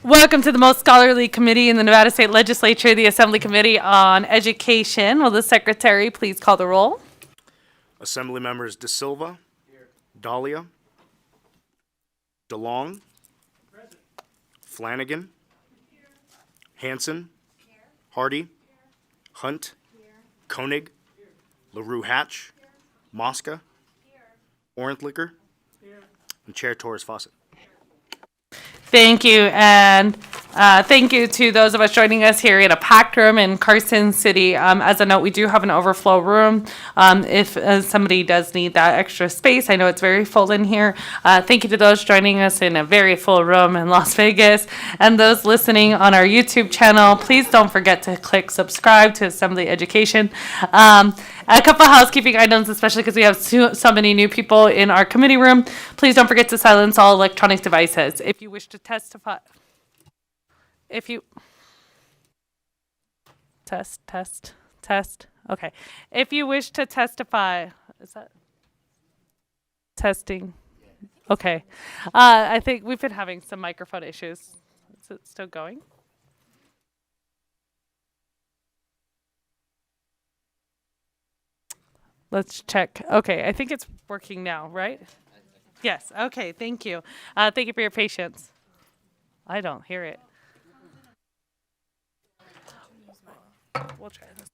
Welcome to the most scholarly committee in the Nevada State Legislature, the Assembly Committee on Education. Will the secretary please call the roll? Assembly members De Silva, Dahlia, DeLong, Flanagan, Hanson, Hardy, Hunt, Koenig, LaRue Hatch, Mosca, Orentlicker, and Chair Torres Fawcett. Thank you, and thank you to those of us joining us here in a packed room in Carson City. As a note, we do have an overflow room if somebody does need that extra space. I know it's very full in here. Thank you to those joining us in a very full room in Las Vegas, and those listening on our YouTube channel. Please don't forget to click subscribe to Assembly Education. A couple of housekeeping items, especially because we have so many new people in our committee room. Please don't forget to silence all electronic devices. If you wish to testify, test. Okay. If you wish to testify, is that testing? Okay. I think we've been having some microphone issues. Is it still going? Let's check. Okay, I think it's working now, right? Yes. Okay, thank you. Thank you for your patience. I don't hear it. We'll try this.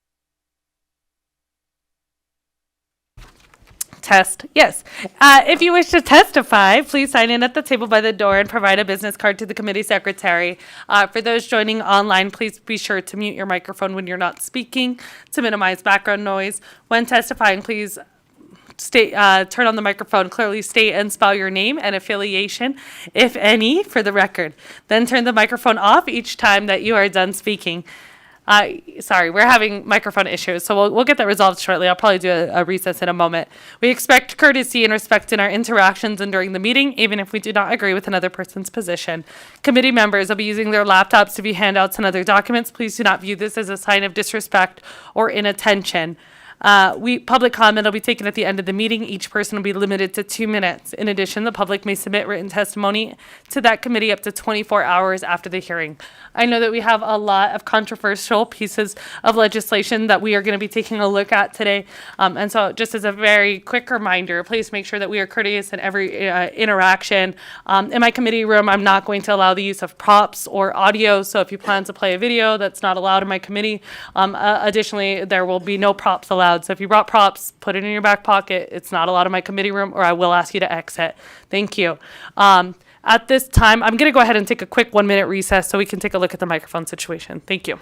Test. Yes. If you wish to testify, please sign in at the table by the door and provide a business card to the committee secretary. For those joining online, please be sure to mute your microphone when you're not speaking to minimize background noise. When testifying, please turn on the microphone, clearly state and spell your name and affiliation, if any, for the record. Then turn the microphone off each time that you are done speaking. Sorry, we're having microphone issues, so we'll get that resolved shortly. I'll probably do a recess in a moment. We expect courtesy and respect in our interactions and during the meeting, even if we do not agree with another person's position. Committee members will be using their laptops to view handouts and other documents. Please do not view this as a sign of disrespect or inattention. Public comment will be taken at the end of the meeting. Each person will be limited to 2 minutes. In addition, the public may submit written testimony to that committee up to 24 hours after the hearing. I know that we have a lot of controversial pieces of legislation that we are going to be taking a look at today. And so just as a very quick reminder, please make sure that we are courteous in every interaction. In my committee room, I'm not going to allow the use of props or audio. So if you plan to play a video, that's not allowed in my committee. Additionally, there will be no props allowed. So if you brought props, put it in your back pocket. It's not allowed in my committee room, or I will ask you to exit. Thank you. At this time, I'm going to go ahead and take a quick 1-minute recess so we can take a look at the microphone situation. Thank you.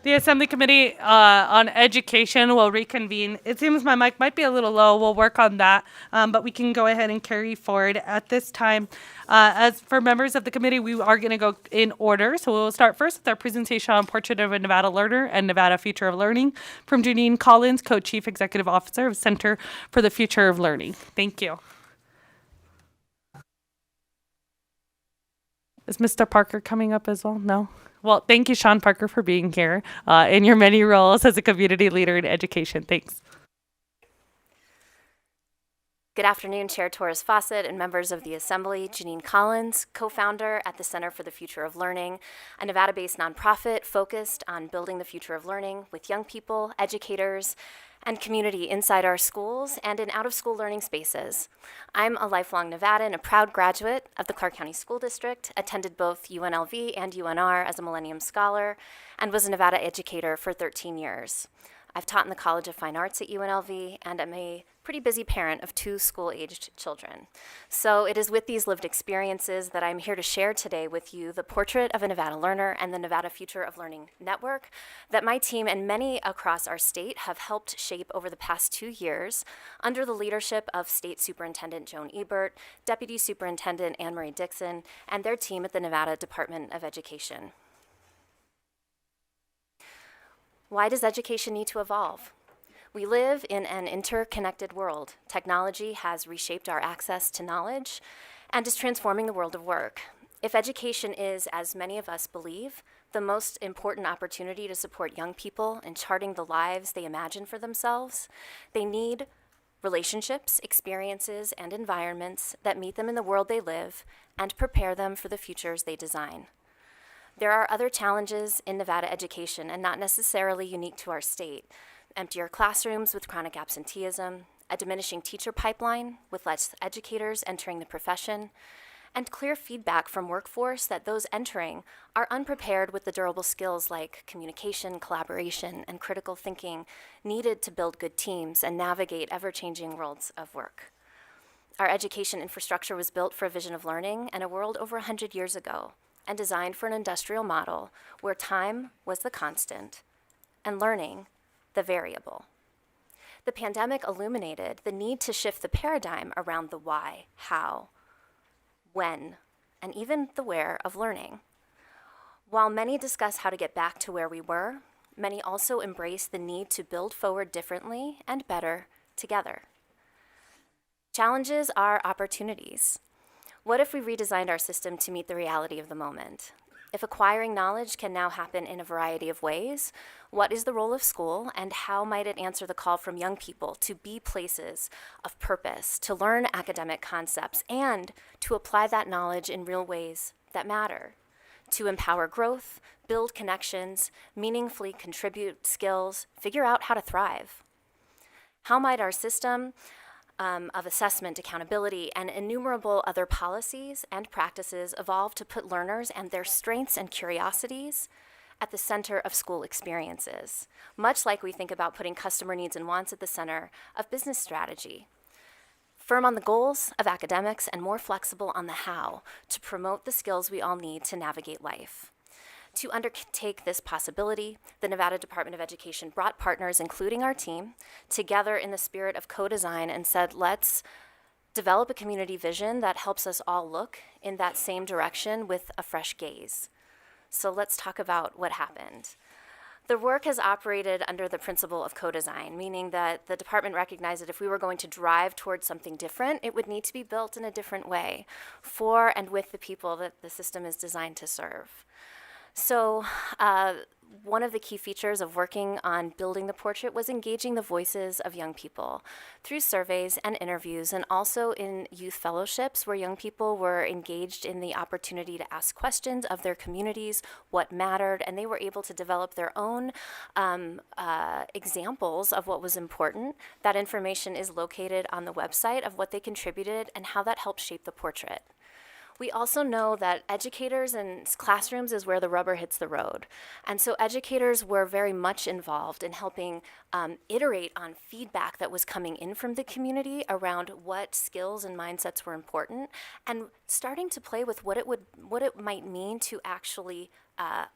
The Assembly Committee on Education will reconvene. It seems my mic might be a little low. We'll work on that, but we can go ahead and carry forward at this time. As for members of the committee, we are going to go in order. So we'll start first with our presentation on Portrait of a Nevada Learner and Nevada Future of Learning from Janine Collins, Co-Chief Executive Officer of Center for the Future of Learning. Thank you. Is Mr. Parker coming up as well? No? Well, thank you, Sean Parker, for being here in your many roles as a community leader in education. Thanks. Good afternoon, Chair Torres Fawcett and members of the Assembly. Janine Collins, co-founder at the Center for the Future of Learning, a Nevada-based nonprofit focused on building the future of learning with young people, educators, and community inside our schools and in out-of-school learning spaces. I'm a lifelong Nevadan and a proud graduate of the Clark County School District, attended both UNLV and UNR as a Millennium Scholar, and was a Nevada educator for 13 years. I've taught in the College of Fine Arts at UNLV, and I'm a pretty busy parent of 2 school-aged children. So it is with these lived experiences that I'm here to share today with you the portrait of a Nevada learner and the Nevada Future of Learning Network that my team and many across our state have helped shape over the past 2 years under the leadership of State Superintendent Joan Ebert, Deputy Superintendent Anne Marie Dixon, and their team at the Nevada Department of Education. Why does education need to evolve? We live in an interconnected world. Technology has reshaped our access to knowledge and is transforming the world of work. If education is, as many of us believe, the most important opportunity to support young people in charting the lives they imagine for themselves, they need relationships, experiences, and environments that meet them in the world they live and prepare them for the futures they design. There are other challenges in Nevada education, and not necessarily unique to our state. Emptier classrooms with chronic absenteeism, a diminishing teacher pipeline with less educators entering the profession, and clear feedback from workforce that those entering are unprepared with the durable skills like communication, collaboration, and critical thinking needed to build good teams and navigate ever-changing worlds of work. Our education infrastructure was built for a vision of learning and a world over 100 years ago, and designed for an industrial model where time was the constant and learning the variable. The pandemic illuminated the need to shift the paradigm around the why, how, when, and even the where of learning. While many discuss how to get back to where we were, many also embrace the need to build forward differently and better together. Challenges are opportunities. What if we redesigned our system to meet the reality of the moment? If acquiring knowledge can now happen in a variety of ways, what is the role of school, and how might it answer the call from young people to be places of purpose, to learn academic concepts, and to apply that knowledge in real ways that matter, to empower growth, build connections, meaningfully contribute skills, figure out how to thrive? How might our system of assessment, accountability, and innumerable other policies and practices evolve to put learners and their strengths and curiosities at the center of school experiences, much like we think about putting customer needs and wants at the center of business strategy? Firm on the goals of academics and more flexible on the how to promote the skills we all need to navigate life. To undertake this possibility, the Nevada Department of Education brought partners, including our team, together in the spirit of co-design and said, let's develop a community vision that helps us all look in that same direction with a fresh gaze. So let's talk about what happened. The work has operated under the principle of co-design, meaning that the department recognized that if we were going to drive towards something different, it would need to be built in a different way for and with the people that the system is designed to serve. So one of the key features of working on building the portrait was engaging the voices of young people through surveys and interviews, and also in youth fellowships where young people were engaged in the opportunity to ask questions of their communities, what mattered, and they were able to develop their own examples of what was important. That information is located on the website of what they contributed and how that helped shape the portrait. We also know that educators and classrooms is where the rubber hits the road. And so educators were very much involved in helping iterate on feedback that was coming in from the community around what skills and mindsets were important, and starting to play with what it might mean to actually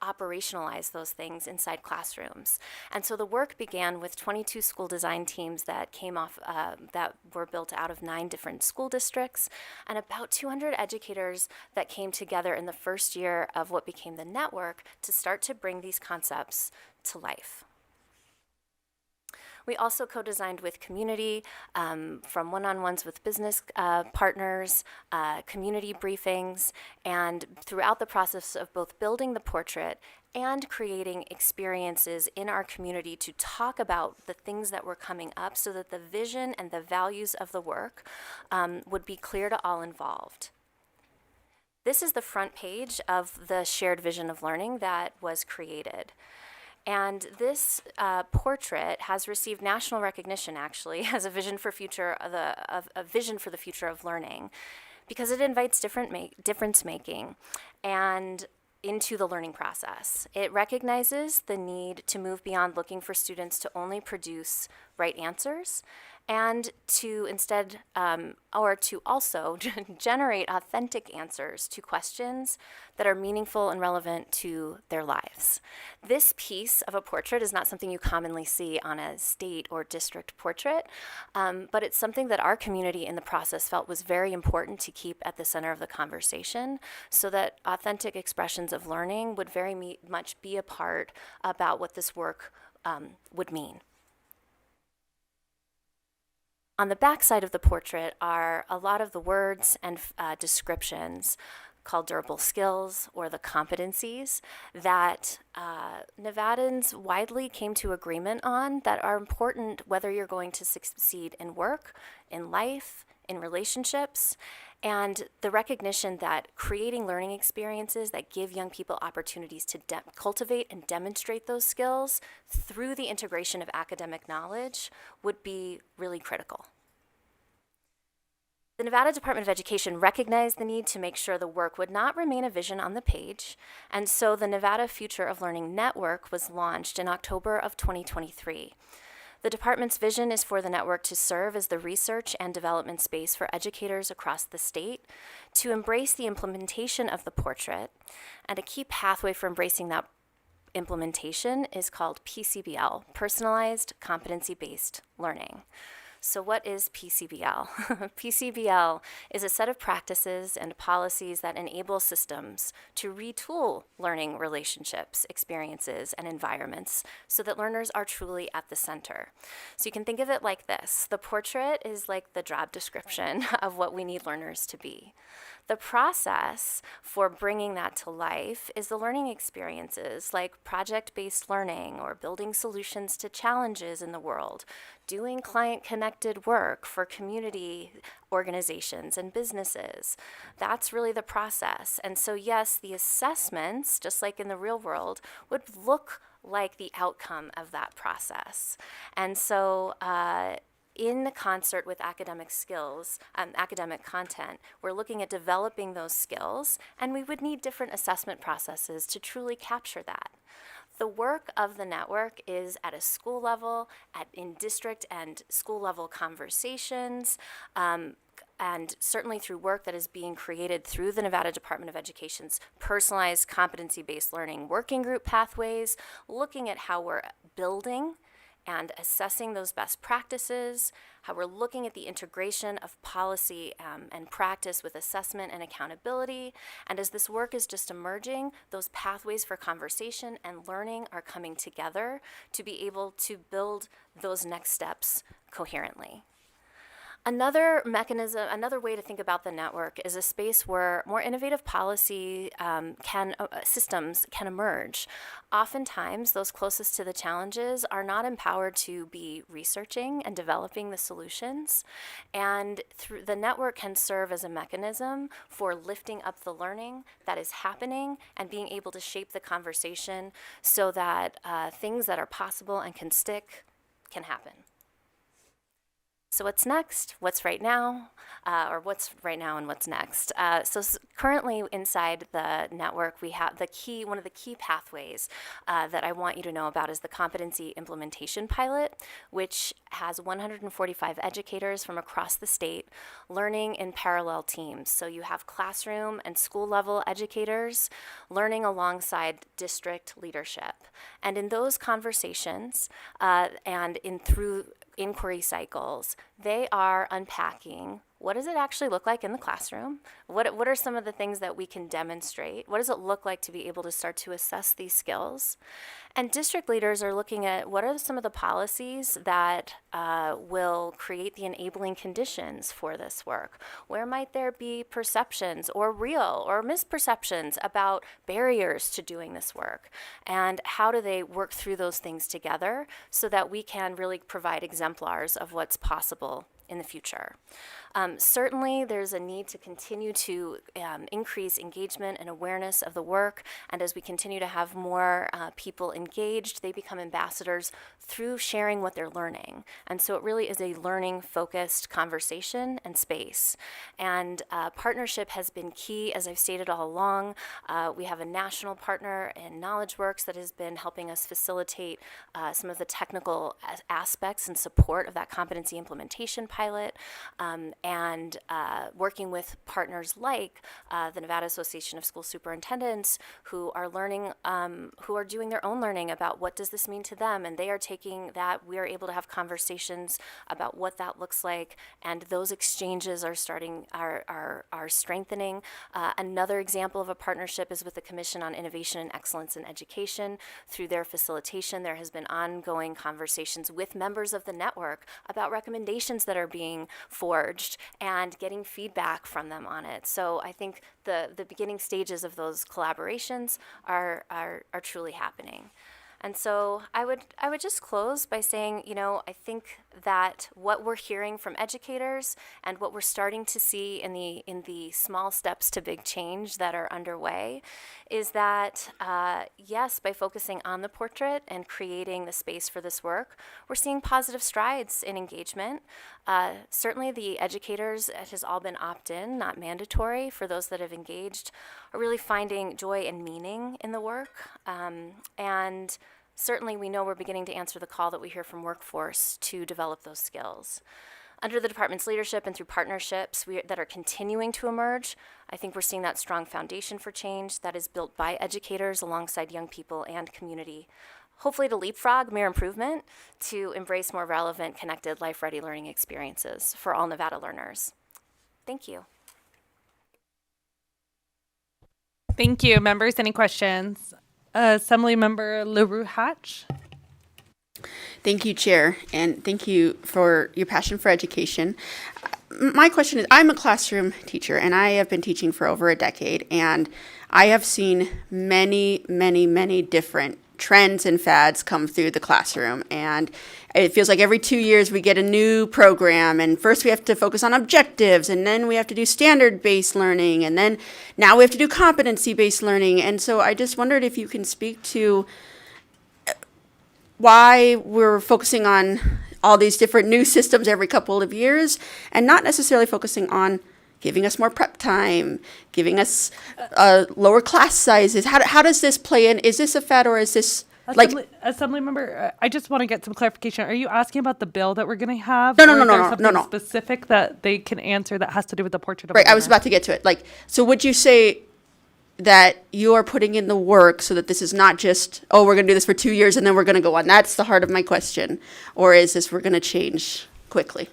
operationalize those things inside classrooms. And so the work began with 22 school design teams that came off, that were built out of 9 different school districts, and about 200 educators that came together in the first year of what became the network to start to bring these concepts to life. We also co-designed with community, from one-on-ones with business partners, community briefings, and throughout the process of both building the portrait and creating experiences in our community to talk about the things that were coming up so that the vision and the values of the work would be clear to all involved. This is the front page of the shared vision of learning that was created. And this portrait has received national recognition, actually, as a vision for the future of learning, because it invites difference making. And into the learning process. It recognizes the need to move beyond looking for students to only produce right answers and to instead, or to also generate authentic answers to questions that are meaningful and relevant to their lives. This piece of a portrait is not something you commonly see on a state or district portrait, but it's something that our community in the process felt was very important to keep at the center of the conversation so that authentic expressions of learning would very much be a part about what this work would mean. On the back side of the portrait are a lot of the words and descriptions called durable skills or the competencies that Nevadans widely came to agreement on that are important whether you're going to succeed in work, in life, in relationships, and the recognition that creating learning experiences that give young people opportunities to cultivate and demonstrate those skills through the integration of academic knowledge would be really critical. The Nevada Department of Education recognized the need to make sure the work would not remain a vision on the page, and so the Nevada Future of Learning Network was launched in October of 2023. The department's vision is for the network to serve as the research and development space for educators across the state to embrace the implementation of the portrait, and a key pathway for embracing that implementation is called PCBL, Personalized Competency-Based Learning. So what is PCBL? PCBL is a set of practices and policies that enable systems to retool learning relationships, experiences, and environments so that learners are truly at the center. So you can think of it like this. The portrait is like the job description of what we need learners to be. The process for bringing that to life is the learning experiences like project-based learning or building solutions to challenges in the world, doing client-connected work for community organizations and businesses. That's really the process. And so yes, the assessments, just like in the real world, would look like the outcome of that process. And so in concert with academic skills, academic content, we're looking at developing those skills, and we would need different assessment processes to truly capture that. The work of the network is at a school level, in district and school level conversations, and certainly through work that is being created through the Nevada Department of Education's personalized competency-based learning working group pathways, looking at how we're building and assessing those best practices, how we're looking at the integration of policy and practice with assessment and accountability. And as this work is just emerging, those pathways for conversation and learning are coming together to be able to build those next steps coherently. Another mechanism, another way to think about the network is a space where more innovative policy systems can emerge. Oftentimes, those closest to the challenges are not empowered to be researching and developing the solutions, and the network can serve as a mechanism for lifting up the learning that is happening and being able to shape the conversation so that things that are possible and can stick can happen. So what's next? What's right now? Or what's right now and what's next? Currently inside the network, we have one of the key pathways that I want you to know about is the Competency Implementation Pilot, which has 145 educators from across the state learning in parallel teams. So you have classroom and school level educators learning alongside district leadership. And in those conversations and through inquiry cycles, they are unpacking what does it actually look like in the classroom? What are some of the things that we can demonstrate? What does it look like to be able to start to assess these skills? And district leaders are looking at what are some of the policies that will create the enabling conditions for this work? Where might there be perceptions or real or misperceptions about barriers to doing this work? And how do they work through those things together so that we can really provide exemplars of what's possible in the future. Certainly, there's a need to continue to increase engagement and awareness of the work, and as we continue to have more people engaged, they become ambassadors through sharing what they're learning. And so it really is a learning-focused conversation and space. And partnership has been key, as I've stated all along. We have a national partner in KnowledgeWorks that has been helping us facilitate some of the technical aspects and support of that competency implementation pilot. And working with partners like the Nevada Association of School Superintendents, who are learning, who are doing their own learning about what does this mean to them, and they are taking that. We are able to have conversations about what that looks like, and those exchanges are strengthening. Another example of a partnership is with the Commission on Innovation and Excellence in Education. Through their facilitation, there has been ongoing conversations with members of the network about recommendations that are being forged and getting feedback from them on it. So I think the beginning stages of those collaborations are truly happening. And so I would just close by saying, I think that what we're hearing from educators and what we're starting to see in the small steps to big change that are underway is that, yes, by focusing on the portrait and creating the space for this work, we're seeing positive strides in engagement. Certainly the educators, it has all been opt-in, not mandatory. For those that have engaged, are really finding joy and meaning in the work. And certainly we know we're beginning to answer the call that we hear from workforce to develop those skills. Under the department's leadership and through partnerships that are continuing to emerge, I think we're seeing that strong foundation for change that is built by educators alongside young people and community, hopefully to leapfrog mere improvement to embrace more relevant, connected, life-ready learning experiences for all Nevada learners. Thank you. Thank you. Members, any questions? Assemblymember LaRue Hatch. Thank you, Chair, and thank you for your passion for education. My question is, I'm a classroom teacher, and I have been teaching for over a decade, and I have seen many, many, many different trends and fads come through the classroom, and it feels like every 2 years we get a new program, and first we have to focus on objectives, and then we have to do standard-based learning, and then now we have to do competency-based learning. And so I just wondered if you can speak to why we're focusing on all these different new systems every couple of years and not necessarily focusing on giving us more prep time, giving us lower class sizes. How does this play in? Is this a fad, or is this Assemblymember, I just want to get some clarification. Are you asking about the bill that we're going to have? No, or is there no, something specific that they can answer that has to do with the portrait of a Right, I was learner? about to get to it. So would you say that you are putting in the work so that this is not just, oh, we're going to do this for 2 years and then we're going to go on? That's the heart of my question. Or is this we're going to change quickly?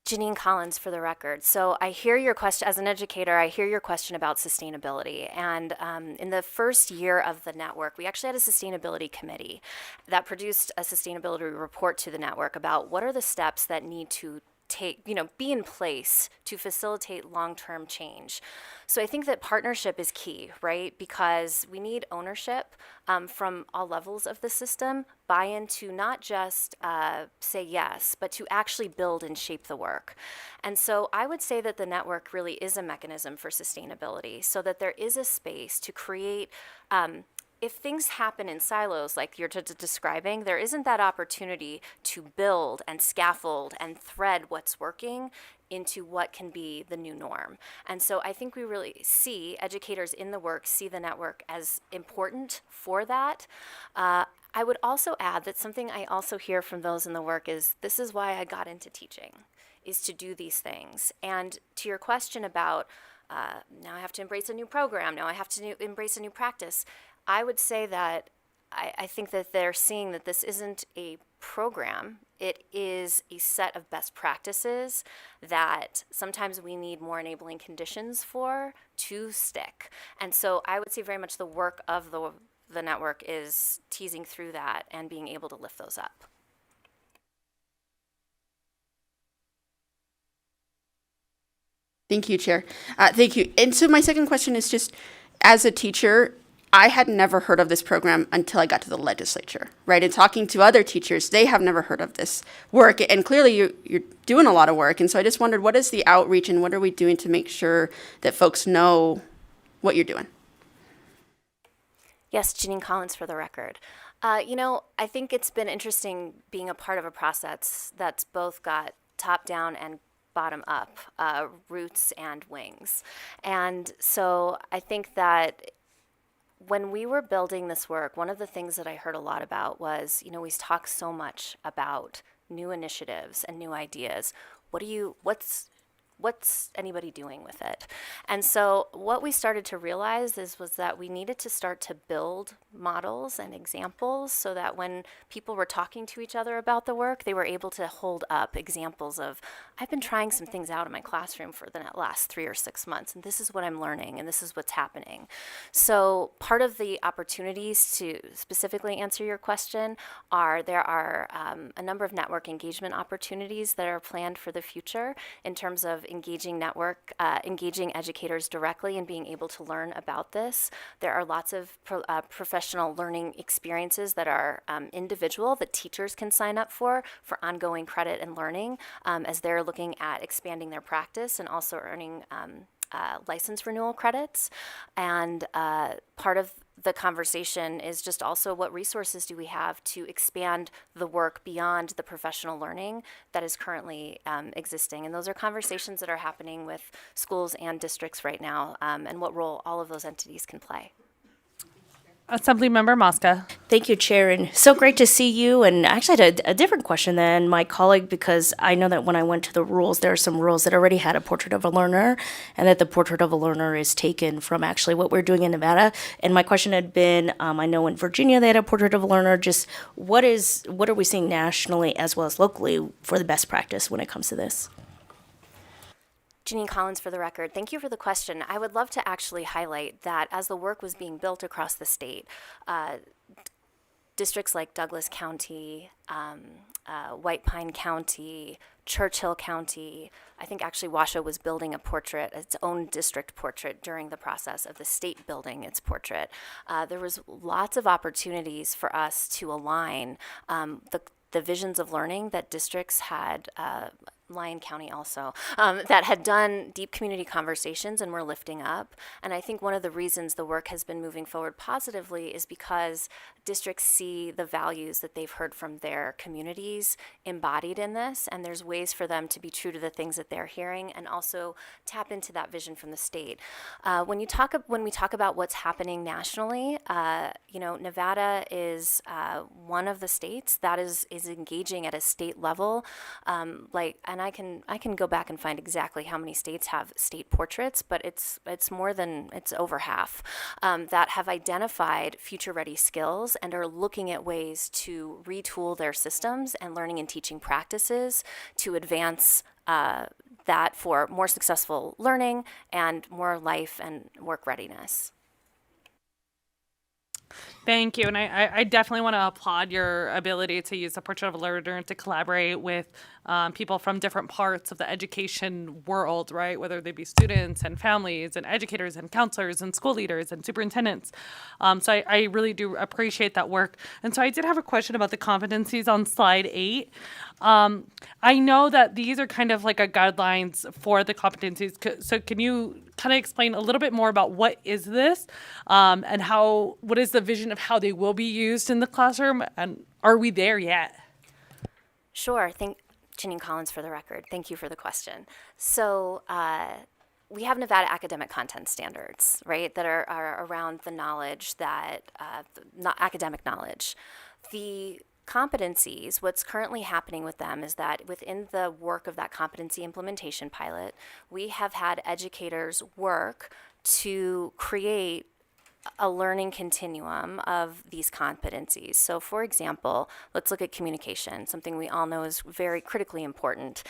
Janine Collins, for the record. So I hear your question, as an educator, I hear your question about sustainability. And in the first year of the network, we actually had a sustainability committee that produced a sustainability report to the network about what are the steps that need to be in place to facilitate long-term change. So I think that partnership is key, right? Because we need ownership from all levels of the system, buy-in to not just say yes, but to actually build and shape the work. And so I would say that the network really is a mechanism for sustainability, so that there is a space to create if things happen in silos like you're describing, there isn't that opportunity to build and scaffold and thread what's working into what can be the new norm. And so I think we really see educators in the work, see the network as important for that. I would also add that something I also hear from those in the work is, this is why I got into teaching, is to do these things. And to your question about, now I have to embrace a new program, now I have to embrace a new practice, I would say that I think that they're seeing that this isn't a program. It is a set of best practices that sometimes we need more enabling conditions for to stick. And so I would say very much the work of the network is teasing through that and being able to lift those up. Thank you, Chair. Thank you. And so my second question is just, as a teacher, I had never heard of this program until I got to the legislature, right? And talking to other teachers, they have never heard of this work. And clearly you're doing a lot of work. And so I just wondered, what is the outreach and what are we doing to make sure that folks know what you're doing? Yes, Janine Collins for the record. I think it's been interesting being a part of a process that's both got top down and bottom up, roots and wings. And so I think that when we were building this work, one of the things that I heard a lot about was, we talk so much about new initiatives and new ideas. What's anybody doing with it? And so what we started to realize was that we needed to start to build models and examples so that when people were talking to each other about the work, they were able to hold up examples of, I've been trying some things out in my classroom for the last 3 or 6 months, and this is what I'm learning, and this is what's happening. So part of the opportunities to specifically answer your question there are a number of network engagement opportunities that are planned for the future in terms of engaging educators directly and being able to learn about this. There are lots of professional learning experiences that are individual that teachers can sign up for ongoing credit and learning as they're looking at expanding their practice and also earning license renewal credits. And part of the conversation is just also what resources do we have to expand the work beyond the professional learning that is currently existing. And those are conversations that are happening with schools and districts right now, and what role all of those entities can play. Assemblymember Mosca. Thank you, Chair, and so great to see you. And actually, I had a different question than my colleague because I know that when I went to the rules, there are some rules that already had a portrait of a learner, and that the portrait of a learner is taken from actually what we're doing in Nevada. And my question had been, I know in Virginia they had a portrait of a learner. Just what are we seeing nationally as well as locally for the best practice when it comes to this? Janine Collins for the record. Thank you for the question. I would love to actually highlight that as the work was being built across the state, districts like Douglas County, White Pine County, Churchill County, I think actually Washoe was building its own district portrait during the process of the state building its portrait. There was lots of opportunities for us to align the visions of learning that districts had, Lyon County also, that had done deep community conversations and were lifting up. And I think one of the reasons the work has been moving forward positively is because districts see the values that they've heard from their communities embodied in this, and there's ways for them to be true to the things that they're hearing and also tap into that vision from the state. When we talk about what's happening nationally, Nevada is one of the states that is engaging at a state level, and I can go back and find exactly how many states have state portraits, but it's over half that have identified future-ready skills and are looking at ways to retool their systems and learning and teaching practices to advance that for more successful learning and more life and work readiness. Thank you. And I definitely want to applaud your ability to use the portrait of a learner to collaborate with people from different parts of the education world, right? Whether they be students and families and educators and counselors and school leaders and superintendents. So I really do appreciate that work. And so I did have a question about the competencies on slide 8. I know that these are kind of like a guidelines for the competencies. So can you kind of explain a little bit more about what is this and what is the vision of how they will be used in the classroom, and are we there yet? Sure. Janine Collins for the record. Thank you for the question. So we have Nevada academic content standards, right, that are around the knowledge not academic knowledge. The competencies, what's currently happening with them is that within the work of that competency implementation pilot, we have had educators work to create a learning continuum of these competencies. So for example, let's look at communication, something we all know is very critically important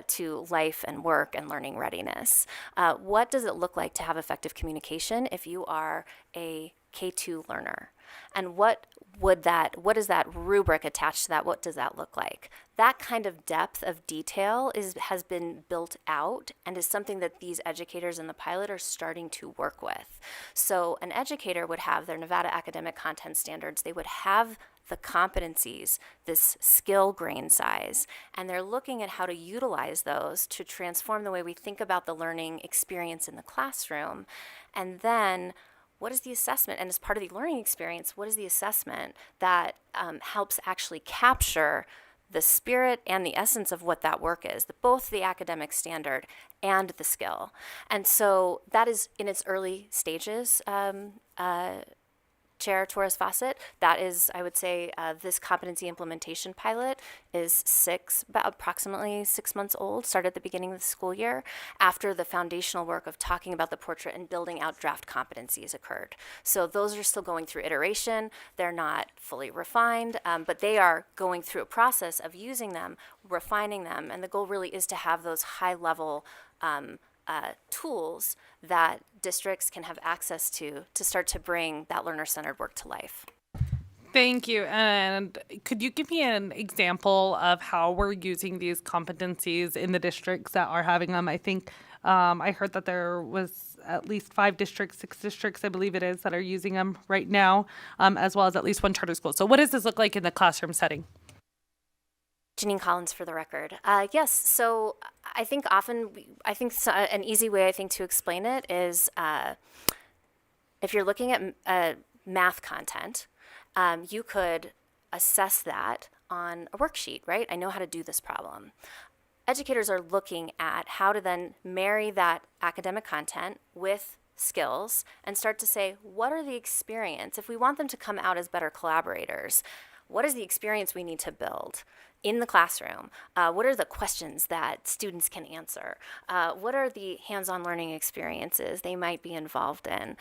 to life and work and learning readiness. What does it look like to have effective communication if you are a K-2 learner? And what is that rubric attached to that? What does that look like? That kind of depth of detail has been built out and is something that these educators in the pilot are starting to work with. So an educator would have their Nevada academic content standards. They would have the competencies, this skill grain size, and they're looking at how to utilize those to transform the way we think about the learning experience in the classroom. And then what is the assessment? And as part of the learning experience, what is the assessment that helps actually capture the spirit and the essence of what that work is, both the academic standard and the skill? And so that is in its early stages, Chair Torres Fawcett. That is, I would say, this competency implementation pilot is approximately 6 months old, started at the beginning of the school year, after the foundational work of talking about the portrait and building out draft competencies occurred. So those are still going through iteration. They're not fully refined, but they are going through a process of using them, refining them, and the goal really is to have those high-level tools that districts can have access to start to bring that learner-centered work to life. Thank you. And could you give me an example of how we're using these competencies in the districts that are having them? I think I heard that there was at least 5 districts, 6 districts, I believe it is, that are using them right now, as well as at least 1 charter school. So what does this look like in the classroom setting? Janine Collins for the record. Yes, so I think an easy way to explain it is if you're looking at math content, you could assess that on a worksheet, right? I know how to do this problem. Educators are looking at how to then marry that academic content with skills and start to say, what are the experience? If we want them to come out as better collaborators, what is the experience we need to build in the classroom? What are the questions that students can answer? What are the hands-on learning experiences they might be involved in?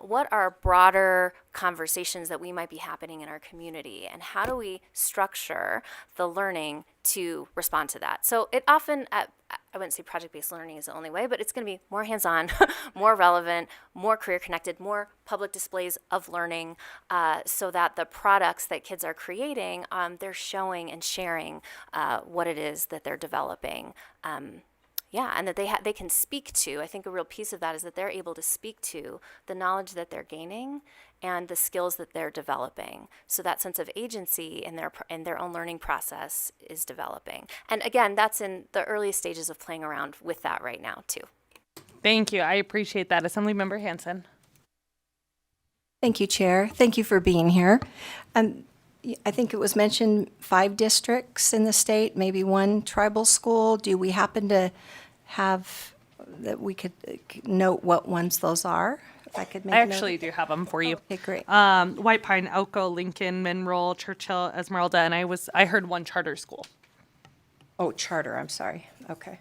What are broader conversations that we might be happening in our community? And how do we structure the learning to respond to that? So it often, I wouldn't say project-based learning is the only way, but it's going to be more hands-on, more relevant, more career-connected, more public displays of learning, so that the products that kids are creating, they're showing and sharing what it is that they're developing. And that they can speak to. I think a real piece of that is that they're able to speak to the knowledge that they're gaining and the skills that they're developing. So that sense of agency in their own learning process is developing. And again, that's in the earliest stages of playing around with that right now too. Thank you. I appreciate that. Assemblymember Hanson. Thank you, Chair. Thank you for being here. I think it was mentioned 5 districts in the state, maybe 1 tribal school. Do we happen to have that we could note what ones those are? If I could make I a note. actually do have them for you. Okay, great. White Pine, Elko, Lincoln, Mineral, Churchill, Esmeralda, and I heard 1 charter school. Oh, charter, I'm sorry. Okay.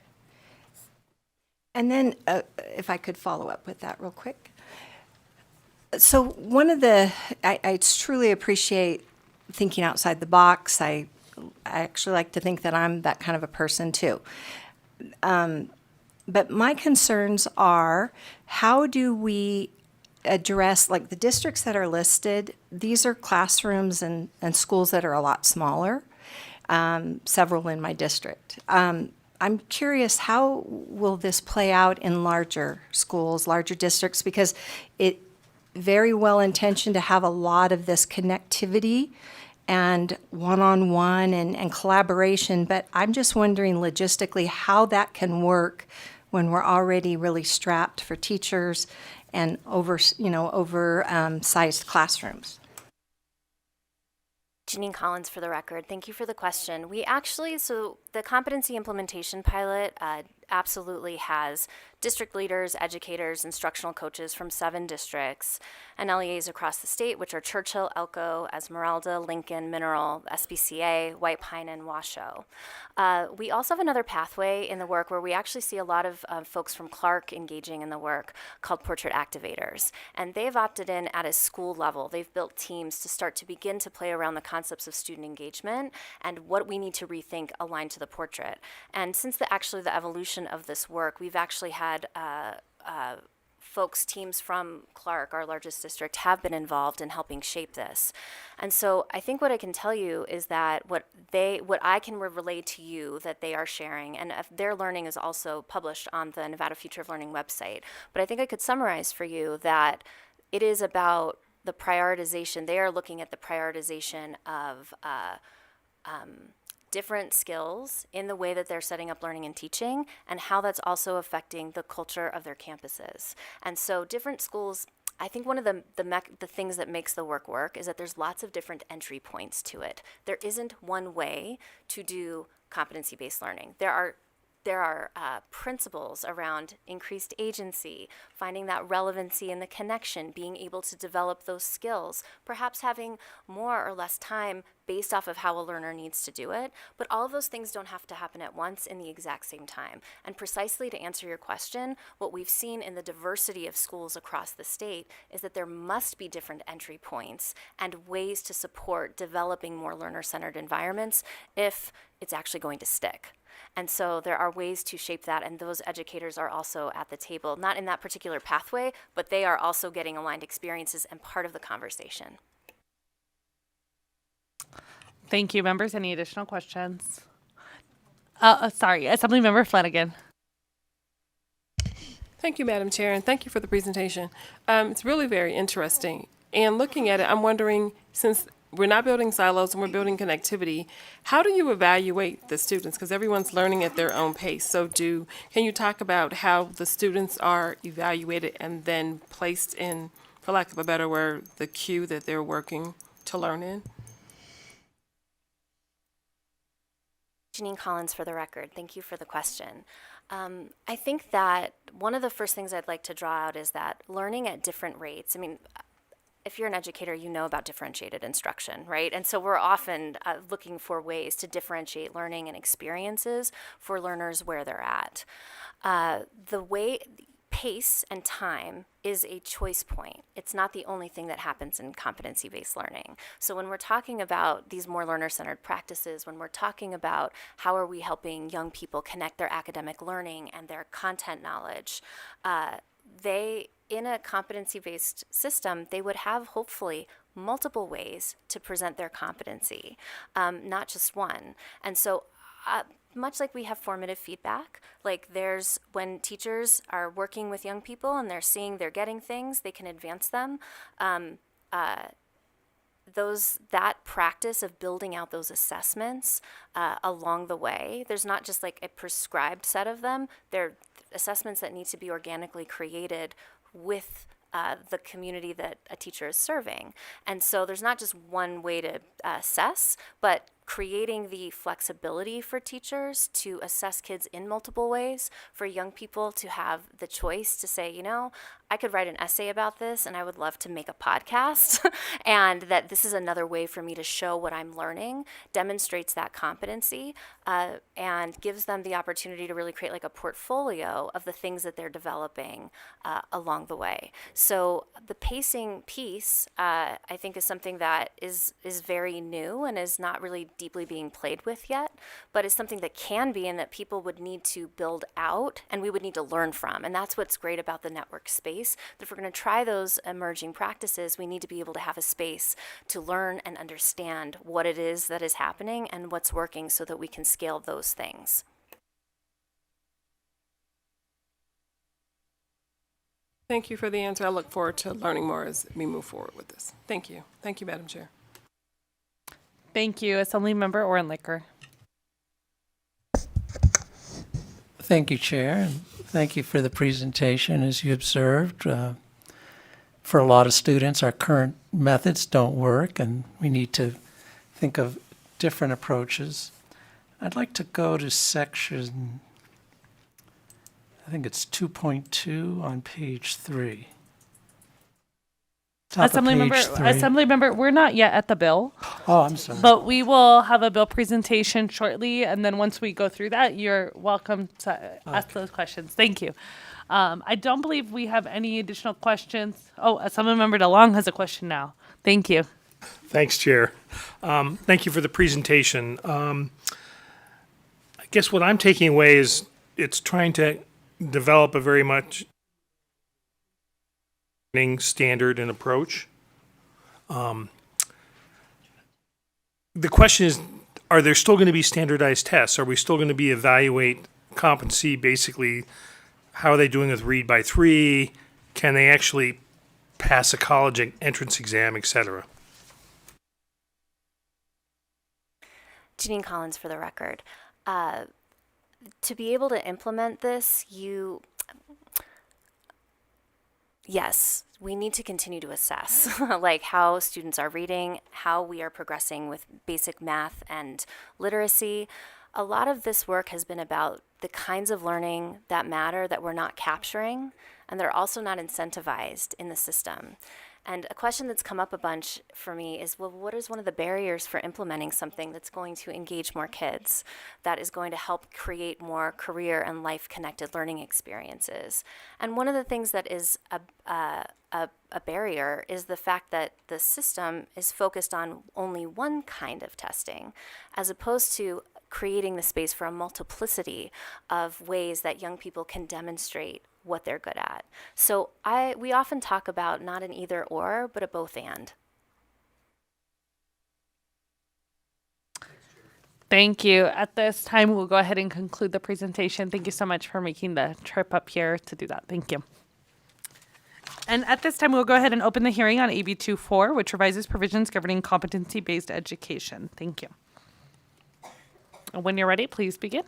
And then if I could follow up with that real quick. So one of I truly appreciate thinking outside the box. I actually like to think that I'm that kind of a person too. But my concerns are, how do we address, like the districts that are listed, these are classrooms and schools that are a lot smaller, several in my district. I'm curious, how will this play out in larger schools, larger districts? Because it very well intentioned to have a lot of this connectivity and one-on-one and collaboration, but I'm just wondering logistically how that can work when we're already really strapped for teachers and oversized classrooms. Janine Collins for the record. Thank you for the question. So the competency implementation pilot absolutely has district leaders, educators, instructional coaches from 7 districts and LEAs across the state, which are Churchill, Elko, Esmeralda, Lincoln, Mineral, SPCA, White Pine, and Washoe. We also have another pathway in the work where we actually see a lot of folks from Clark engaging in the work called Portrait Activators. And they've opted in at a school level. They've built teams to start to begin to play around the concepts of student engagement and what we need to rethink aligned to the portrait. And since the evolution of this work, we've actually had teams from Clark, our largest district, have been involved in helping shape this. And so I think what I can tell you is that what I can relay to you that they are sharing, and their learning is also published on the Nevada Future of Learning website. But I think I could summarize for you that it is about the prioritization. They are looking at the prioritization of different skills in the way that they're setting up learning and teaching, and how that's also affecting the culture of their campuses. And so different schools, I think one of the things that makes the work is that there's lots of different entry points to it. There isn't one way to do competency-based learning. There are principles around increased agency, finding that relevancy in the connection, being able to develop those skills, perhaps having more or less time based off of how a learner needs to do it. But all of those things don't have to happen at once in the exact same time. And precisely to answer your question, what we've seen in the diversity of schools across the state is that there must be different entry points and ways to support developing more learner-centered environments if it's actually going to stick. And so there are ways to shape that, and those educators are also at the table, not in that particular pathway, but they are also getting aligned experiences and part of the conversation. Thank you, members. Any additional questions? Sorry, Assemblymember Flanagan. Thank you, Madam Chair, and thank you for the presentation. It's really very interesting. And looking at it, I'm wondering, since we're not building silos and we're building connectivity, how do you evaluate the students? Because everyone's learning at their own pace. So can you talk about how the students are evaluated and then placed in, for lack of a better word, the queue that they're working to learn in? Janine Collins for the record. Thank you for the question. I think that one of the first things I'd like to draw out is that learning at different rates, if you're an educator, you know about differentiated instruction, right? And so we're often looking for ways to differentiate learning and experiences for learners where they're at. Pace and time is a choice point. It's not the only thing that happens in competency-based learning. So when we're talking about these more learner-centered practices, when we're talking about how are we helping young people connect their academic learning and their content knowledge, in a competency-based system, they would have hopefully multiple ways to present their competency, not just one. And so much like we have formative feedback, like when teachers are working with young people and they're seeing they're getting things, they can advance them. That practice of building out those assessments along the way, there's not just like a prescribed set of them. They're assessments that need to be organically created with the community that a teacher is serving. And so there's not just one way to assess, but creating the flexibility for teachers to assess kids in multiple ways, for young people to have the choice to say, I could write an essay about this and I would love to make a podcast, and that this is another way for me to show what I'm learning, demonstrates that competency, and gives them the opportunity to really create like a portfolio of the things that they're developing along the way. So the pacing piece, I think, is something that is very new and is not really deeply being played with yet, but is something that can be, and that people would need to build out and we would need to learn from. And that's what's great about the network space. If we're going to try those emerging practices, we need to be able to have a space to learn and understand what it is that is happening and what's working so that we can scale those things. Thank you for the answer. I look forward to learning more as we move forward with this. Thank you. Thank you, Madam Chair. Thank you, Assemblymember Ornlicker. Thank you, Chair, and thank you for the presentation. As you observed, for a lot of students, our current methods don't work, and we need to think of different approaches. I'd like to go to section, I think it's 2.2 on page 3. Top of page 3. Assemblymember, we're not yet at the bill. Oh, I'm sorry. But we will have a bill presentation shortly, and then once we go through that, you're welcome to ask those questions. Thank you. I don't believe we have any additional questions. Oh, Assemblymember DeLong has a question now. Thank you. Thanks, Chair. Thank you for the presentation. I guess what I'm taking away is it's trying to develop a very much learning standard and approach. The question is, are there still going to be standardized tests? Are we still going to be evaluate competency, basically, how are they doing with read by 3? Can they actually pass a college entrance exam, et cetera? Janine Collins for the record. To be able to implement this, yes, we need to continue to assess like how students are reading, how we are progressing with basic math and literacy. A lot of this work has been about the kinds of learning that matter that we're not capturing and that are also not incentivized in the system. And a question that's come up a bunch for me is, well, what is one of the barriers for implementing something that's going to engage more kids, that is going to help create more career and life-connected learning experiences? And one of the things that is a barrier is the fact that the system is focused on only one kind of testing, as opposed to creating the space for a multiplicity of ways that young people can demonstrate what they're good at. So we often talk about not an either or, but a both and. Thank you. At this time, we'll go ahead and conclude the presentation. Thank you so much for making the trip up here to do that. Thank you. And at this time, we'll go ahead and open the hearing on AB 24, which revises provisions governing competency-based education. Thank you. And when you're ready, please begin.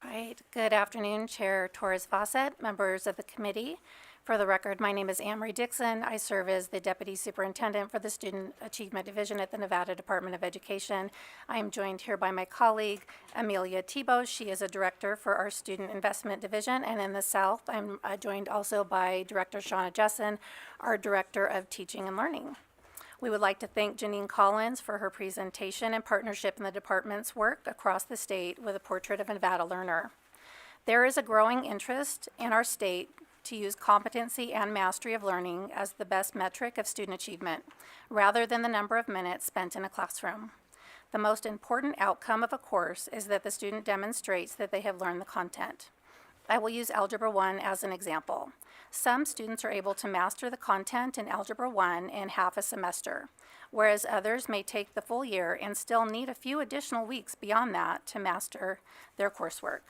Right. Good afternoon, Chair Torres-Fawcett, members of the committee. For the record, my name is Amory Dixon. I serve as the Deputy Superintendent for the Student Achievement Division at the Nevada Department of Education. I am joined here by my colleague, Amelia Tebow. She is a director for our Student Investment Division. And in the South, I'm joined also by Director Shauna Jessen, our Director of Teaching and Learning. We would like to thank Janine Collins for her presentation and partnership in the department's work across the state with a portrait of a Nevada learner. There is a growing interest in our state to use competency and mastery of learning as the best metric of student achievement, rather than the number of minutes spent in a classroom. The most important outcome of a course is that the student demonstrates that they have learned the content. I will use Algebra 1 as an example. Some students are able to master the content in Algebra 1 in half a semester, whereas others may take the full year and still need a few additional weeks beyond that to master their coursework.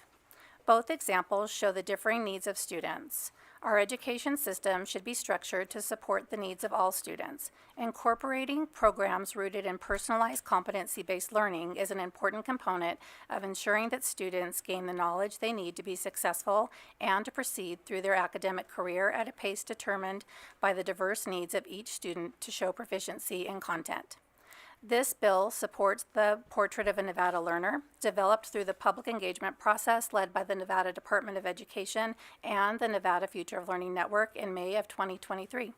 Both examples show the differing needs of students. Our education system should be structured to support the needs of all students. Incorporating programs rooted in personalized competency-based learning is an important component of ensuring that students gain the knowledge they need to be successful and to proceed through their academic career at a pace determined by the diverse needs of each student to show proficiency in content. This bill supports the Portrait of a Nevada Learner, developed through the public engagement process led by the Nevada Department of Education and the Nevada Future of Learning Network in May of 2023.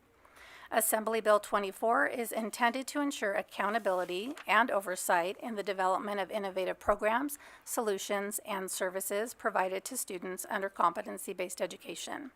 Assembly Bill 24 is intended to ensure accountability and oversight in the development of innovative programs, solutions, and services provided to students under competency-based education.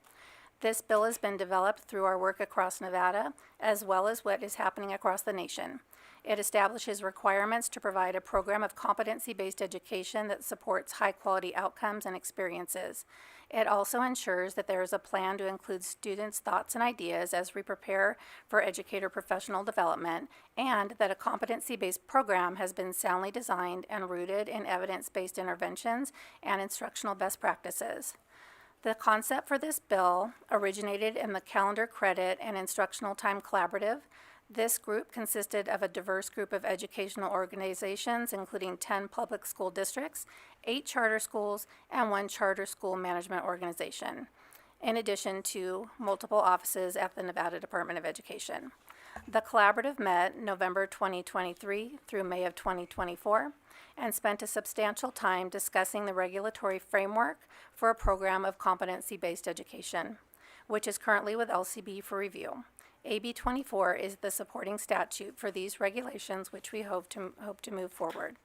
This bill has been developed through our work across Nevada, as well as what is happening across the nation. It establishes requirements to provide a program of competency-based education that supports high-quality outcomes and experiences. It also ensures that there is a plan to include students' thoughts and ideas as we prepare for educator professional development, and that a competency-based program has been soundly designed and rooted in evidence-based interventions and instructional best practices. The concept for this bill originated in the Calendar Credit and Instructional Time Collaborative. This group consisted of a diverse group of educational organizations, including 10 public school districts, 8 charter schools, and 1 charter school management organization, in addition to multiple offices at the Nevada Department of Education. The collaborative met November 2023 through May of 2024 and spent a substantial time discussing the regulatory framework for a program of competency-based education, which is currently with LCB for review. AB 24 is the supporting statute for these regulations, which we hope to move forward.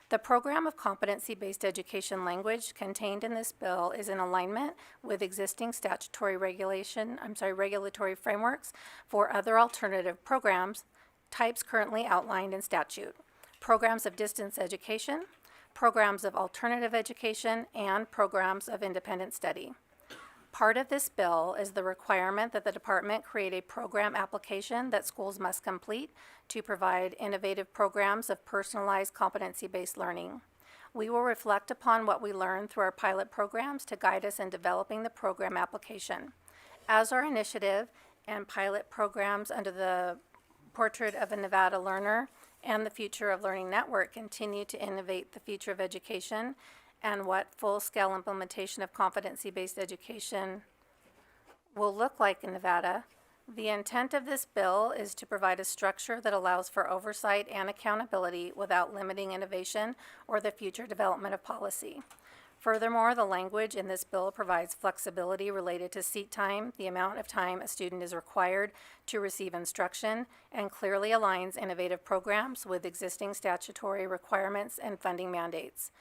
The program of competency-based education language contained in this bill is in alignment with existing statutory regulatory frameworks for other alternative programs types currently outlined in statute: programs of distance education, programs of alternative education, and programs of independent study. Part of this bill is the requirement that the department create a program application that schools must complete to provide innovative programs of personalized competency-based learning. We will reflect upon what we learn through our pilot programs to guide us in developing the program application. As our initiative and pilot programs under the Portrait of a Nevada Learner and the Future of Learning Network continue to innovate the future of education and what full-scale implementation of competency-based education will look like in Nevada, the intent of this bill is to provide a structure that allows for oversight and accountability without limiting innovation or the future development of policy. Furthermore, the language in this bill provides flexibility related to seat time, the amount of time a student is required to receive instruction, and clearly aligns innovative programs with existing statutory requirements and funding mandates.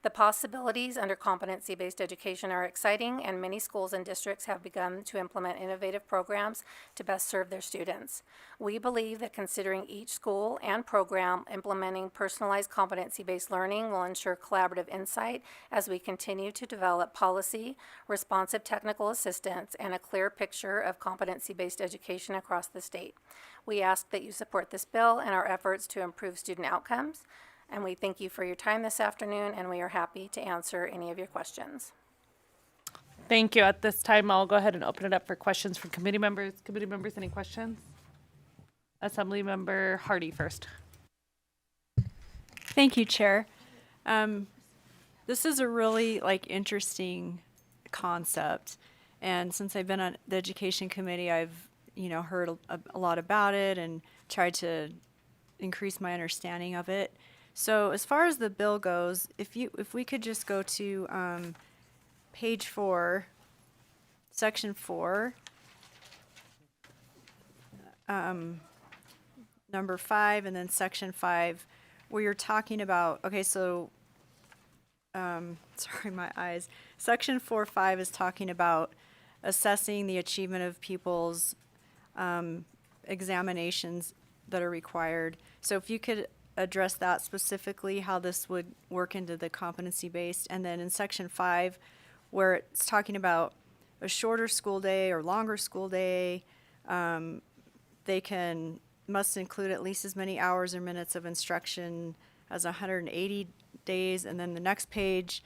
The possibilities under competency-based education are exciting, and many schools and districts have begun to implement innovative programs to best serve their students. We believe that considering each school and program implementing personalized competency-based learning will ensure collaborative insight as we continue to develop policy, responsive technical assistance, and a clear picture of competency-based education across the state. We ask that you support this bill and our efforts to improve student outcomes. And we thank you for your time this afternoon, and we are happy to answer any of your questions. Thank you. At this time, I'll go ahead and open it up for questions from committee members. Committee members, any questions? Assembly Member Hardy first. Thank you, Chair. This is a really interesting concept, and since I've been on the Education Committee, I've heard a lot about it and tried to increase my understanding of it. So as far as the bill goes, if we could just go to page 4, section 4, number 5, and then section 5, where you're talking about, okay, so, sorry, my eyes. Section 4.5 is talking about assessing the achievement of pupils' examinations that are required. So if you could address that specifically, how this would work into the competency-based, and then in section 5, where it's talking about a shorter school day or longer school day, they must include at least as many hours or minutes of instruction as 180 days, and then the next page,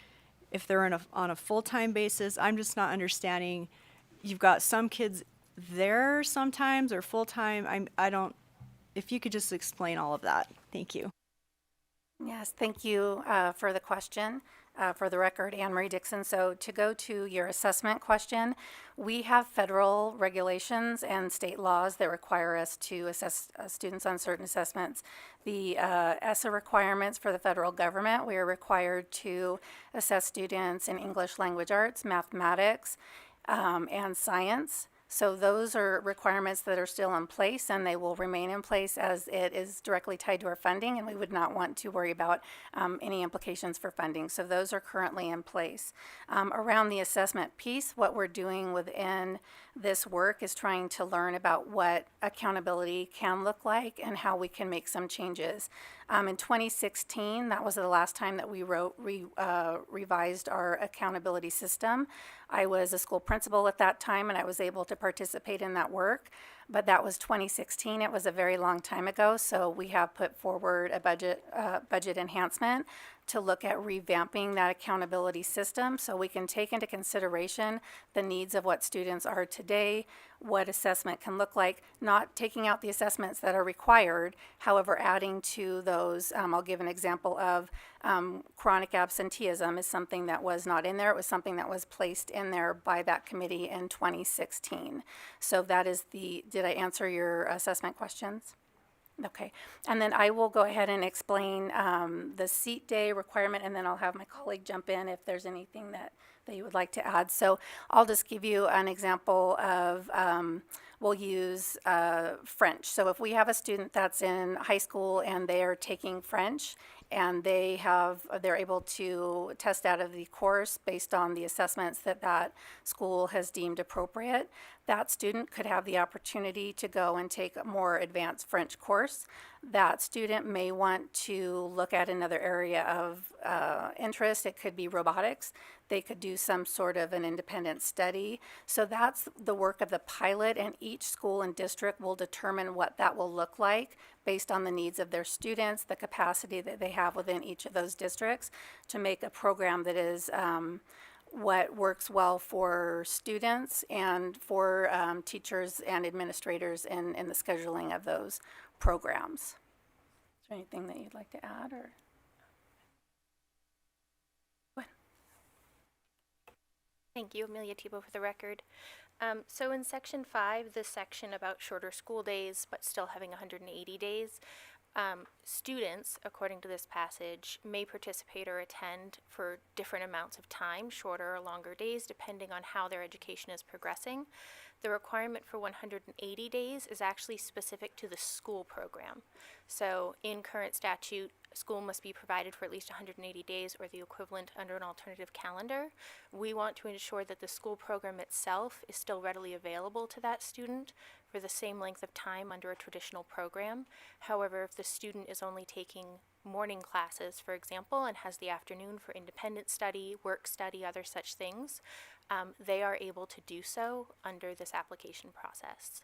if they're on a full-time basis, I'm just not understanding. You've got some kids there sometimes or full-time. I don't. If you could just explain all of that. Thank you. Yes, thank you for the question. For the record, Anne Marie Dixon. So to go to your assessment question, we have federal regulations and state laws that require us to assess students on certain assessments. The ESSA requirements for the federal government, we are required to assess students in English language arts, mathematics, and science. So those are requirements that are still in place, and they will remain in place as it is directly tied to our funding, and we would not want to worry about any implications for funding. So those are currently in place. Around the assessment piece, what we're doing within this work is trying to learn about what accountability can look like and how we can make some changes. In 2016, that was the last time that we revised our accountability system. I was a school principal at that time, and I was able to participate in that work. But that was 2016. It was a very long time ago. So we have put forward a budget enhancement to look at revamping that accountability system so we can take into consideration the needs of what students are today, what assessment can look like, not taking out the assessments that are required, however, adding to those. I'll give an example of chronic absenteeism is something that was not in there. It was something that was placed in there by that committee in 2016. So that is did I answer your assessment questions? Okay, and then I will go ahead and explain the seat day requirement, and then I'll have my colleague jump in if there's anything that you would like to add. So I'll just give you an example of, we'll use French. So if we have a student that's in high school and they are taking French, and they're able to test out of the course based on the assessments that that school has deemed appropriate. That student could have the opportunity to go and take a more advanced French course. That student may want to look at another area of interest. It could be robotics. They could do some sort of an independent study. So that's the work of the pilot, and each school and district will determine what that will look like based on the needs of their students, the capacity that they have within each of those districts to make a program that is what works well for students and for teachers and administrators in the scheduling of those programs. Is there anything that you'd like to add, or? Go ahead. Thank you, Amelia Tebow for the record. So in section 5, this section about shorter school days but still having 180 days, students, according to this passage, may participate or attend for different amounts of time, shorter or longer days, depending on how their education is progressing. The requirement for 180 days is actually specific to the school program. So in current statute, school must be provided for at least 180 days or the equivalent under an alternative calendar. We want to ensure that the school program itself is still readily available to that student for the same length of time under a traditional program. However, if the student is only taking morning classes, for example, and has the afternoon for independent study, work study, other such things, they are able to do so under this application process.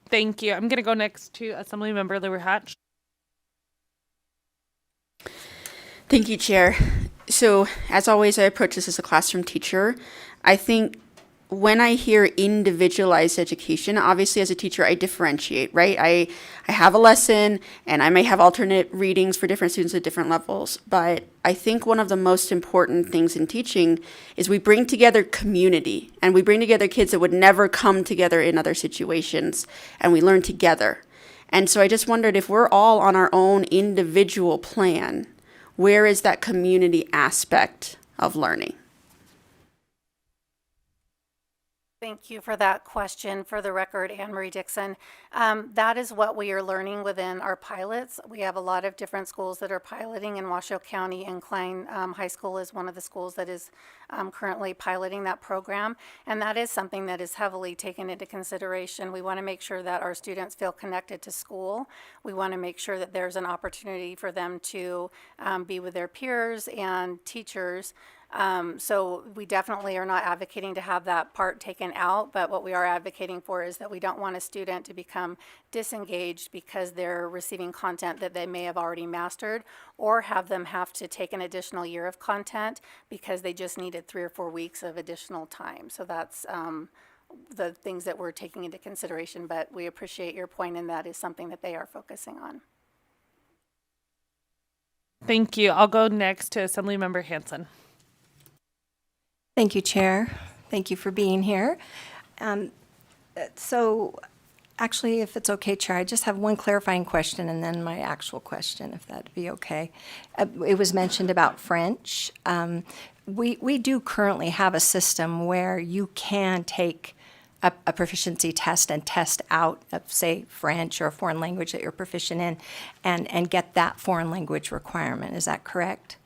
Thank you. I'm going to go next to Assemblymember LaRue Hatch. Thank you, Chair. So, as always, I approach this as a classroom teacher. I think when I hear individualized education, obviously as a teacher, I differentiate, right? I have a lesson and I may have alternate readings for different students at different levels. But I think one of the most important things in teaching is we bring together community, and we bring together kids that would never come together in other situations, and we learn together. And so I just wondered, if we're all on our own individual plan, where is that community aspect of learning? Thank you for that question. For the record, Anne Marie Dixon. That is what we are learning within our pilots. We have a lot of different schools that are piloting in Washoe County, and Klein High School is one of the schools that is currently piloting that program. And that is something that is heavily taken into consideration. We want to make sure that our students feel connected to school. We want to make sure that there's an opportunity for them to be with their peers and teachers. So we definitely are not advocating to have that part taken out, but what we are advocating for is that we don't want a student to become disengaged because they're receiving content that they may have already mastered, or have them have to take an additional year of content because they just needed 3 or 4 weeks of additional time. So that's the things that we're taking into consideration, but we appreciate your point, and that is something that they are focusing on. Thank you. I'll go next to Assemblymember Hanson. Thank you, Chair. Thank you for being here. So actually, if it's okay, Chair, I just have one clarifying question and then my actual question, if that'd be okay. It was mentioned about French. We do currently have a system where you can take a proficiency test and test out of, say, French or a foreign language that you're proficient in, and get that foreign language requirement. Is that correct?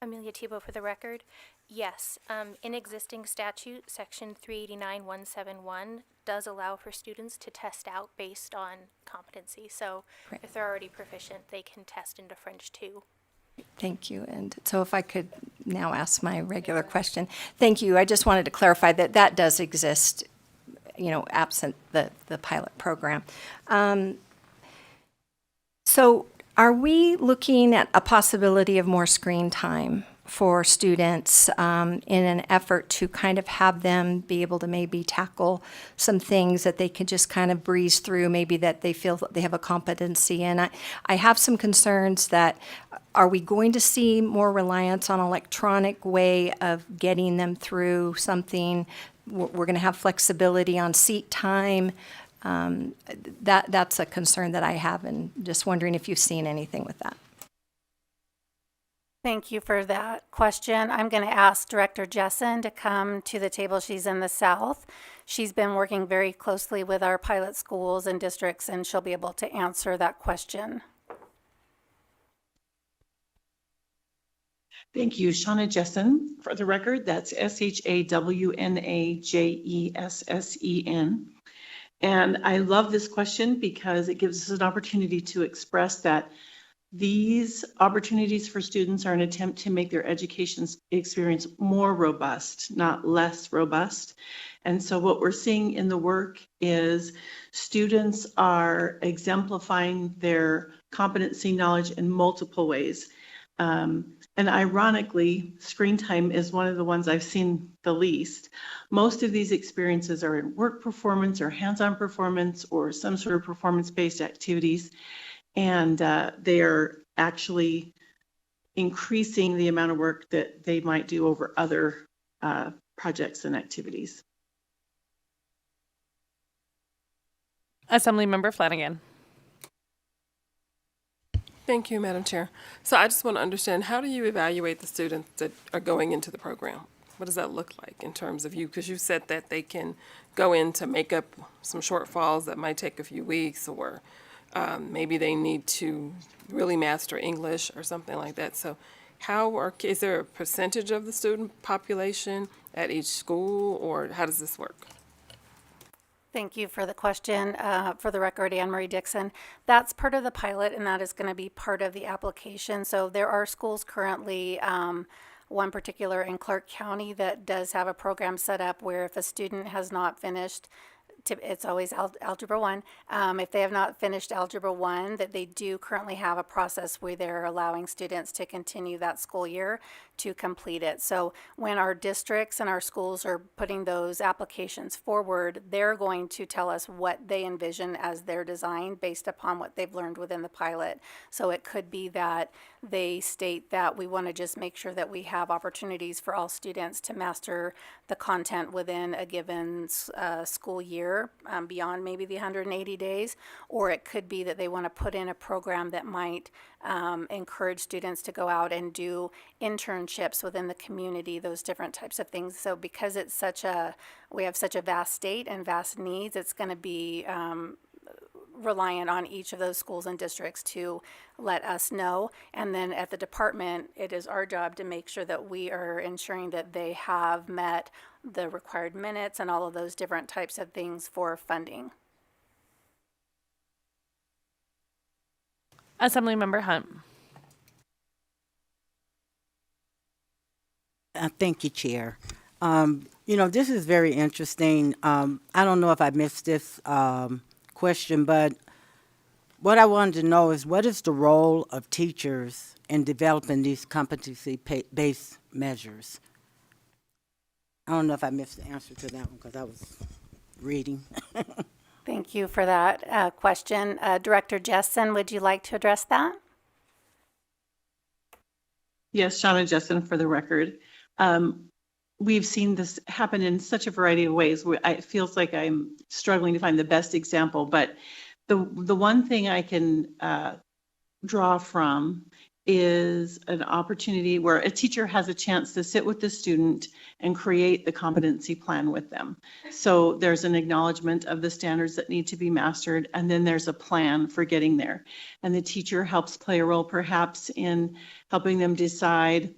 Amelia Tebow for the record. Yes, in existing statute, section 389.171 does allow for students to test out based on competency. So Great. If they're already proficient, they can test into French too. Thank you. And so if I could now ask my regular question. Thank you. I just wanted to clarify that that does exist, absent the pilot program. So are we looking at a possibility of more screen time for students in an effort to kind of have them be able to maybe tackle some things that they can just kind of breeze through, maybe that they feel that they have a competency in? I have some concerns that, are we going to see more reliance on electronic way of getting them through something? We're going to have flexibility on seat time. That's a concern that I have, and just wondering if you've seen anything with that. Thank you for that question. I'm going to ask Director Jessen to come to the table. She's in the South. She's been working very closely with our pilot schools and districts, and she'll be able to answer that question. Thank you. Shauna Jessen, for the record, that's SHAWNAJESSEN. And I love this question because it gives us an opportunity to express that these opportunities for students are an attempt to make their education experience more robust, not less robust. And so what we're seeing in the work is students are exemplifying their competency knowledge in multiple ways. And ironically, screen time is one of the ones I've seen the least. Most of these experiences are in work performance or hands-on performance or some sort of performance-based activities. And they are actually increasing the amount of work that they might do over other projects and activities. Assemblymember Flanagan. Thank you, Madam Chair. So I just want to understand, how do you evaluate the students that are going into the program? What does that look like in terms of you? Because you said that they can go in to make up some shortfalls that might take a few weeks, or maybe they need to really master English or something like that. So is there a percentage of the student population at each school, or how does this work? Thank you for the question. For the record, Anne Marie Dixon. That's part of the pilot, and that is going to be part of the application. So there are schools currently, one particular in Clark County, that does have a program set up where if a student has not finished, it's always Algebra 1. If they have not finished Algebra 1, that they do currently have a process where they're allowing students to continue that school year to complete it. So when our districts and our schools are putting those applications forward, they're going to tell us what they envision as their design based upon what they've learned within the pilot. So it could be that they state that we want to just make sure that we have opportunities for all students to master the content within a given school year, beyond maybe the 180 days, or it could be that they want to put in a program that might encourage students to go out and do internships within the community, those different types of things. So because it's we have such a vast state and vast needs, it's going to be reliant on each of those schools and districts to let us know. And then at the department, it is our job to make sure that we are ensuring that they have met the required minutes and all of those different types of things for funding. Assemblymember Hunt. Thank you, Chair. This is very interesting. I don't know if I missed this question, but what I wanted to know is, what is the role of teachers in developing these competency-based measures? I don't know if I missed the answer to that one because I was reading. Thank you for that question. Director Jessen, would you like to address that? Yes, Shauna Jessen, for the record. We've seen this happen in such a variety of ways. It feels like I'm struggling to find the best example, but the one thing I can draw from is an opportunity where a teacher has a chance to sit with the student and create the competency plan with them. So there's an acknowledgement of the standards that need to be mastered, and then there's a plan for getting there. And the teacher helps play a role perhaps in helping them decide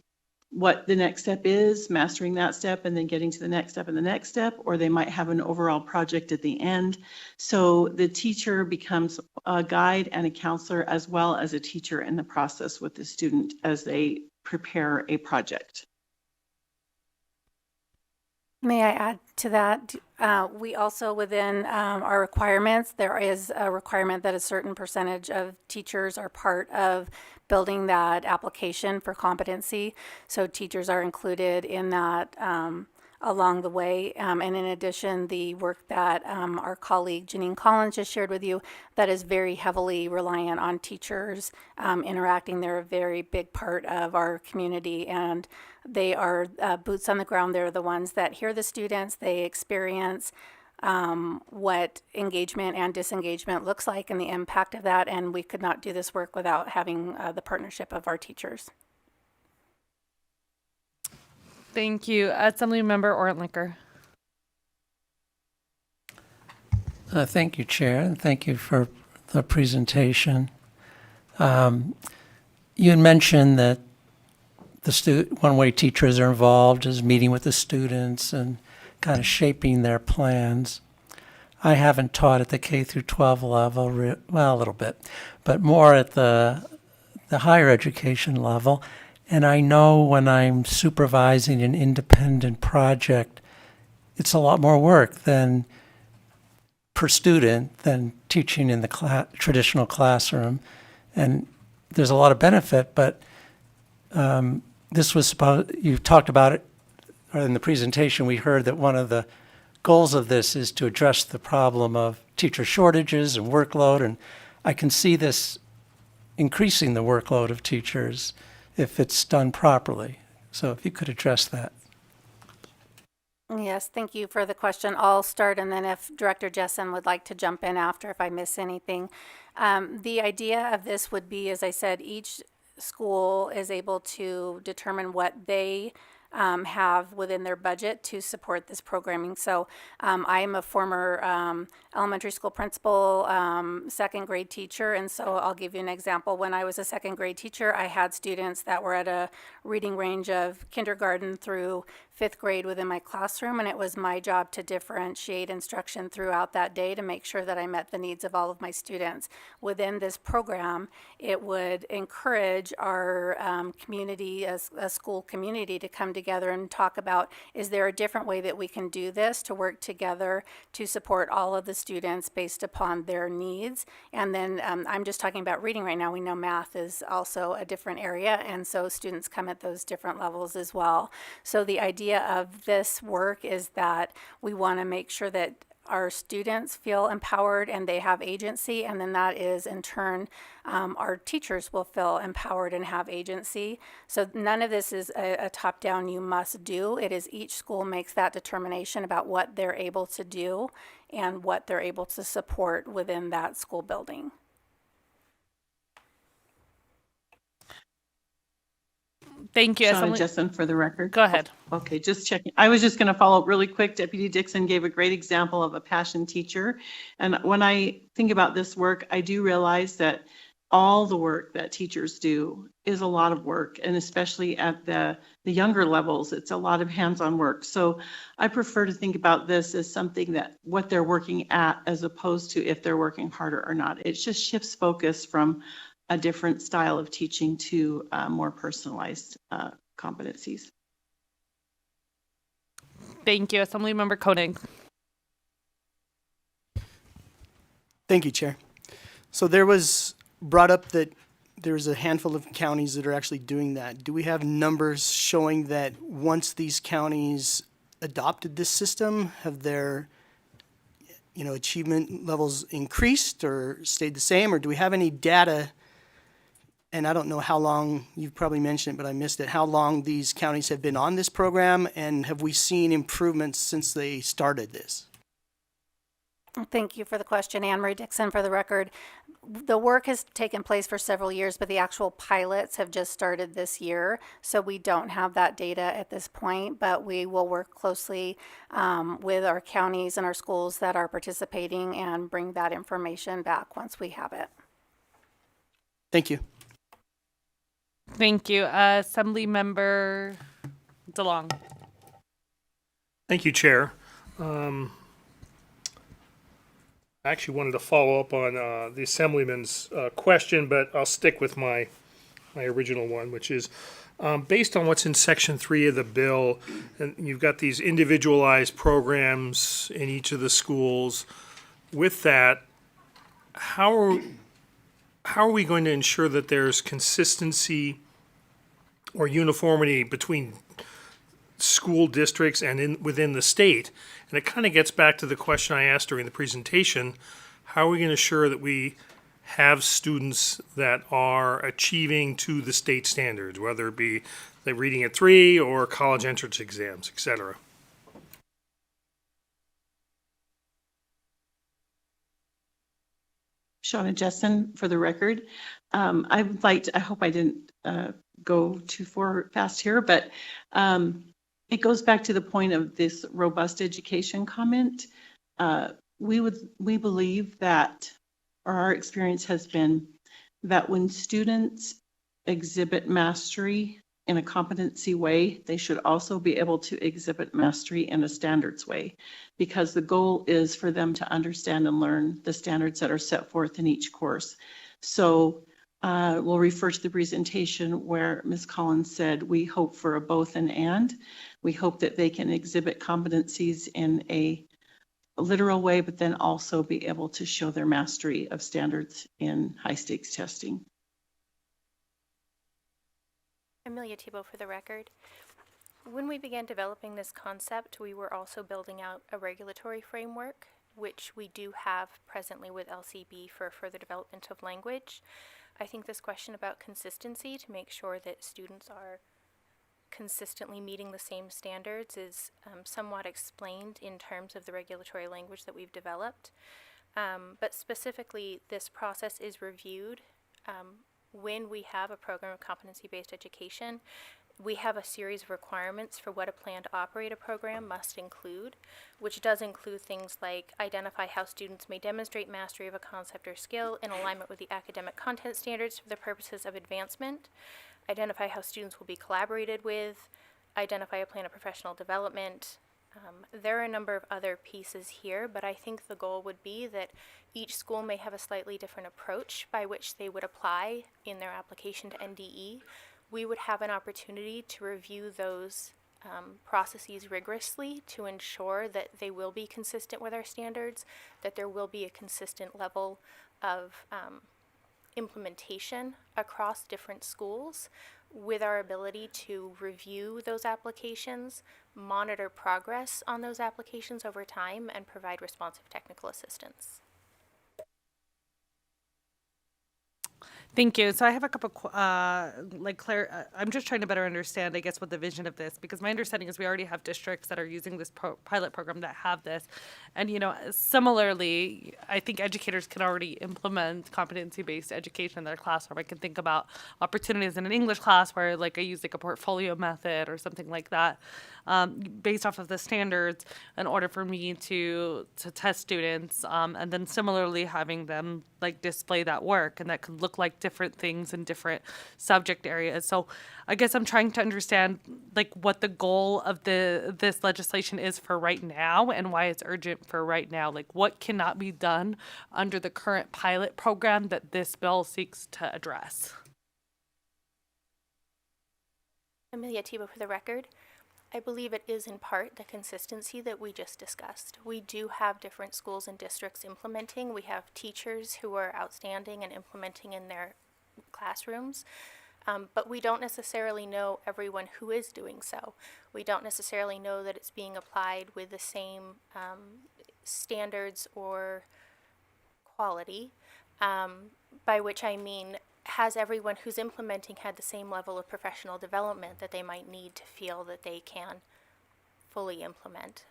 what the next step is, mastering that step, and then getting to the next step and the next step, or they might have an overall project at the end. So the teacher becomes a guide and a counselor as well as a teacher in the process with the student as they prepare a project. May I add to that? We also, within our requirements, there is a requirement that a certain percentage of teachers are part of building that application for competency. So teachers are included in that along the way. And in addition, the work that our colleague Janine Collins just shared with you, that is very heavily reliant on teachers interacting. They're a very big part of our community, and they are boots on the ground. They're the ones that hear the students, they experience what engagement and disengagement looks like and the impact of that, and we could not do this work without having the partnership of our teachers. Thank you. Assemblymember Ortlicker. Thank you, Chair, and thank you for the presentation. You had mentioned that one way teachers are involved is meeting with the students and kind of shaping their plans. I haven't taught at the K through 12 level, well, a little bit, but more at the higher education level. And I know when I'm supervising an independent project, it's a lot more work than per student than teaching in the traditional classroom. And there's a lot of benefit, but you talked about it in the presentation. We heard that one of the goals of this is to address the problem of teacher shortages and workload, and I can see this increasing the workload of teachers if it's done properly. So if you could address that. Yes, thank you for the question. I'll start, and then if Director Jessen would like to jump in after if I miss anything. The idea of this would be, as I said, each school is able to determine what they have within their budget to support this programming. So I am a former elementary school principal, second grade teacher, and so I'll give you an example. When I was a second grade teacher, I had students that were at a reading range of kindergarten through fifth grade within my classroom, and it was my job to differentiate instruction throughout that day to make sure that I met the needs of all of my students. Within this program, it would encourage our community, a school community, to come together and talk about, is there a different way that we can do this to work together to support all of the students based upon their needs? And then I'm just talking about reading right now. We know math is also a different area, and so students come at those different levels as well. So the idea of this work is that we want to make sure that our students feel empowered and they have agency, and then that is in turn our teachers will feel empowered and have agency. So none of this is a top-down you must do. It is each school makes that determination about what they're able to do and what they're able to support within that school building. Thank you. Shauna Jessen for the record. Go ahead. Okay, just checking. I was just going to follow up really quick. Deputy Dixon gave a great example of a passion teacher. And when I think about this work, I do realize that all the work that teachers do is a lot of work, and especially at the younger levels, it's a lot of hands-on work. So I prefer to think about this as something that what they're working at as opposed to if they're working harder or not. It just shifts focus from a different style of teaching to more personalized competencies. Thank you. Assemblymember Koenig. Thank you, Chair. So there was brought up that there's a handful of counties that are actually doing that. Do we have numbers showing that once these counties adopted this system, have their achievement levels increased or stayed the same, or do we have any data? And I don't know how long, you've probably mentioned it, but I missed it, how long these counties have been on this program, and have we seen improvements since they started this? Thank you for the question. Anne-Marie Dixon for the record. The work has taken place for several years, but the actual pilots have just started this year. So we don't have that data at this point, but we will work closely with our counties and our schools that are participating and bring that information back once we have it. Thank you. Thank you. Assemblymember DeLong. Thank you, Chair. I actually wanted to follow up on the Assemblyman's question, but I'll stick with my original one, which is based on what's in Section 3 of the bill, and you've got these individualized programs in each of the schools. With that, how are we going to ensure that there's consistency or uniformity between school districts and within the state? And it kind of gets back to the question I asked during the presentation. How are we going to ensure that we have students that are achieving to the state standards, whether it be they're reading at 3 or college entrance exams, et cetera? Shauna Jessen for the record. I would like to, I hope I didn't go too far fast here, but it goes back to the point of this robust education comment. We believe that, or our experience has been that when students exhibit mastery in a competency way, they should also be able to exhibit mastery in a standards way, because the goal is for them to understand and learn the standards that are set forth in each course. So we'll refer to the presentation where Ms. Collins said, we hope for a both and. We hope that they can exhibit competencies in a literal way, but then also be able to show their mastery of standards in high stakes testing. Amelia Thibault for the record. When we began developing this concept, we were also building out a regulatory framework, which we do have presently with LCB for further development of language. I think this question about consistency to make sure that students are consistently meeting the same standards is somewhat explained in terms of the regulatory language that we've developed. But specifically, this process is reviewed when we have a program of competency-based education. We have a series of requirements for what a plan to operate a program must include, which does include things like identify how students may demonstrate mastery of a concept or skill in alignment with the academic content standards for the purposes of advancement, identify how students will be collaborated with, identify a plan of professional development. There are a number of other pieces here, but I think the goal would be that each school may have a slightly different approach by which they would apply in their application to NDE. We would have an opportunity to review those processes rigorously to ensure that they will be consistent with our standards, that there will be a consistent level of implementation across different schools, with our ability to review those applications, monitor progress on those applications over time, and provide responsive technical assistance. Thank you. So I have a couple, I'm just trying to better understand, I guess, what the vision of this, because my understanding is we already have districts that are using this pilot program that have this. And, you know, similarly, I think educators can already implement competency-based education in their classroom. I can think about opportunities in an English class where, like, I use like a portfolio method or something like that, based off of the standards in order for me to test students, and then similarly having them like display that work, and that could look like different things in different subject areas. So I guess I'm trying to understand like what the goal of this legislation is for right now and why it's urgent for right now. Like what cannot be done under the current pilot program that this bill seeks to address. Amelia Thibault for the record. I believe it is in part the consistency that we just discussed. We do have different schools and districts implementing. We have teachers who are outstanding and implementing in their classrooms, but we don't necessarily know everyone who is doing so. We don't necessarily know that it's being applied with the same standards or quality, by which I mean, has everyone who's implementing had the same level of professional development that they might need to feel that they can fully implement?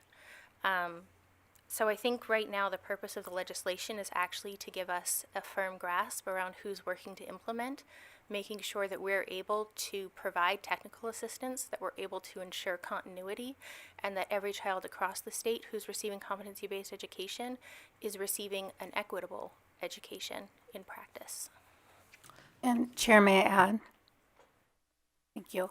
So I think right now the purpose of the legislation is actually to give us a firm grasp around who's working to implement, making sure that we're able to provide technical assistance, that we're able to ensure continuity, and that every child across the state who's receiving competency-based education is receiving an equitable education in practice. And Chair, may I add? Thank you.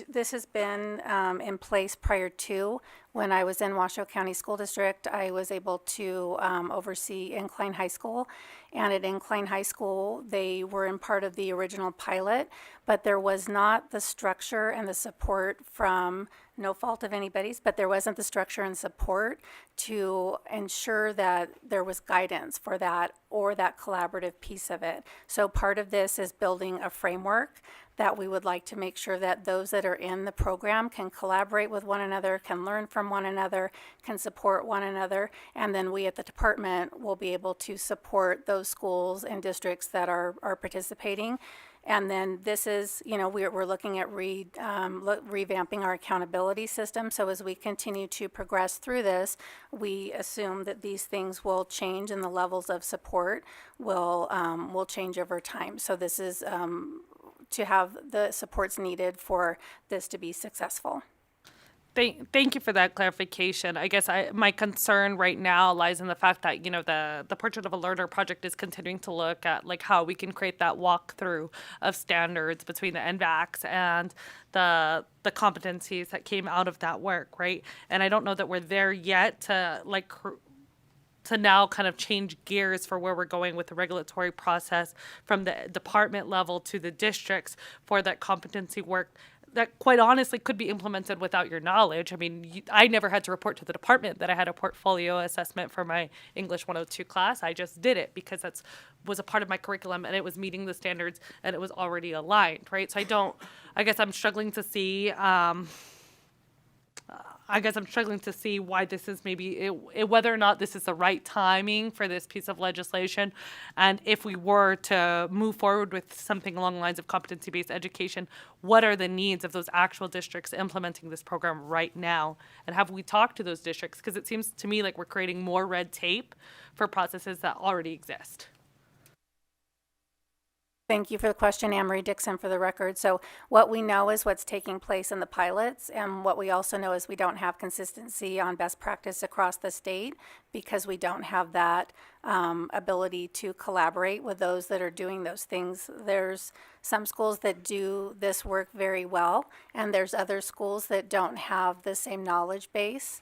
This has been in place prior to when I was in Washoe County School District. I was able to oversee Incline High School, and at Incline High School, they were in part of the original pilot, but there was not the structure and the support from, no fault of anybody's, but there wasn't the structure and support to ensure that there was guidance for that or that collaborative piece of it. So part of this is building a framework that we would like to make sure that those that are in the program can collaborate with one another, can learn from one another, can support one another, and then we at the department will be able to support those schools and districts that are participating. And then this is, you know, we're looking at revamping our accountability system. So as we continue to progress through this, we assume that these things will change and the levels of support will change over time. So this is to have the supports needed for this to be successful. Thank you for that clarification. I guess my concern right now lies in the fact that, the Portrait of a Learner project is continuing to look at like how we can create that walkthrough of standards between the NVACs and the competencies that came out of that work, right? And I don't know that we're there yet to to now kind of change gears for where we're going with the regulatory process from the department level to the districts for that competency work that quite honestly could be implemented without your knowledge. I mean, I never had to report to the department that I had a portfolio assessment for my English 102 class. I just did it because was a part of my curriculum and it was meeting the standards and it was already aligned, right? So I guess I'm struggling to see, why this is whether or not this is the right timing for this piece of legislation. And if we were to move forward with something along the lines of competency-based education, what are the needs of those actual districts implementing this program right now? And have we talked to those districts? Because it seems to me like we're creating more red tape for processes that already exist. Thank you for the question, Anne-Marie Dixon, for the record. So what we know is what's taking place in the pilots, and what we also know is we don't have consistency on best practice across the state because we don't have that ability to collaborate with those that are doing those things. There's some schools that do this work very well, and there's other schools that don't have the same knowledge base.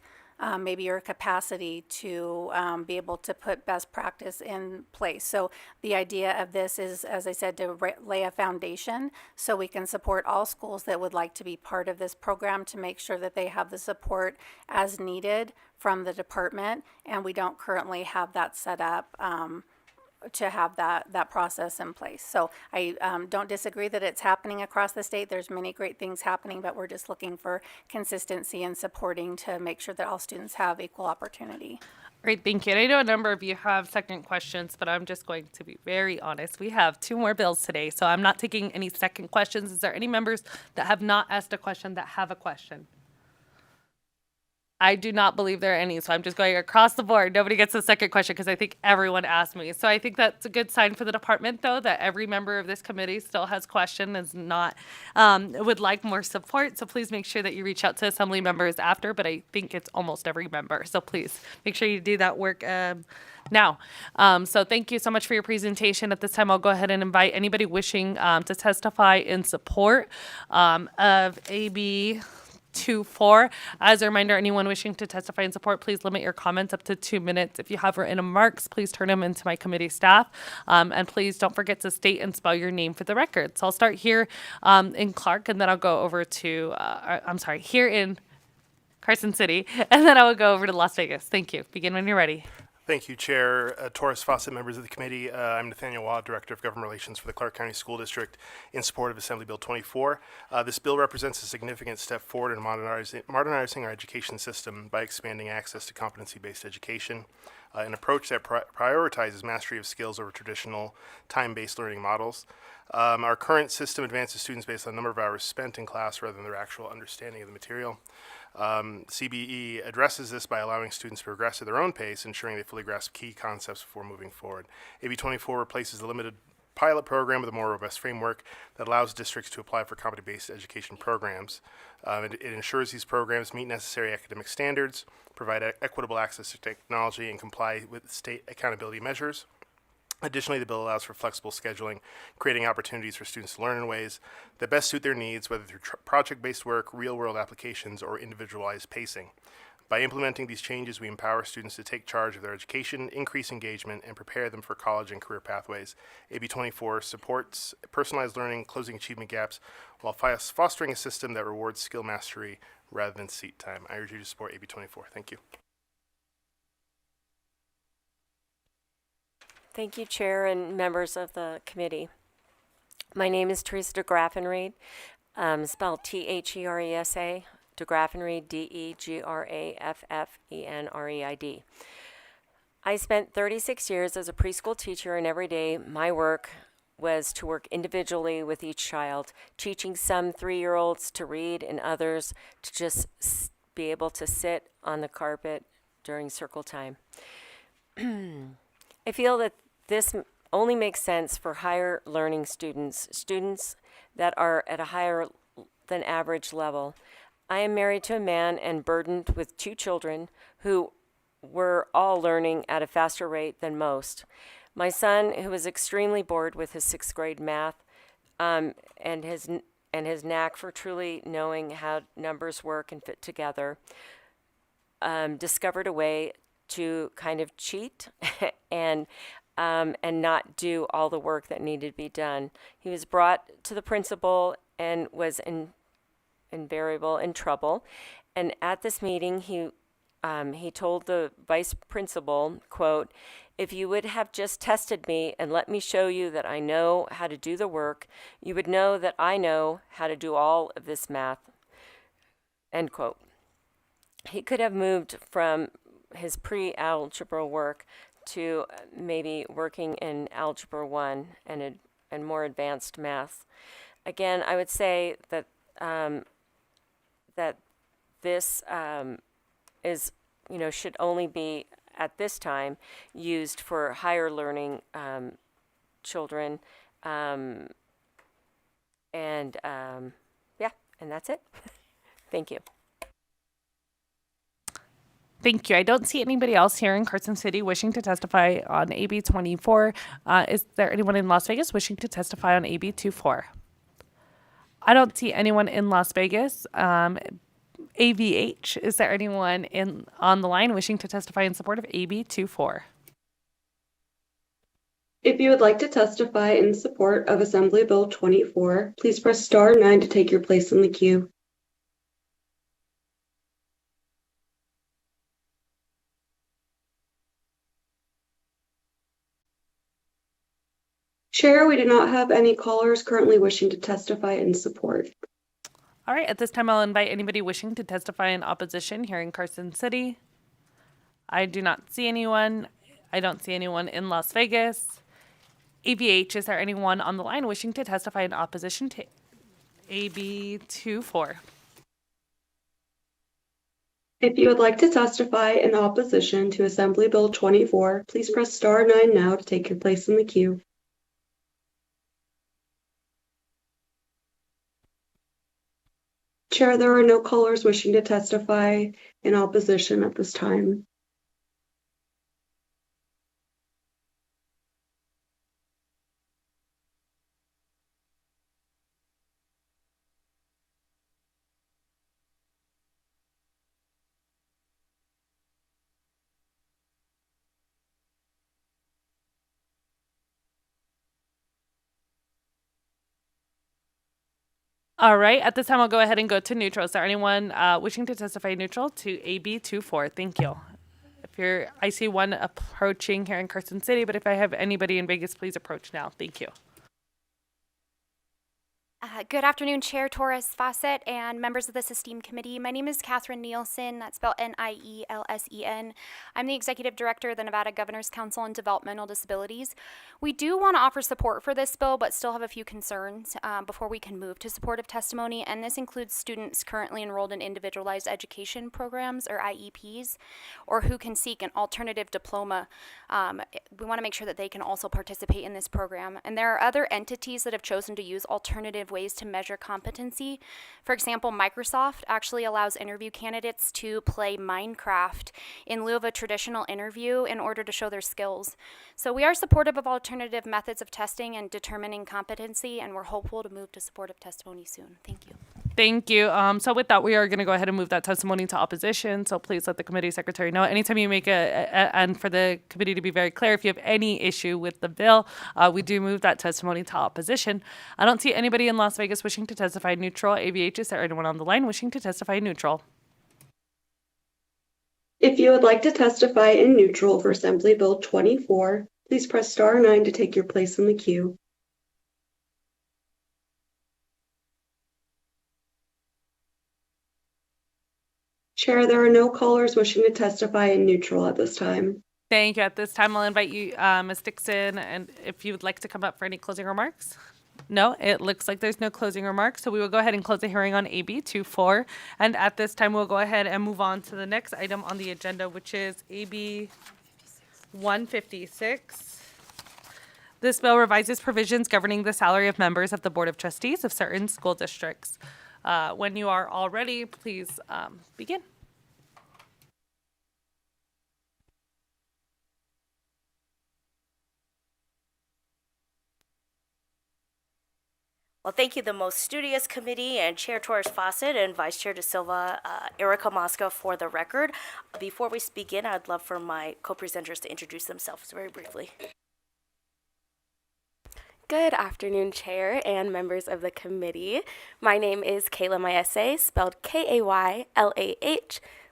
Maybe your capacity to be able to put best practice in place. So the idea of this is, as I said, to lay a foundation so we can support all schools that would like to be part of this program to make sure that they have the support as needed from the department. And we don't currently have that set up to have that process in place. So I don't disagree that it's happening across the state. There's many great things happening, but we're just looking for consistency and supporting to make sure that all students have equal opportunity. Great, thank you. And I know a number of you have second questions, but I'm just going to be very honest. We have 2 more bills today, so I'm not taking any second questions. Is there any members that have not asked a question that have a question? I do not believe there are any, so I'm just going across the board. Nobody gets a second question because I think everyone asked me. So I think that's a good sign for the department, though, that every member of this committee still has question, is not, would like more support. So please make sure that you reach out to assembly members after, but I think it's almost every member. So please make sure you do that work now. So thank you so much for your presentation. At this time, I'll go ahead and invite anybody wishing to testify in support of AB 2-4. As a reminder, anyone wishing to testify in support, please limit your comments up to 2 minutes. If you have written remarks, please turn them into my committee staff. And please don't forget to state and spell your name for the record. So I'll start here in Clark, and then I'll go over to, here in Carson City, and then I will go over to Las Vegas. Thank you. Begin when you're ready. Thank you, Chair Torres Fawcett, members of the committee. I'm Nathaniel Waugh, Director of Government Relations for the Clark County School District, in support of Assembly Bill 24. This bill represents a significant step forward in modernizing our education system by expanding access to competency-based education, an approach that prioritizes mastery of skills over traditional time-based learning models. Our current system advances students based on the number of hours spent in class rather than their actual understanding of the material. CBE addresses this by allowing students to progress at their own pace, ensuring they fully grasp key concepts before moving forward. AB 24 replaces the limited pilot program with a more robust framework that allows districts to apply for competency-based education programs. It ensures these programs meet necessary academic standards, provide equitable access to technology, and comply with state accountability measures. Additionally, the bill allows for flexible scheduling, creating opportunities for students to learn in ways that best suit their needs, whether through project-based work, real-world applications, or individualized pacing. By implementing these changes, we empower students to take charge of their education, increase engagement, and prepare them for college and career pathways. AB 24 supports personalized learning, closing achievement gaps, while fostering a system that rewards skill mastery rather than seat time. I urge you to support AB 24. Thank you. Thank you, Chair and members of the committee. My name is Teresa DeGraffenreid, spelled T-H-E-R-E-S-A, DeGraffenreid, D-E-G-R-A-F-F-E-N-R-E-I-D. I spent 36 years as a preschool teacher, and every day my work was to work individually with each child, teaching some 3-year-olds to read and others to just be able to sit on the carpet during circle time. I feel that this only makes sense for higher learning students that are at a higher than average level. I am married to a man and burdened with 2 children who were all learning at a faster rate than most. My son, who is extremely bored with his 6th grade math, and his knack for truly knowing how numbers work and fit together, discovered a way to kind of cheat and not do all the work that needed to be done. He was brought to the principal and was invariable in trouble. And at this meeting, he told the vice principal, quote, "If you would have just tested me and let me show you that I know how to do the work, you would know that I know how to do all of this math," end quote. He could have moved from his pre-algebra work to maybe working in Algebra 1 and more advanced math. Again, I would say that that this is, should only be at this time used for higher learning children, and that's it. Thank you. Thank you. I don't see anybody else here in Carson City wishing to testify on AB 24. Is there anyone in Las Vegas wishing to testify on AB 24? I don't see anyone in Las Vegas. AVH, is there anyone on the line wishing to testify in support of AB 24? If you would like to testify in support of Assembly Bill 24, please press star 9 to take your place in the queue. Chair, we do not have any callers currently wishing to testify in support. All right, at this time, I'll invite anybody wishing to testify in opposition here in Carson City. I do not see anyone. I don't see anyone in Las Vegas. AVH, is there anyone on the line wishing to testify in opposition to AB 24? If you would like to testify in opposition to Assembly Bill 24, please press star 9 now to take your place in the queue. Chair, there are no callers wishing to testify in opposition at this time. All right, at this time, I'll go ahead and go to neutral. Is there anyone wishing to testify neutral to AB 24? Thank you. I see one approaching here in Carson City, but if I have anybody in Vegas, please approach now. Thank you. Good afternoon, Chair Torres Fawcett and members of this esteemed committee. My name is Catherine Nielsen, that's spelled Nielsen. I'm the Executive Director of the Nevada Governor's Council on Developmental Disabilities. We do want to offer support for this bill, but still have a few concerns before we can move to supportive testimony, and this includes students currently enrolled in individualized education programs, or IEPs, or who can seek an alternative diploma. We want to make sure that they can also participate in this program. And there are other entities that have chosen to use alternative ways to measure competency. For example, Microsoft actually allows interview candidates to play Minecraft in lieu of a traditional interview in order to show their skills. So we are supportive of alternative methods of testing and determining competency, and we're hopeful to move to supportive testimony soon. Thank you. Thank you. So with that, we are going to go ahead and move that testimony to opposition. So please let the committee secretary know. Anytime you make and for the committee to be very clear, if you have any issue with the bill, we do move that testimony to opposition. I don't see anybody in Las Vegas wishing to testify neutral. AVH, is there anyone on the line wishing to testify neutral? If you would like to testify in neutral for Assembly Bill 24, please press star 9 to take your place in the queue. Chair, there are no callers wishing to testify in neutral at this time. Thank you. At this time, I'll invite you, Ms. Dixon, and if you would like to come up for any closing remarks. No, it looks like there's no closing remarks, so we will go ahead and close the hearing on AB 24. And at this time, we'll go ahead and move on to the next item on the agenda, which is AB 156. This bill revises provisions governing the salary of members of the Board of Trustees of certain school districts. When you are all ready, please begin. Well, thank you, the most studious committee and Chair Torres Fawcett and Vice Chair De Silva, Erica Mosca for the record. Before we begin, I'd love for my co-presenters to introduce themselves very briefly. Good afternoon, Chair and members of the committee. My name is Kayla Maese, spelled Kaylah.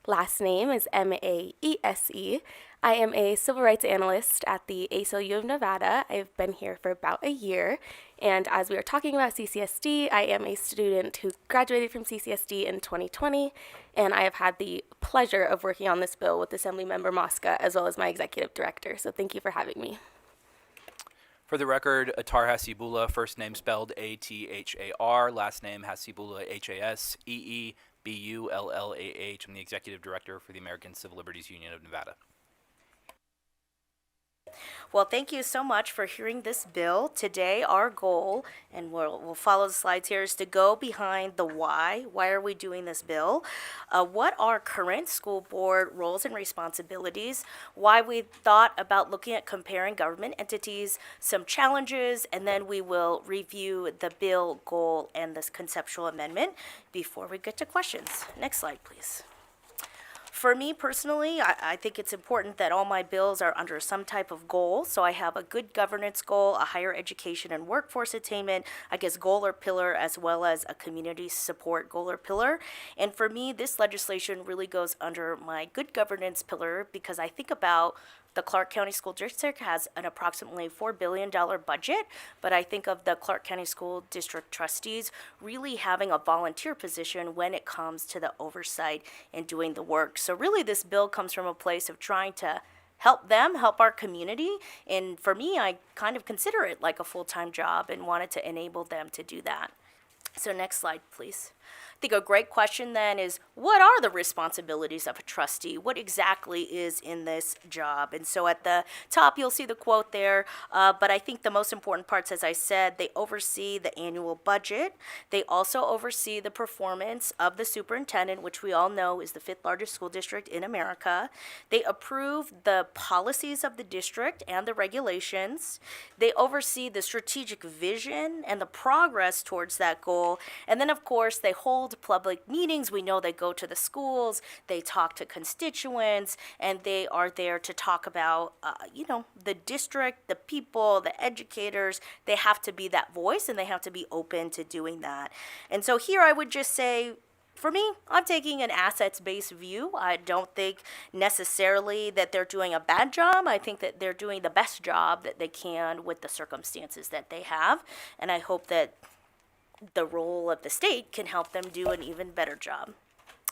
Last name is Maese. I am a civil rights analyst at the ACLU of Nevada. I've been here for about a year. And as we are talking about CCSD, I am a student who graduated from CCSD in 2020. And I have had the pleasure of working on this bill with Assemblymember Mosca as well as my executive director. So thank you for having me. For the record, Attar Hasibullah, first name spelled Athar, last name Hasibullah, Haseebullah. I'm the executive director for the American Civil Liberties Union of Nevada. Well, thank you so much for hearing this bill. Today, our goal, and we'll follow the slides here, is to go behind the why. Why are we doing this bill? What are current school board roles and responsibilities? Why we thought about looking at comparing government entities, some challenges, and then we will review the bill goal and this conceptual amendment before we get to questions. Next slide, please. For me personally, I think it's important that all my bills are under some type of goal. So I have a good governance goal, a higher education and workforce attainment, I guess goal or pillar, as well as a community support goal or pillar. And for me, this legislation really goes under my good governance pillar because I think about the Clark County School District has an approximately $4 billion budget, but I think of the Clark County School District trustees really having a volunteer position when it comes to the oversight and doing the work. So really this bill comes from a place of trying to help them, help our community. And for me, I kind of consider it like a full-time job and wanted to enable them to do that. So next slide, please. I think a great question then is, what are the responsibilities of a trustee? What exactly is in this job? And so at the top, you'll see the quote there, but I think the most important parts, as I said, they oversee the annual budget. They also oversee the performance of the superintendent, which we all know is the 5th largest school district in America. They approve the policies of the district and the regulations. They oversee the strategic vision and the progress towards that goal. And then, of course, they hold public meetings. We know they go to the schools, they talk to constituents, and they are there to talk about, the district, the people, the educators. They have to be that voice and they have to be open to doing that. And so here I would just say, for me, I'm taking an assets-based view. I don't think necessarily that they're doing a bad job. I think that they're doing the best job that they can with the circumstances that they have. And I hope that the role of the state can help them do an even better job.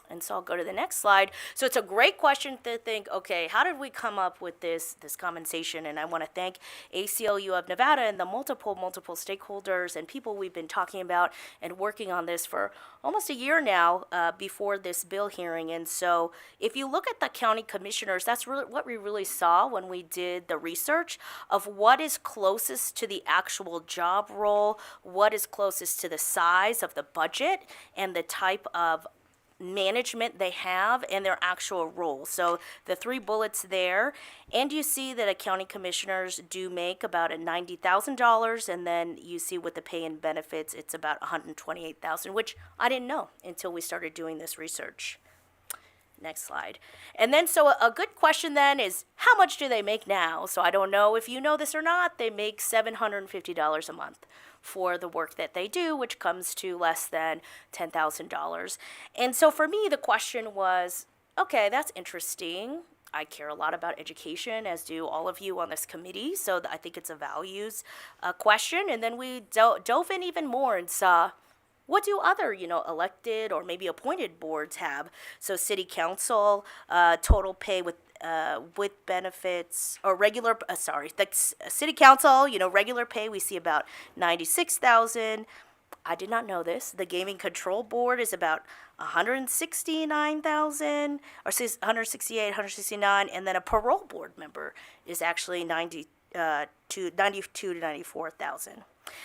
And so I'll go to the next slide. So it's a great question to think, okay, how did we come up with this compensation? And I want to thank ACLU of Nevada and the multiple stakeholders and people we've been talking about and working on this for almost a year now before this bill hearing. And so if you look at the county commissioners, that's really what we really saw when we did the research of what is closest to the actual job role, what is closest to the size of the budget and the type of management they have and their actual role. So the 3 bullets there, and you see that a county commissioners do make about $90,000, and then you see with the pay and benefits, it's about $128,000, which I didn't know until we started doing this research. Next slide. And then, so a good question then is, how much do they make now? So I don't know if you know this or not, they make $750 a month for the work that they do, which comes to less than $10,000. And so for me, the question was, okay, that's interesting. I care a lot about education, as do all of you on this committee, so I think it's a values question. And then we dove in even more and saw, what do other, elected or maybe appointed boards have? So city council, total pay with benefits, or regular, city council, regular pay, we see about $96,000. I did not know this. The gaming control board is about $169,000, or $168,000, $169,000, and then a parole board member is actually to 94,000.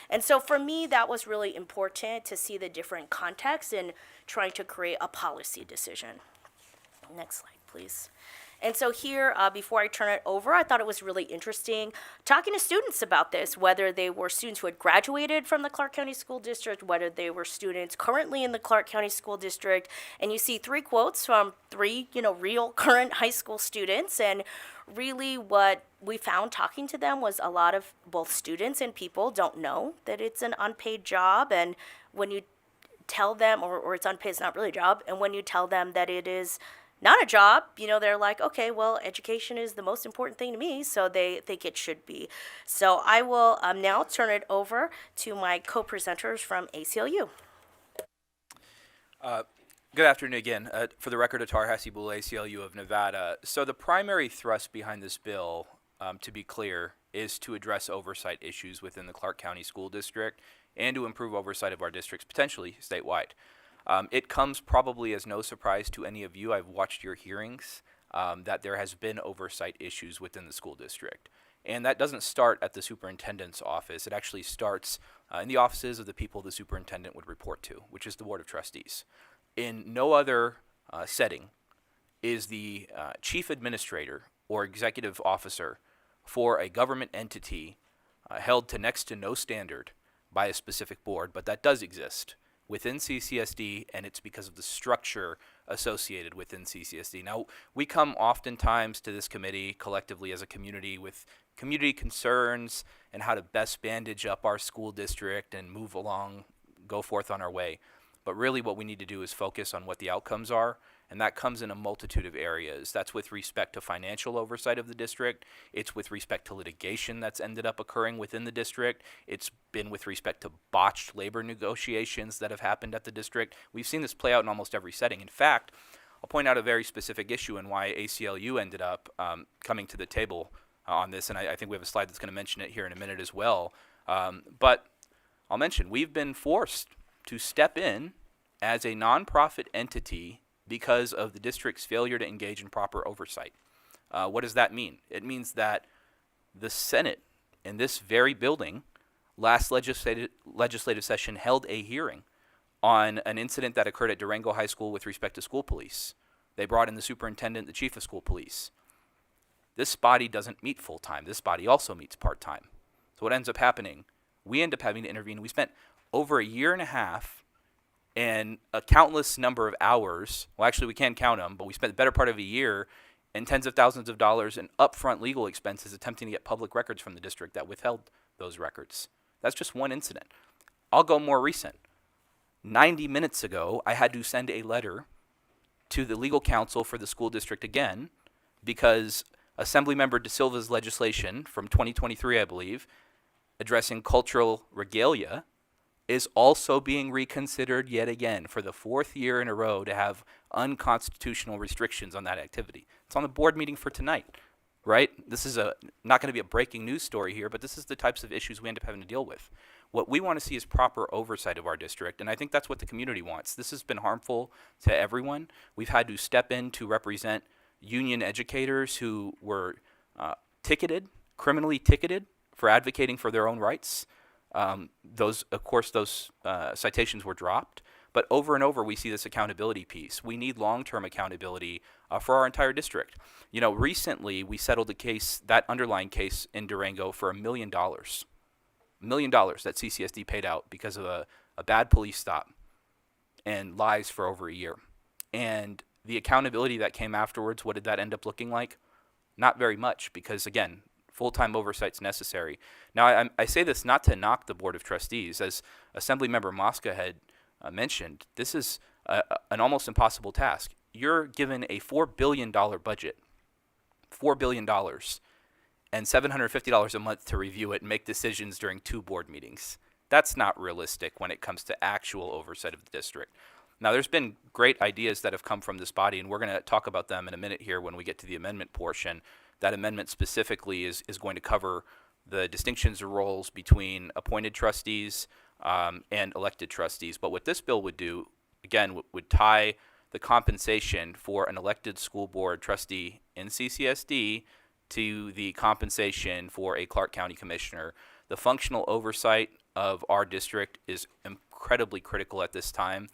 And so for me, that was really important to see the different contexts in trying to create a policy decision. Next slide, please. And so here, before I turn it over, I thought it was really interesting talking to students about this, whether they were students who had graduated from the Clark County School District, whether they were students currently in the Clark County School District. And you see 3 quotes from 3, real current high school students. And really what we found talking to them was a lot of both students and people don't know that it's an unpaid job. And when you tell them, or it's unpaid, it's not really a job. And when you tell them that it is not a job, they're like, okay, well, education is the most important thing to me, so they think it should be. So I will now turn it over to my co-presenters from ACLU. Good afternoon again. For the record, Tallahassee Bull, ACLU of Nevada. So the primary thrust behind this bill, to be clear, is to address oversight issues within the Clark County School District and to improve oversight of our districts, potentially statewide. It comes probably as no surprise to any of you. I've watched your hearings that there has been oversight issues within the school district. And that doesn't start at the superintendent's office. It actually starts in the offices of the people the superintendent would report to, which is the Board of Trustees. In no other setting is the chief administrator or executive officer for a government entity held to next to no standard by a specific board, but that does exist within CCSD, and it's because of the structure associated within CCSD. Now, we come oftentimes to this committee collectively as a community with community concerns and how to best bandage up our school district and move along, go forth on our way. But really what we need to do is focus on what the outcomes are, and that comes in a multitude of areas. That's with respect to financial oversight of the district. It's with respect to litigation that's ended up occurring within the district. It's been with respect to botched labor negotiations that have happened at the district. We've seen this play out in almost every setting. In fact, I'll point out a very specific issue and why ACLU ended up coming to the table on this, and I think we have a slide that's going to mention it here in a minute as well. But I'll mention, we've been forced to step in as a nonprofit entity because of the district's failure to engage in proper oversight. What does that mean? It means that the Senate in this very building last legislative session held a hearing on an incident that occurred at Durango High School with respect to school police. They brought in the superintendent, the chief of school police. This body doesn't meet full-time. This body also meets part-time. So what ends up happening, we end up having to intervene. We spent over a year and a half and a countless number of hours, well, actually we can't count them, but we spent the better part of a year and tens of thousands of dollars in upfront legal expenses attempting to get public records from the district that withheld those records. That's just one incident. I'll go more recent. 90 minutes ago, I had to send a letter to the legal counsel for the school district again because Assemblymember De Silva's legislation from 2023, I believe, addressing cultural regalia is also being reconsidered yet again for the 4th year in a row to have unconstitutional restrictions on that activity. It's on the board meeting for tonight, right? This is not going to be a breaking news story here, but this is the types of issues we end up having to deal with. What we want to see is proper oversight of our district, and I think that's what the community wants. This has been harmful to everyone. We've had to step in to represent union educators who were criminally ticketed for advocating for their own rights. Those citations were dropped, but over and over we see this accountability piece. We need long-term accountability for our entire district. You know, recently we settled a case, that underlying case in Durango, for $1 million. $1 million that CCSD paid out because of a bad police stop and lies for over a year. And the accountability that came afterwards, what did that end up looking like? Not very much, because again, full-time oversight's necessary. Now, I say this not to knock the Board of Trustees. As Assemblymember Mosca had mentioned, this is an almost impossible task. You're given a $4 billion budget, $4 billion, and $750 a month to review it and make decisions during 2 board meetings. That's not realistic when it comes to actual oversight of the district. Now, there's been great ideas that have come from this body, and we're going to talk about them in a minute here when we get to the amendment portion. That amendment specifically is going to cover the distinctions of roles between appointed trustees and elected trustees. But what this bill would do, again, would tie the compensation for an elected school board trustee in CCSD to the compensation for a Clark County commissioner. The functional oversight of our district is incredibly critical at this time.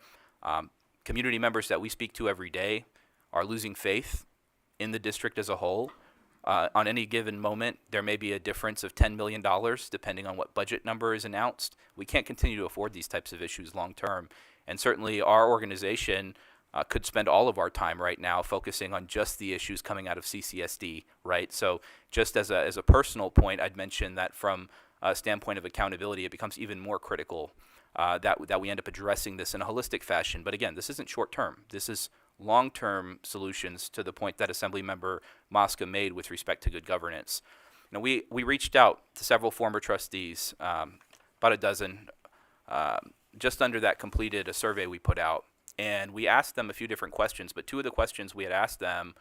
Community members that we speak to every day are losing faith in the district as a whole. On any given moment, there may be a difference of $10 million depending on what budget number is announced. We can't continue to afford these types of issues long term. And certainly our organization could spend all of our time right now focusing on just the issues coming out of CCSD, right? So just as a personal point, I'd mention that from a standpoint of accountability, it becomes even more critical that we end up addressing this in a holistic fashion. But again, this isn't short term. This is long-term solutions to the point that Assemblymember Mosca made with respect to good governance. You know, we reached out to several former trustees, about a dozen, just under that completed a survey we put out. And we asked them a few different questions, but two of the questions we had asked them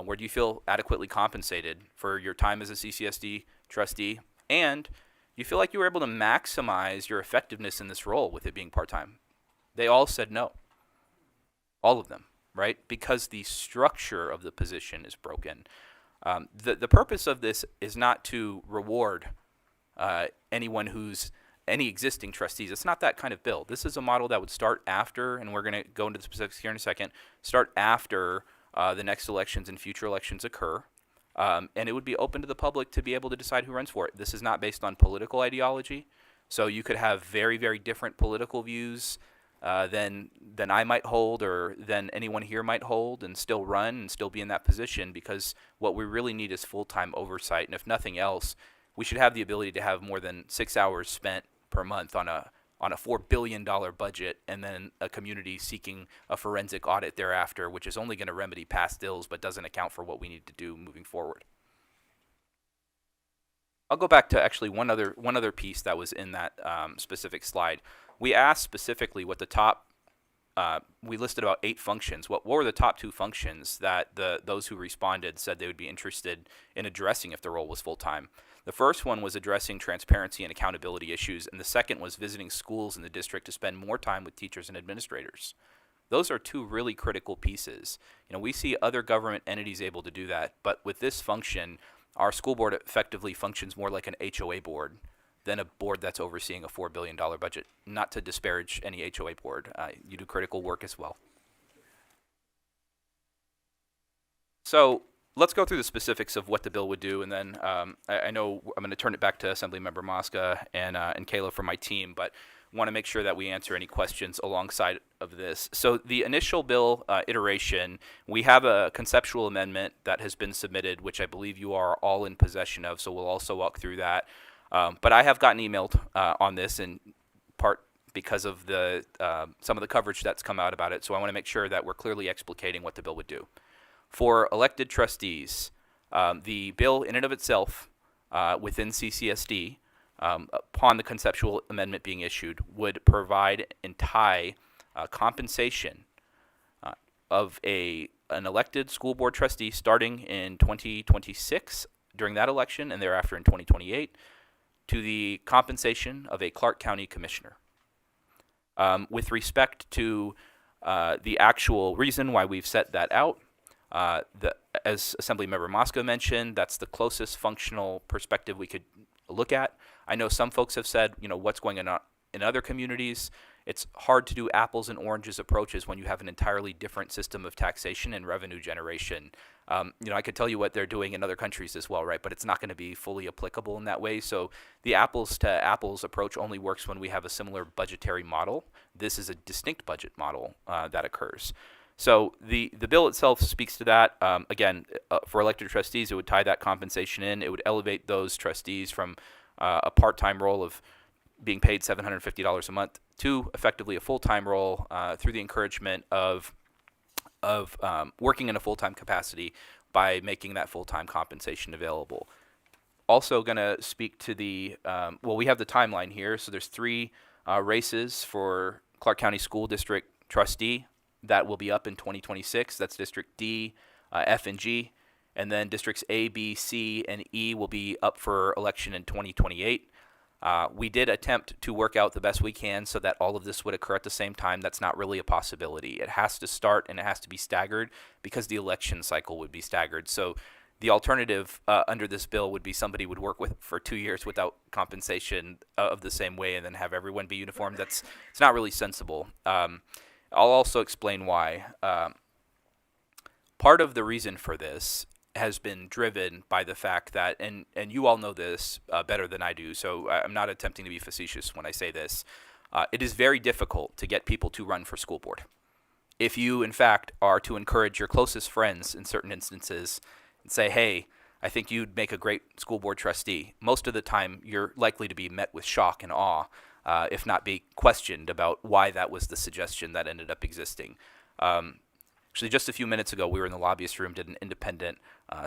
were, do you feel adequately compensated for your time as a CCSD trustee? And do you feel like you were able to maximize your effectiveness in this role with it being part-time? They all said no. All of them. Right? Because the structure of the position is broken. The purpose of this is not to reward anyone who's any existing trustees. It's not that kind of bill. This is a model that would start after, and we're going to go into the specifics here in a second, start after the next elections and future elections occur. And it would be open to the public to be able to decide who runs for it. This is not based on political ideology. So you could have very, very different political views than I might hold or than anyone here might hold and still run and still be in that position, because what we really need is full-time oversight. And if nothing else, we should have the ability to have more than 6 hours spent per month on a $4 billion budget, and then a community seeking a forensic audit thereafter, which is only going to remedy past ills but doesn't account for what we need to do moving forward. I'll go back to actually one other piece that was in that specific slide. We asked specifically what the top, we listed about 8 functions. What were the top 2 functions that those who responded said they would be interested in addressing if the role was full-time? The first one was addressing transparency and accountability issues, and the second was visiting schools in the district to spend more time with teachers and administrators. Those are 2 really critical pieces. You know, we see other government entities able to do that, but with this function, our school board effectively functions more like an HOA board than a board that's overseeing a $4 billion budget. Not to disparage any HOA board. You do critical work as well. So let's go through the specifics of what the bill would do, and then I know I'm going to turn it back to Assemblymember Mosca and Kayla from my team, but want to make sure that we answer any questions alongside of this. So the initial bill iteration, we have a conceptual amendment that has been submitted, which I believe you are all in possession of, so we'll also walk through that. But I have gotten emailed on this, in part because of the some of the coverage that's come out about it, so I want to make sure that we're clearly explicating what the bill would do. For elected trustees, the bill in and of itself within CCSD, upon the conceptual amendment being issued, would provide and tie compensation of an elected school board trustee starting in 2026 during that election and thereafter in 2028 to the compensation of a Clark County commissioner. With respect to the actual reason why we've set that out, as Assemblymember Mosca mentioned, that's the closest functional perspective we could look at. I know some folks have said, you know, what's going on in other communities. It's hard to do apples and oranges approaches when you have an entirely different system of taxation and revenue generation. You know, I could tell you what they're doing in other countries as well, right? But it's not going to be fully applicable in that way. So the apples to apples approach only works when we have a similar budgetary model. This is a distinct budget model that occurs. So the bill itself speaks to that. Again, for elected trustees, it would tie that compensation in. It would elevate those trustees from a part-time role of being paid $750 a month to effectively a full-time role through the encouragement of working in a full-time capacity by making that full-time compensation available. Also going to speak to the, well, we have the timeline here. So there's 3 races for Clark County School District trustee that will be up in 2026. That's District D, F, and G. And then Districts A, B, C, and E will be up for election in 2028. We did attempt to work out the best we can so that all of this would occur at the same time. That's not really a possibility. It has to start and it has to be staggered because the election cycle would be staggered. So The alternative under this bill would be somebody would work for 2 years without compensation of the same way and then have everyone be uniform. It's not really sensible. I'll also explain why. Part of the reason for this has been driven by the fact that, and you all know this better than I do, so I'm not attempting to be facetious when I say this, it is very difficult to get people to run for school board. If you, in fact, are to encourage your closest friends in certain instances and say, hey, I think you'd make a great school board trustee, most of the time you're likely to be met with shock and awe, if not be questioned about why that was the suggestion that ended up existing. Actually, just a few minutes ago, we were in the lobbyist room, did an independent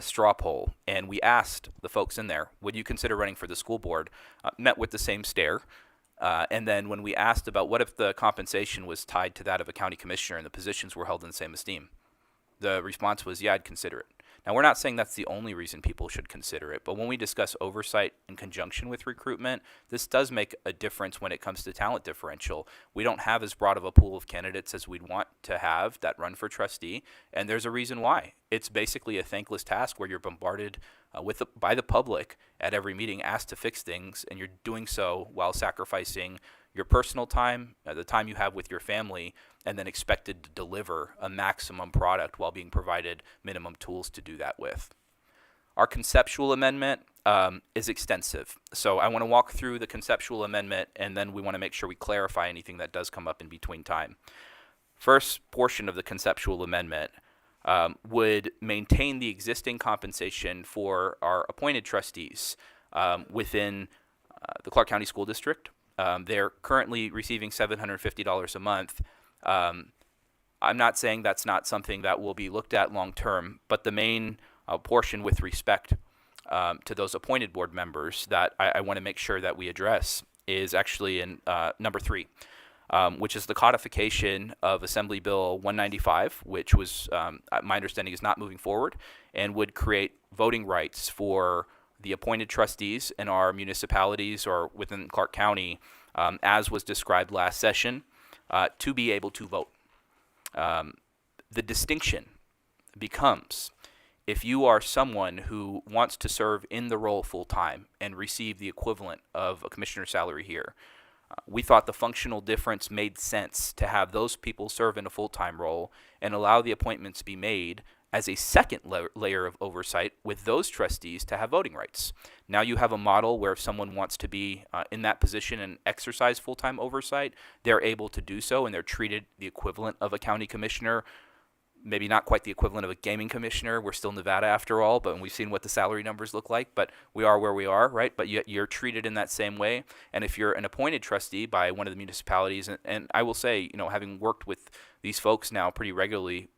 straw poll, and we asked the folks in there, would you consider running for the school board? Met with the same stare. And then when we asked about what if the compensation was tied to that of a county commissioner and the positions were held in the same esteem, the response was, yeah, I'd consider it. Now, we're not saying that's the only reason people should consider it, but when we discuss oversight in conjunction with recruitment, this does make a difference when it comes to talent differential. We don't have as broad of a pool of candidates as we'd want to have that run for trustee, and there's a reason why. It's basically a thankless task where you're bombarded by the public at every meeting, asked to fix things, and you're doing so while sacrificing your personal time, the time you have with your family, and then expected to deliver a maximum product while being provided minimum tools to do that with. Our conceptual amendment is extensive. So I want to walk through the conceptual amendment, and then we want to make sure we clarify anything that does come up in between time. First portion of the conceptual amendment would maintain the existing compensation for our appointed trustees within the Clark County School District. They're currently receiving $750 a month. I'm not saying that's not something that will be looked at long term, but the main portion with respect to those appointed board members that I want to make sure that we address is actually in number 3, which is the codification of Assembly Bill 195, which was, my understanding, is not moving forward and would create voting rights for the appointed trustees in our municipalities or within Clark County, as was described last session, to be able to vote. The distinction becomes if you are someone who wants to serve in the role full time and receive the equivalent of a commissioner's salary here, we thought the functional difference made sense to have those people serve in a full-time role and allow the appointments to be made as a second layer of oversight with those trustees to have voting rights. Now you have a model where if someone wants to be in that position and exercise full-time oversight, they're able to do so, and they're treated the equivalent of a county commissioner, maybe not quite the equivalent of a gaming commissioner. We're still Nevada after all, but we've seen what the salary numbers look like, but we are where we are, right? But you're treated in that same way. And if you're an appointed trustee by one of the municipalities, and I will say, having worked with these folks now pretty regularly,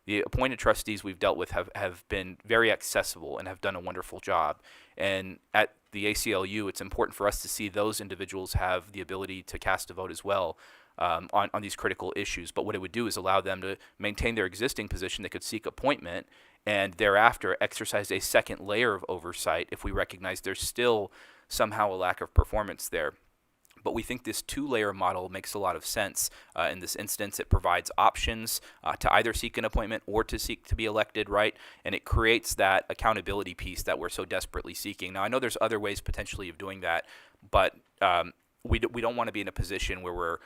the appointed trustees we've dealt with have been very accessible and have done a wonderful job. And at the ACLU, it's important for us to see those individuals have the ability to cast a vote as well on these critical issues. But what it would do is allow them to maintain their existing position. They could seek appointment and thereafter exercise a second layer of oversight if we recognize there's still somehow a lack of performance there. But we think this 2-layer model makes a lot of sense. In this instance, it provides options to either seek an appointment or to seek to be elected, right? And it creates that accountability piece that we're so desperately seeking. Now, I know there's other ways potentially of doing that, but we don't want to be in a position where we're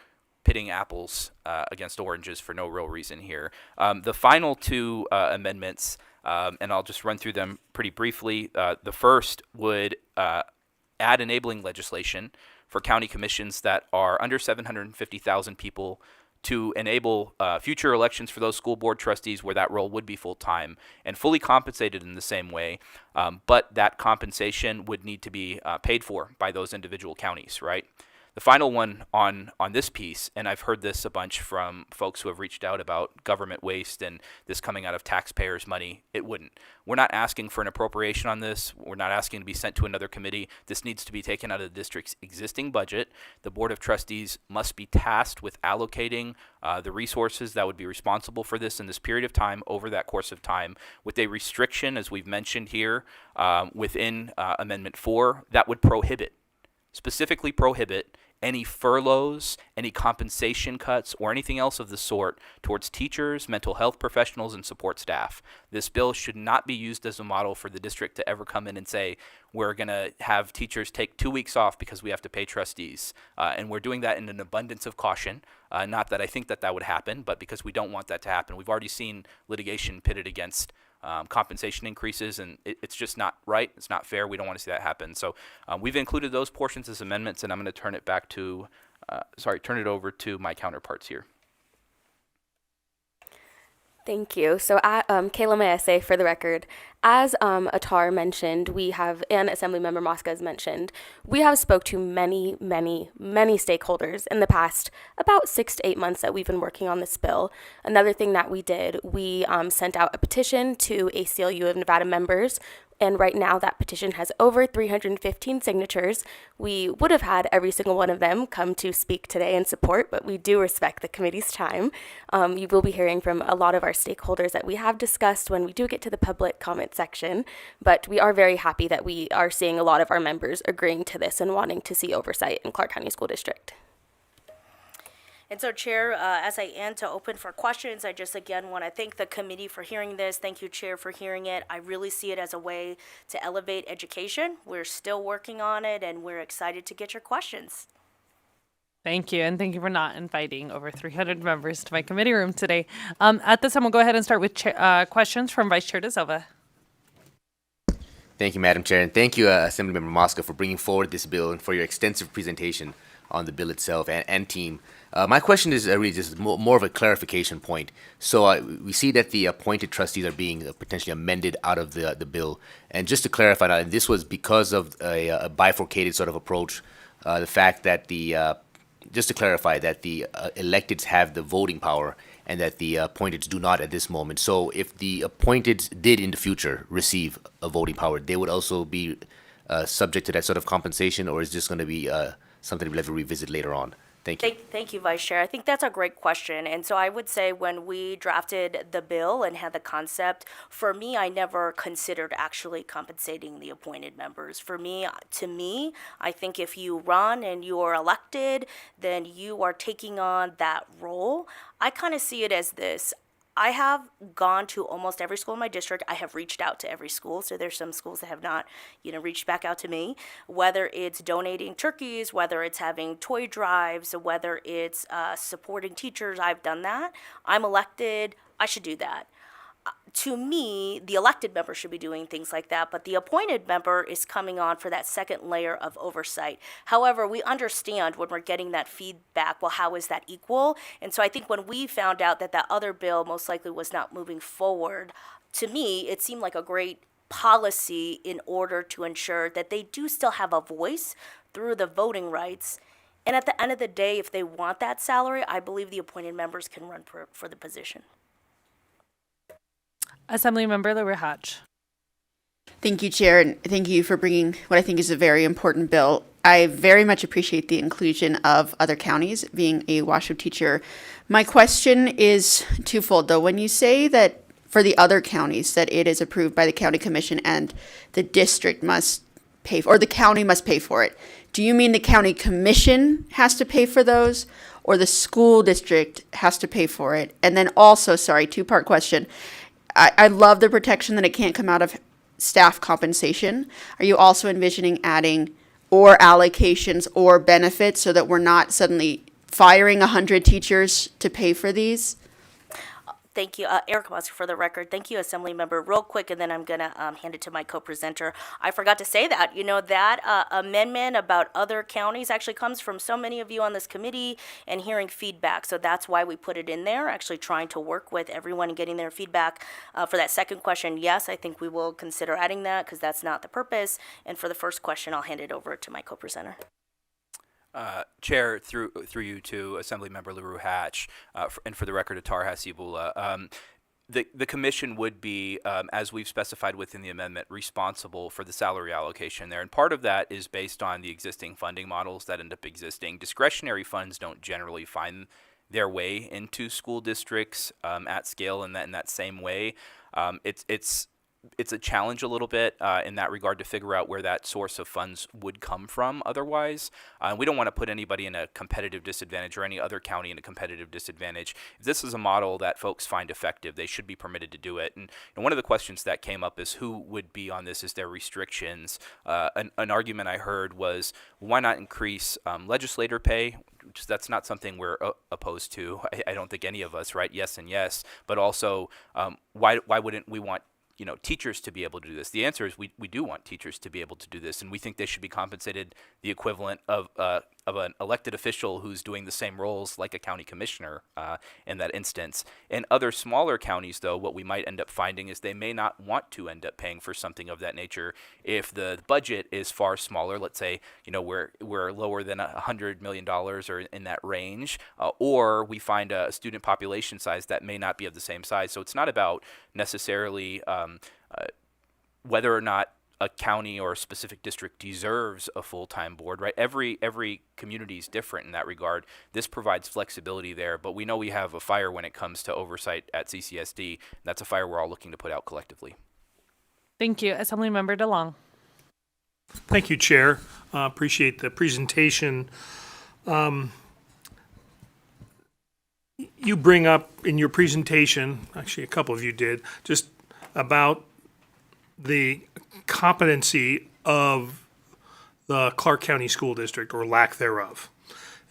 pitting apples against oranges for no real reason here. The final 2 amendments, and I'll just run through them pretty briefly. The first would add enabling legislation for county commissions that are under 750,000 people to enable future elections for those school board trustees where that role would be full-time and fully compensated in the same way, but that compensation would need to be paid for by those individual counties, right? The final one on this piece, and I've heard this a bunch from folks who have reached out about government waste and this coming out of taxpayers' money, it wouldn't. We're not asking for an appropriation on this. We're not asking to be sent to another committee. This needs to be taken out of the district's existing budget. The Board of Trustees must be tasked with allocating the resources that would be responsible for this in this period of time over that course of time with a restriction, as we've mentioned here, within Amendment 4, that would prohibit specifically prohibit any furloughs, any compensation cuts, or anything else of the sort towards teachers, mental health professionals, and support staff. This bill should not be used as a model for the district to ever come in and say, we're going to have teachers take 2 weeks off because we have to pay trustees. And we're doing that in an abundance of caution. Not that I think that that would happen, but because we don't want that to happen. We've already seen litigation pitted against compensation increases, and it's just not right. It's not fair. We don't want to see that happen. So we've included those portions as amendments, and I'm going to turn it back to, turn it over to my counterparts here. Thank you. So, Kayla Mayese, for the record, as Atar mentioned, we have, and Assemblymember Mosca has mentioned, we have spoke to many, many, many stakeholders in the past about 6 to 8 months that we've been working on this bill. Another thing that we did, we sent out a petition to ACLU of Nevada members. And right now that petition has over 315 signatures. We would have had every single one of them come to speak today in support, but we do respect the committee's time. You will be hearing from a lot of our stakeholders that we have discussed when we do get to the public comment section, but we are very happy that we are seeing a lot of our members agreeing to this and wanting to see oversight in Clark County School District. And so, Chair, as I end to open for questions, I just again want to thank the committee for hearing this. Thank you, Chair, for hearing it. I really see it as a way to elevate education. We're still working on it, and we're excited to get your questions. Thank you, and thank you for not inviting over 300 members to my committee room today. At this time, we'll go ahead and start with questions from Vice Chair DeSilva. Thank you, Madam Chair, and thank you, Assemblymember Mosca, for bringing forward this bill and for your extensive presentation on the bill itself and team. My question is really just more of a clarification point. So we see that the appointed trustees are being potentially amended out of the bill. And just to clarify, now, this was because of a bifurcated sort of approach, the fact that just to clarify, that the electeds have the voting power and that the appointeds do not at this moment. So if the appointeds did in the future receive a voting power, they would also be subject to that sort of compensation, or is this going to be something we'll have to revisit later on? Thank you. Thank you, Vice Chair. I think that's a great question. And so I would say when we drafted the bill and had the concept, for me, I never considered actually compensating the appointed members. To me, I think if you run and you are elected, then you are taking on that role. I kind of see it as this. I have gone to almost every school in my district. I have reached out to every school. So there's some schools that have not, reached back out to me, whether it's donating turkeys, whether it's having toy drives, whether it's supporting teachers. I've done that. I'm elected. I should do that. To me, the elected member should be doing things like that, but the appointed member is coming on for that second layer of oversight. However, we understand when we're getting that feedback, well, how is that equal? And so I think when we found out that other bill most likely was not moving forward, to me, it seemed like a great policy in order to ensure that they do still have a voice through the voting rights. And at the end of the day, if they want that salary, I believe the appointed members can run for the position. Assemblymember LaRue Hatch. Thank you, Chair, and thank you for bringing what I think is a very important bill. I very much appreciate the inclusion of other counties. Being a Washoe teacher, my question is twofold, though. When you say that for the other counties that it is approved by the county commission and the district must pay for, or the county must pay for it, do you mean the county commission has to pay for those, or the school district has to pay for it? And then also, sorry, two-part question. I love the protection that it can't come out of staff compensation. Are you also envisioning adding or allocations or benefits so that we're not suddenly firing 100 teachers to pay for these? Thank you, Eric Musk, for the record. Thank you, Assembly Member. Real quick, and then I'm going to hand it to my co-presenter. I forgot to say that. That amendment about other counties actually comes from so many of you on this committee and hearing feedback. So that's why we put it in there, actually trying to work with everyone and getting their feedback. For that second question, yes, I think we will consider adding that because that's not the purpose. And for the first question, I'll hand it over to my co-presenter. Chair, through you to Assemblymember LaRue Hatch, and for the record, Atar Hasibullah, the commission would be, as we've specified within the amendment, responsible for the salary allocation there. And part of that is based on the existing funding models that end up existing. Discretionary funds don't generally find their way into school districts at scale in that same way. It's it's a challenge a little bit in that regard to figure out where that source of funds would come from otherwise. We don't want to put anybody in a competitive disadvantage or any other county in a competitive disadvantage. If this is a model that folks find effective, they should be permitted to do it. And one of the questions that came up is who would be on this? Is there restrictions? An argument I heard was, why not increase legislator pay? That's not something we're opposed to. I don't think any of us, right? Yes and yes. But also, why wouldn't we want teachers to be able to do this? The answer is we do want teachers to be able to do this, and we think they should be compensated the equivalent of an elected official who's doing the same roles like a county commissioner in that instance. In other smaller counties, though, what we might end up finding is they may not want to end up paying for something of that nature if the budget is far smaller. Let's say we're lower than $100 million or in that range, or we find a student population size that may not be of the same size. So it's not about necessarily whether or not a county or a specific district deserves a full-time board, right? Every community is different in that regard. This provides flexibility there, but we know we have a fire when it comes to oversight at CCSD. That's a fire we're all looking to put out collectively. Thank you. Assemblymember DeLong. Thank you, Chair. Appreciate the presentation. You bring up in your presentation, actually a couple of you did, just about the competency of the Clark County School District, or lack thereof.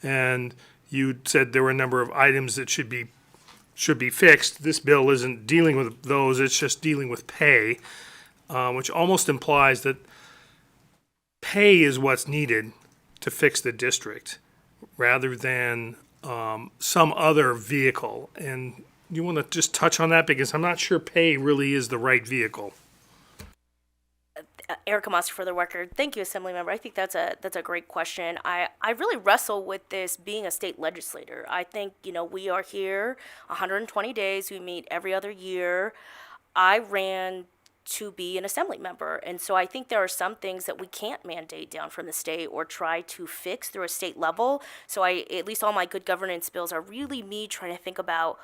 And you said there were a number of items that should be fixed. This bill isn't dealing with those, it's just dealing with pay, which almost implies that pay is what's needed to fix the district rather than some other vehicle. And you want to just touch on that, because I'm not sure pay really is the right vehicle. Erica Moss for the record. Thank you, Assemblymember. I think that's a great question. I really wrestle with this being a state legislator. I think, we are here 120 days. We meet every other year. I ran to be an assembly member. And so I think there are some things that we can't mandate down from the state or try to fix through a state level. So at least all my good governance bills are really me trying to think about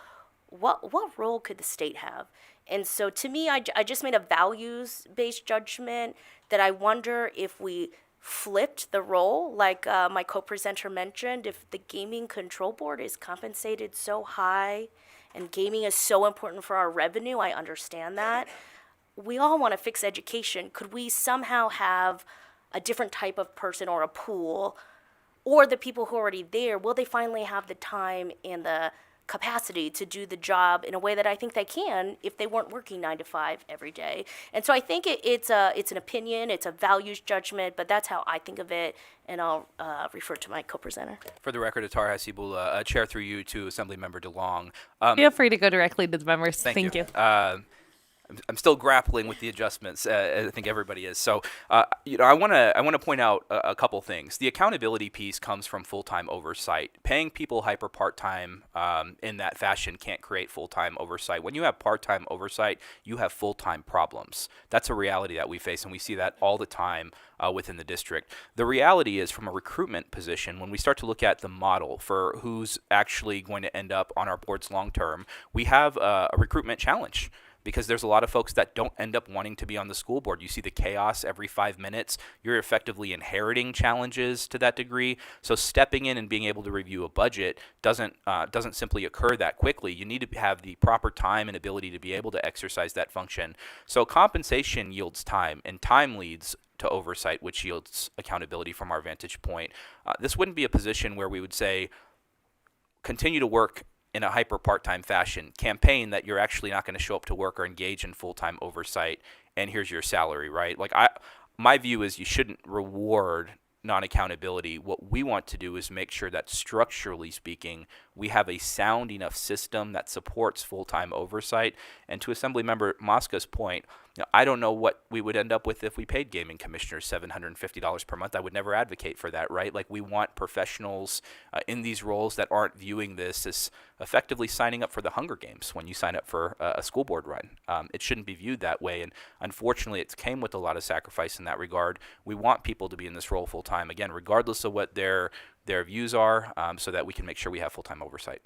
what role could the state have? And so to me, I just made a values-based judgment that I wonder if we flipped the role, like my co-presenter mentioned, if the Gaming Control Board is compensated so high and gaming is so important for our revenue, I understand that. We all want to fix education. Could we somehow have a different type of person or a pool, or the people who are already there, will they finally have the time and the capacity to do the job in a way that I think they can if they weren't working 9 to 5 every day? And so I think it's an opinion, it's a values judgment, but that's how I think of it, and I'll refer to my co-presenter. For the record, Atar Hasibullah, Chair through you to Assemblymember DeLong. Feel free to go directly to the members. Thank you. I'm still grappling with the adjustments. I think everybody is. So, I want to point out a couple things. The accountability piece comes from full-time oversight. Paying people hyper part-time in that fashion can't create full-time oversight. When you have part-time oversight, you have full-time problems. That's a reality that we face, and we see that all the time within the district. The reality is, from a recruitment position, when we start to look at the model for who's actually going to end up on our boards long-term, we have a recruitment challenge, because there's a lot of folks that don't end up wanting to be on the school board. You see the chaos every 5 minutes. You're effectively inheriting challenges to that degree. So stepping in and being able to review a budget doesn't simply occur that quickly. You need to have the proper time and ability to be able to exercise that function. So compensation yields time, and time leads to oversight, which yields accountability from our vantage point. This wouldn't be a position where we would say, continue to work in a hyper part-time fashion, campaign that you're actually not going to show up to work or engage in full-time oversight, and here's your salary, right? My view is you shouldn't reward non-accountability. What we want to do is make sure that, structurally speaking, we have a sound enough system that supports full-time oversight. And to Assemblymember Mosca's point, I don't know what we would end up with if we paid gaming commissioners $750 per month. I would never advocate for that, right? We want professionals in these roles that aren't viewing this as effectively signing up for the Hunger Games when you sign up for a school board run. It shouldn't be viewed that way, and unfortunately it came with a lot of sacrifice in that regard. We want people to be in this role full-time, again, regardless of what their views are, so that we can make sure we have full-time oversight.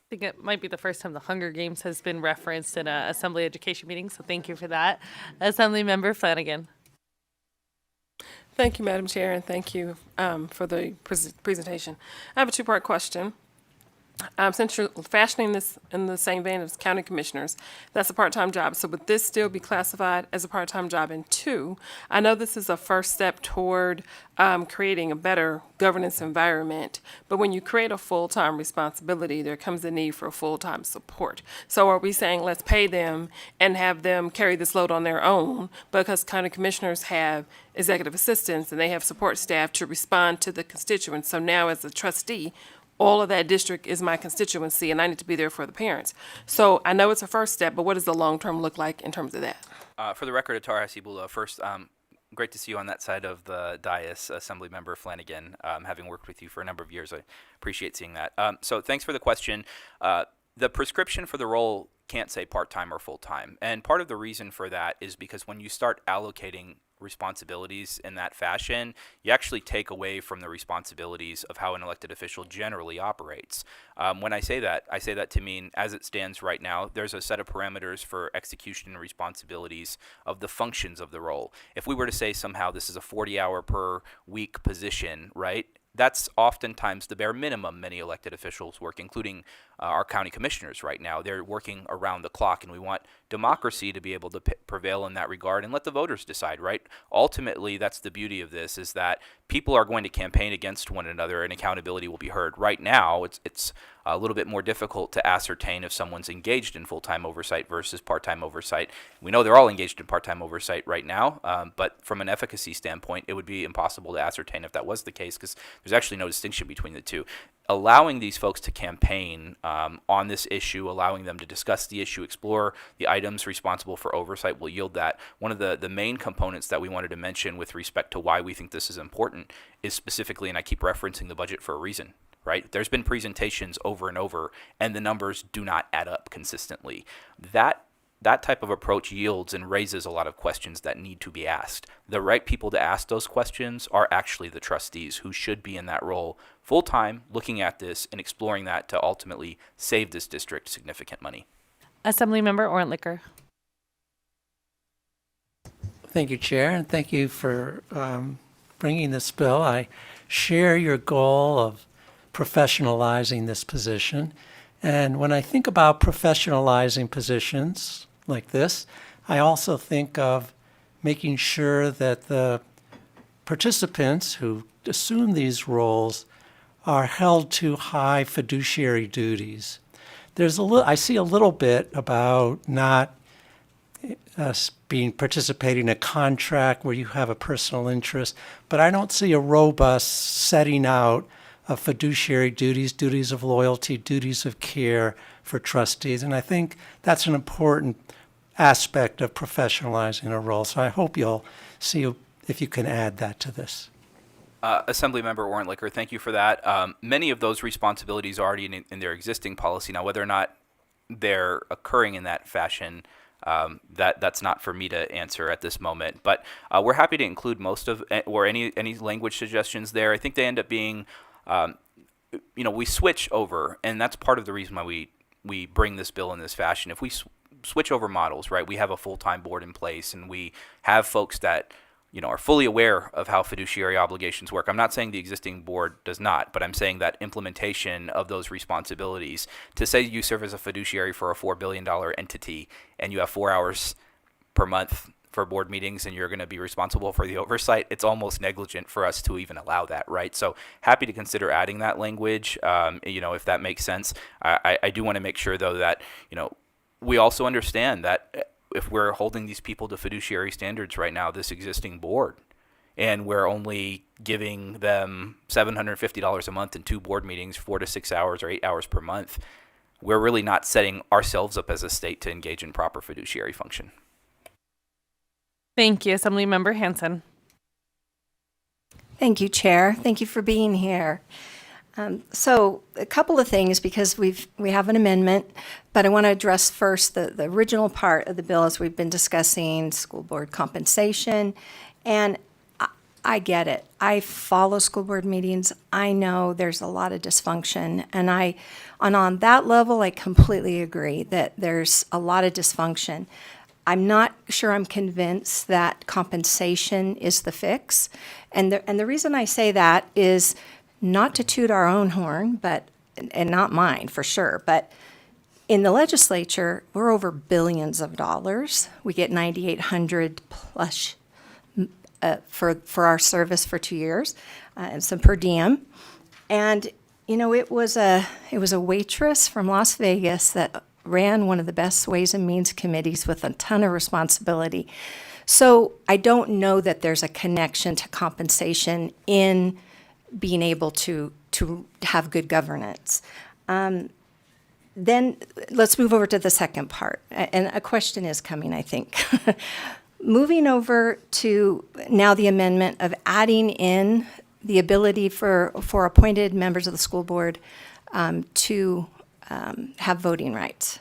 think it might be the first time the Hunger Games has been referenced in a Assembly Education meeting, so thank you for that. Assemblymember Flanagan. Thank you, Madam Chair, and thank you for the presentation. I have a two-part question. Since you're fashioning this in the same vein as county commissioners, that's a part-time job. So would this still be classified as a part-time job? And two, I know this is a first step toward creating a better governance environment, but when you create a full-time responsibility, there comes a need for full-time support. So are we saying let's pay them and have them carry this load on their own because county commissioners have executive assistants and they have support staff to respond to the constituents? So now as a trustee, all of that district is my constituency, and I need to be there for the parents. So I know it's a first step, but what does the long term look like in terms of that? For the record, Atar Hasibullah, first, great to see you on that side of the dais, Assemblymember Flanagan. Having worked with you for a number of years, I appreciate seeing that. So thanks for the question. The prescription for the role can't say part-time or full-time, and part of the reason for that is because when you start allocating responsibilities in that fashion, you actually take away from the responsibilities of how an elected official generally operates. When I say that to mean, as it stands right now, there's a set of parameters for execution and responsibilities of the functions of the role. If we were to say somehow this is a 40-hour per week position, right? That's oftentimes the bare minimum many elected officials work, including our county commissioners right now. They're working around the clock, and we want democracy to be able to prevail in that regard and let the voters decide, right? Ultimately, that's the beauty of this, is that people are going to campaign against one another and accountability will be heard. Right now, it's a little bit more difficult to ascertain if someone's engaged in full-time oversight versus part-time oversight. We know they're all engaged in part-time oversight right now, but from an efficacy standpoint, it would be impossible to ascertain if that was the case because there's actually no distinction between the two. Allowing these folks to campaign on this issue, allowing them to discuss the issue, explore the items responsible for oversight will yield that. One of the main components that we wanted to mention with respect to why we think this is important is specifically, and I keep referencing the budget for a reason, right? There's been presentations over and over, and the numbers do not add up consistently. That type of approach yields and raises a lot of questions that need to be asked. The right people to ask those questions are actually the trustees who should be in that role full-time, looking at this and exploring that to ultimately save this district significant money. Assemblymember Orntlicker. Thank you, Chair, and thank you for bringing this bill. I share your goal of professionalizing this position. And when I think about professionalizing positions like this, I also think of making sure that the participants who assume these roles are held to high fiduciary duties. I see a little bit about not participating in a contract where you have a personal interest, but I don't see a robust setting out of fiduciary duties, duties of loyalty, duties of care for trustees. And I think that's an important aspect of professionalizing a role. So I hope you'll see if you can add that to this. Assemblymember Orntlicker, thank you for that. Many of those responsibilities are already in their existing policy. Now, whether or not they're occurring in that fashion, that's not for me to answer at this moment. But we're happy to include most of, or any language suggestions there. I think they end up being, we switch over, and that's part of the reason why we bring this bill in this fashion. If we switch over models, right, we have a full-time board in place, and we have folks that are fully aware of how fiduciary obligations work. I'm not saying the existing board does not, but I'm saying that implementation of those responsibilities, to say you serve as a fiduciary for a $4 billion entity and you have 4 hours per month for board meetings and you're going to be responsible for the oversight, it's almost negligent for us to even allow that, right? So happy to consider adding that language, if that makes sense. I do want to make sure, though, that, we also understand that if we're holding these people to fiduciary standards right now, this existing board, and we're only giving them $750 a month in 2 board meetings, 4 to 6 hours or 8 hours per month, we're really not setting ourselves up as a state to engage in proper fiduciary function. Thank you, Assemblymember Hansen. Thank you, Chair. Thank you for being here. So a couple of things, because we have an amendment, but I want to address first the original part of the bill as we've been discussing school board compensation. And I get it. I follow school board meetings. I know there's a lot of dysfunction, and on that level, I completely agree that there's a lot of dysfunction. I'm not sure I'm convinced that compensation is the fix. And the reason I say that is not to toot our own horn, and not mine for sure, but in the legislature, we're over billions of dollars. We get 9,800 plus for our service for 2 years, and some per diem. And it was a waitress from Las Vegas that ran one of the best Ways and Means committees with a ton of responsibility. So I don't know that there's a connection to compensation in being able to have good governance. Then let's move over to the second part. And a question is coming, I think. Moving over to now the amendment of adding in the ability for appointed members of the school board to have voting rights.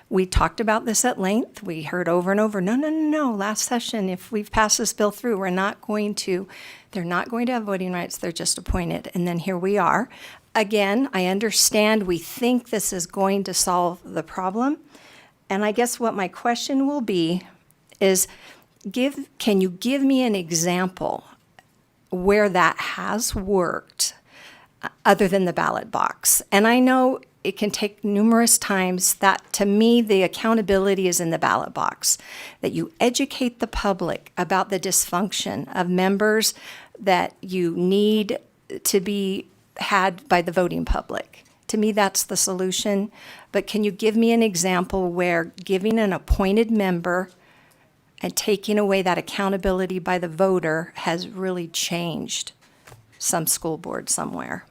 We talked about this at length. We heard over and over, no, last session, if we've passed this bill through, they're not going to have voting rights, they're just appointed. And then here we are. Again, I understand we think this is going to solve the problem. And I guess what my question will be is, can you give me an example where that has worked other than the ballot box? And I know it can take numerous times. That, to me, the accountability is in the ballot box, that you educate the public about the dysfunction of members that you need to be had by the voting public. To me, that's the solution. But can you give me an example where giving an appointed member and taking away that accountability by the voter has really changed some school board somewhere?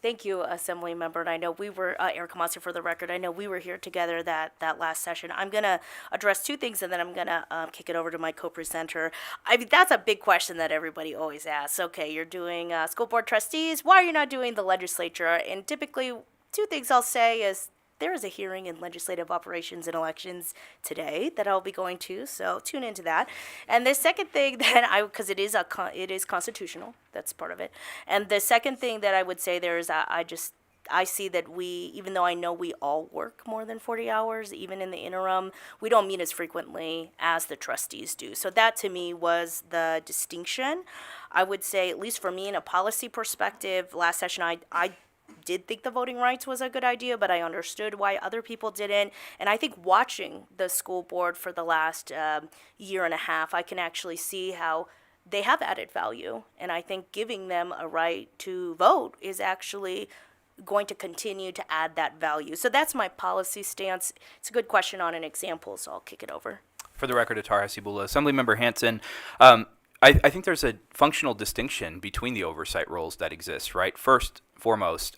Thank you, Assembly Member. And I know we were, Erica Monsi for the record, I know we were here together that last session. I'm going to address two things, and then I'm going to kick it over to my co-presenter. I mean, that's a big question that everybody always asks. Okay, you're doing school board trustees. Why are you not doing the legislature? And typically, two things I'll say is, there is a hearing in Legislative Operations and Elections today that I'll be going to, so tune into that. And the second thing that because it is constitutional, that's part of it. And the second thing that I would say there is, I see that even though I know we all work more than 40 hours, even in the interim, we don't meet as frequently as the trustees do. So that to me was the distinction. I would say, at least for me in a policy perspective, last session I did think the voting rights was a good idea, but I understood why other people didn't. And I think watching the school board for the last year and a half, I can actually see how they have added value. And I think giving them a right to vote is actually going to continue to add that value. So that's my policy stance. It's a good question on an example, so I'll kick it over. For the record, Atar Hasibullah, Assemblymember Hanson, I think there's a functional distinction between the oversight roles that exist, right? First, foremost,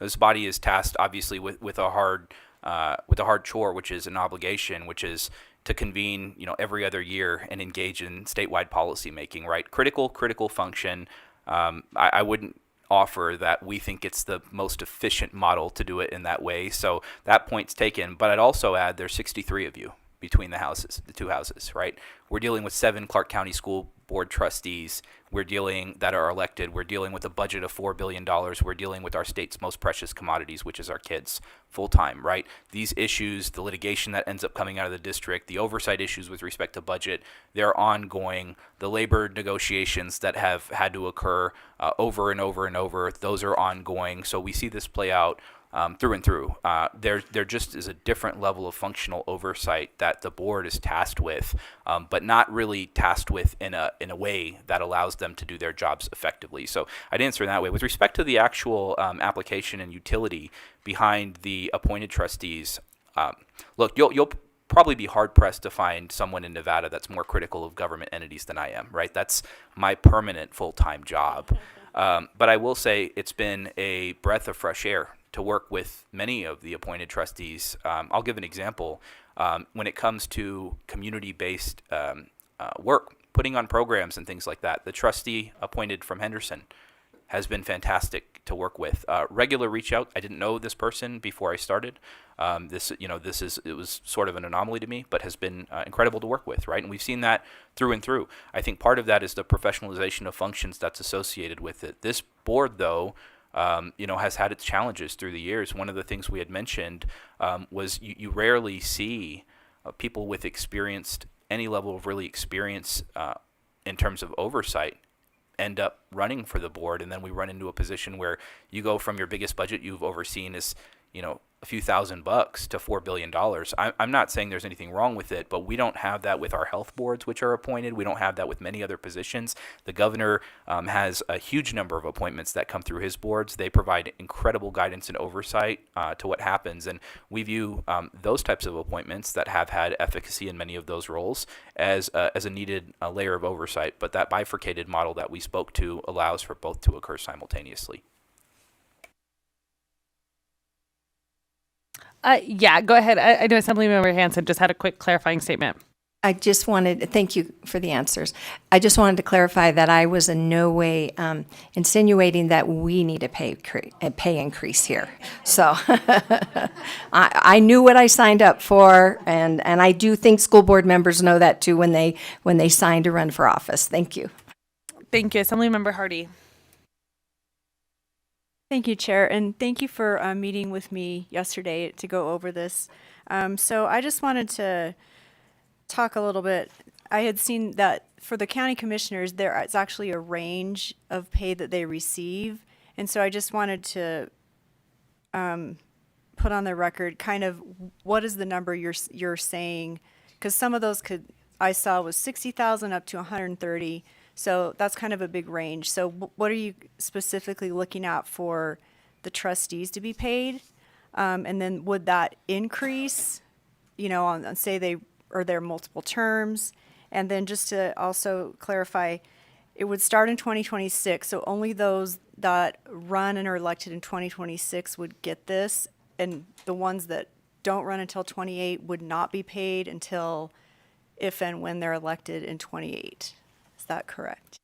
this body is tasked, obviously, with a hard chore, which is an obligation, which is to convene, every other year and engage in statewide policy making, right? Critical function. I wouldn't offer that we think it's the most efficient model to do it in that way. So that point's taken. But I'd also add there's 63 of you between the two houses, right? We're dealing with 7 Clark County School Board trustees. That are elected. We're dealing with a budget of $4 billion. We're dealing with our state's most precious commodities, which is our kids, full time, right? These issues, the litigation that ends up coming out of the district, the oversight issues with respect to budget, they're ongoing. The labor negotiations that have had to occur over and over and over, those are ongoing. So we see this play out through and through. There just is a different level of functional oversight that the board is tasked with, but not really tasked with in a way that allows them to do their jobs effectively. So I'd answer in that way. With respect to the actual application and utility behind the appointed trustees, look, you'll probably be hard pressed to find someone in Nevada that's more critical of government entities than I am, right? That's my permanent full-time job. But I will say it's been a breath of fresh air to work with many of the appointed trustees. I'll give an example. When it comes to community-based work, putting on programs and things like that, the trustee appointed from Henderson has been fantastic to work with. Regular reach out. I didn't know this person before I started. It was sort of an anomaly to me, but has been incredible to work with, right? And we've seen that through and through. I think part of that is the professionalization of functions that's associated with it. This board, though, has had its challenges through the years. One of the things we had mentioned was you rarely see people with any level of really experience in terms of oversight end up running for the board, and then we run into a position where you go from your biggest budget you've overseen is a few $1,000 to $4 billion. I'm not saying there's anything wrong with it, but we don't have that with our health boards, which are appointed. We don't have that with many other positions. The governor has a huge number of appointments that come through his boards. They provide incredible guidance and oversight to what happens, and we view those types of appointments that have had efficacy in many of those roles as a needed layer of oversight. But that bifurcated model that we spoke to allows for both to occur simultaneously. Yeah, go ahead. I know Assemblymember Hansen just had a quick clarifying statement. Thank you for the answers. I just wanted to clarify that I was in no way insinuating that we need a pay increase here. So I knew what I signed up for, and I do think school board members know that too when they sign to run for office. Thank you. Thank you. Assemblymember Hardy. Thank you, Chair, and thank you for meeting with me yesterday to go over this. So I just wanted to talk a little bit. I had seen that for the county commissioners, there is actually a range of pay that they receive, and so I just wanted to put on the record kind of what is the number you're saying, because some of those I saw was 60,000 up to 130. So that's kind of a big range. So what are you specifically looking at for the trustees to be paid? And then would that increase, on say there are multiple terms? And then just to also clarify, it would start in 2026. So only those that run and are elected in 2026 would get this. And the ones that don't run until 28 would not be paid until if and when they're elected in 28. Is that correct?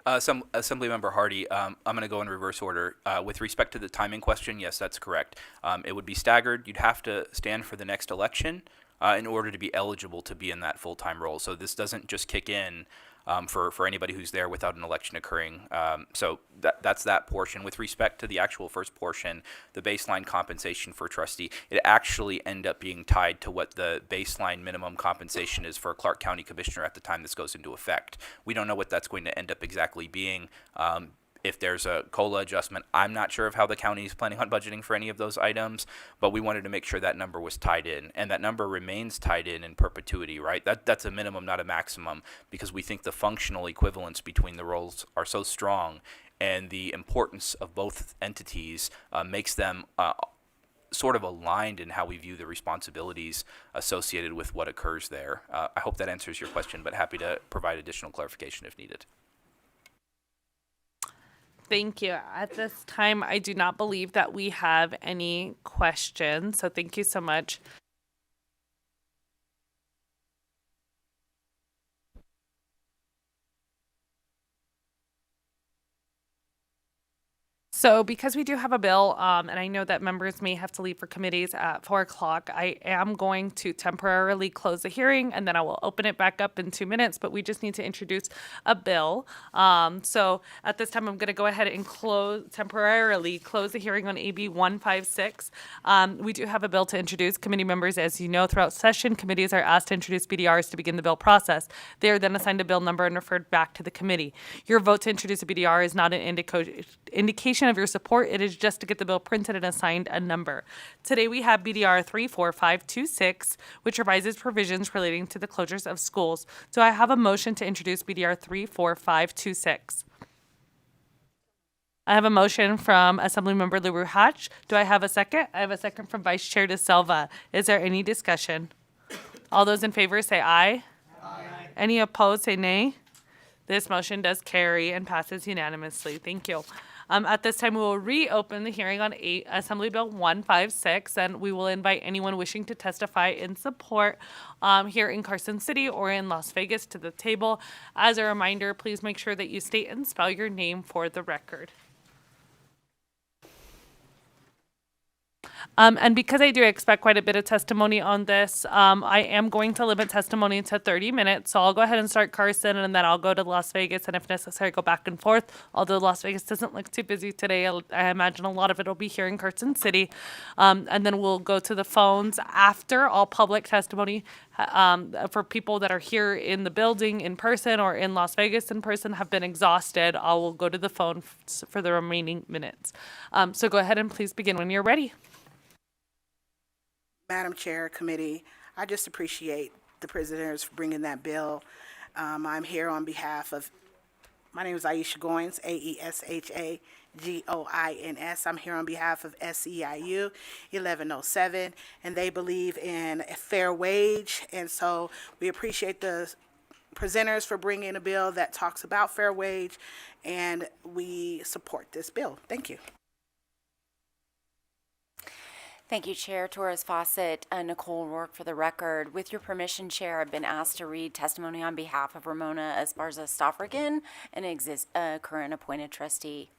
Assemblymember Hardy, I'm going to go in reverse order. With respect to the timing question, yes, that's correct. It would be staggered. You'd have to stand for the next election in order to be eligible to be in that full-time role. So this doesn't just kick in for anybody who's there without an election occurring. So that's that portion. With respect to the actual first portion, the baseline compensation for trustee, it actually end up being tied to what the baseline minimum compensation is for a Clark County Commissioner at the time this goes into effect. We don't know what that's going to end up exactly being. If there's a COLA adjustment, I'm not sure of how the county is planning on budgeting for any of those items, but we wanted to make sure that number was tied in, and that number remains tied in perpetuity, right? That's a minimum, not a maximum, because we think the functional equivalence between the roles are so strong, and the importance of both entities makes them sort of aligned in how we view the responsibilities associated with what occurs there. I hope that answers your question, but happy to provide additional clarification if needed. Thank you. At this time, I do not believe that we have any questions, so thank you so much. So because we do have a bill, and I know that members may have to leave for committees at 4 o'clock, I am going to temporarily close the hearing, and then I will open it back up in 2 minutes, but we just need to introduce a bill. So at this time, I'm going to go ahead and temporarily close the hearing on AB 156. We do have a bill to introduce. Committee members, as you know, throughout session, committees are asked to introduce BDRs to begin the bill process. They are then assigned a bill number and referred back to the committee. Your vote to introduce a BDR is not an indication of your support. It is just to get the bill printed and assigned a number. Today we have BDR 34526, which revises provisions relating to the closures of schools. Do I have a motion to introduce BDR 34526? I have a motion from Assemblymember LaRue Hatch. Do I have a second? I have a second from Vice Chair De Silva. Is there any discussion? All those in favor say aye. Aye. Any opposed say nay. This motion does carry and passes unanimously. Thank you. At this time, we will reopen the hearing on Assembly Bill 156, and we will invite anyone wishing to testify in support here in Carson City or in Las Vegas to the table. As a reminder, please make sure that you state and spell your name for the record. And because I do expect quite a bit of testimony on this, I am going to limit testimony to 30 minutes. So I'll go ahead and start Carson, and then I'll go to Las Vegas, and if necessary, go back and forth. Although Las Vegas doesn't look too busy today, I imagine a lot of it will be here in Carson City. And then we'll go to the phones after all public testimony. For people that are here in the building in person or in Las Vegas in person have been exhausted, I will go to the phone for the remaining minutes. So go ahead and please begin when you're ready. Madam Chair, Committee, I just appreciate the prisoners for bringing that bill. I'm here on behalf of, my name is Aisha Goins, AESHAGOINS. I'm here on behalf of SEIU 1107, and they believe in a fair wage. And so we appreciate the presenters for bringing a bill that talks about fair wage, and we support this bill. Thank you. Thank you, Chair Torres Fawcett. Nicole Rourke for the record. With your permission, Chair, I've been asked to read testimony on behalf of Ramona Esparza-Staffrigan, an current appointed trustee.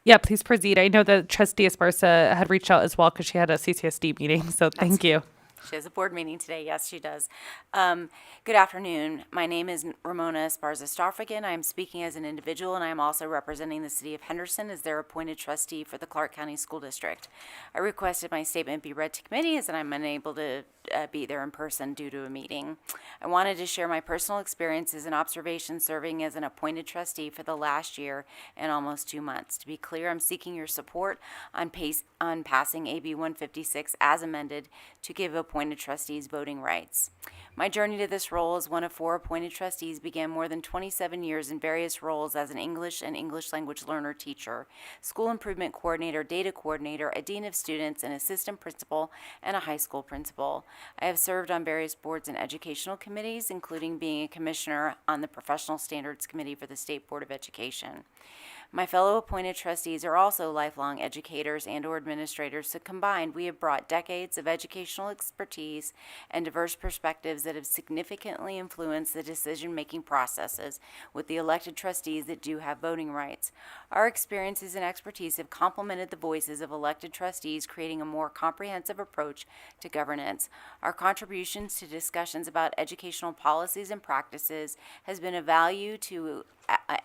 Yeah, please proceed. I know that Trustee Esparza had reached out as well because she had a CCSD meeting, so thank you. She has a board meeting today. Yes, she does. Good afternoon. My name is Ramona Esparza-Staffrigan. I am speaking as an individual, and I am also representing the City of Henderson as their appointed trustee for the Clark County School District. I requested my statement be read to committee as I'm unable to be there in person due to a meeting. I wanted to share my personal experiences and observations serving as an appointed trustee for the last year and almost 2 months. To be clear, I'm seeking your support on passing AB 156 as amended to give appointed trustees voting rights. My journey to this role as one of 4 appointed trustees began more than 27 years in various roles as an English and English language learner teacher, school improvement coordinator, data coordinator, a dean of students, an assistant principal, and a high school principal. I have served on various boards and educational committees, including being a commissioner on the Professional Standards Committee for the State Board of Education. My fellow appointed trustees are also lifelong educators and/or administrators, so combined, we have brought decades of educational expertise and diverse perspectives that have significantly influenced the decision-making processes with the elected trustees that do have voting rights. Our experiences and expertise have complemented the voices of elected trustees, creating a more comprehensive approach to governance. Our contributions to discussions about educational policies and practices has been a value to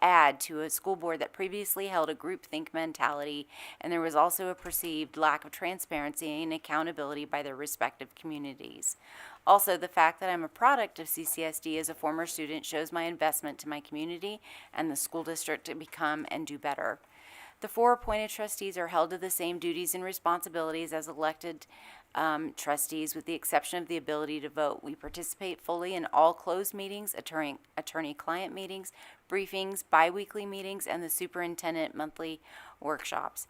add to a school board that previously held a groupthink mentality, and there was also a perceived lack of transparency and accountability by their respective communities. Also, the fact that I'm a product of CCSD as a former student shows my investment to my community and the school district to become and do better. The 4 appointed trustees are held to the same duties and responsibilities as elected trustees, with the exception of the ability to vote. We participate fully in all closed meetings, attorney-client meetings, briefings, biweekly meetings, and the superintendent monthly workshops.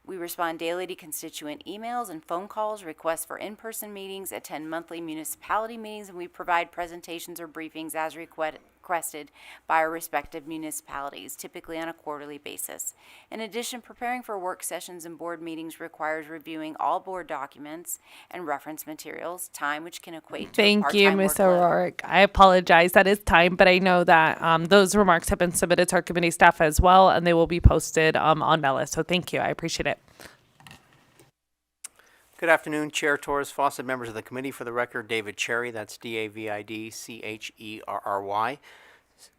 We respond daily to constituent emails and phone calls, requests for in-person meetings, attend monthly municipality meetings, and we provide presentations or briefings as requested by our respective municipalities, typically on a quarterly basis. In addition, preparing for work sessions and board meetings requires reviewing all board documents and reference materials, time which can equate to a Thank part-time you, Ms. workload. O'Rourke. I apologize. That is time, but I know that those remarks have been submitted to our committee staff as well, and they will be posted on Mellis. So thank you. I appreciate it. Good afternoon, Chair Torres Fawcett, members of the committee. For the record, David Cherry, that's DAVIDCHERRY,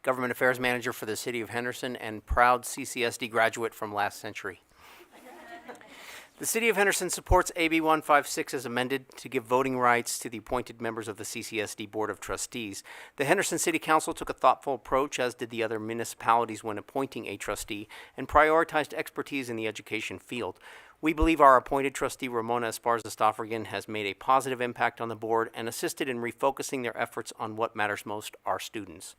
Government Affairs Manager for the City of Henderson and proud CCSD graduate from last century. The City of Henderson supports AB 156 as amended to give voting rights to the appointed members of the CCSD Board of Trustees. The Henderson City Council took a thoughtful approach, as did the other municipalities, when appointing a trustee, and prioritized expertise in the education field. We believe our appointed trustee, Ramona Esparza-Staffrigan, has made a positive impact on the board and assisted in refocusing their efforts on what matters most, our students.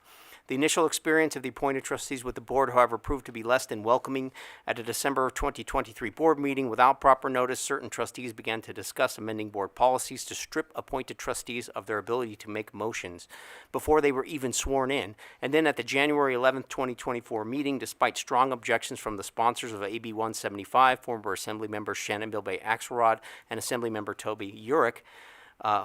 The initial experience of the appointed trustees with the board, however, proved to be less than welcoming. At a December 2023 board meeting, without proper notice, certain trustees began to discuss amending board policies to strip appointed trustees of their ability to make motions before they were even sworn in. And then at the January 11th, 2024 meeting, despite strong objections from the sponsors of AB 175, former Assembly Members Shannon Bilbay Axelrod and Assembly Member Toby Urick,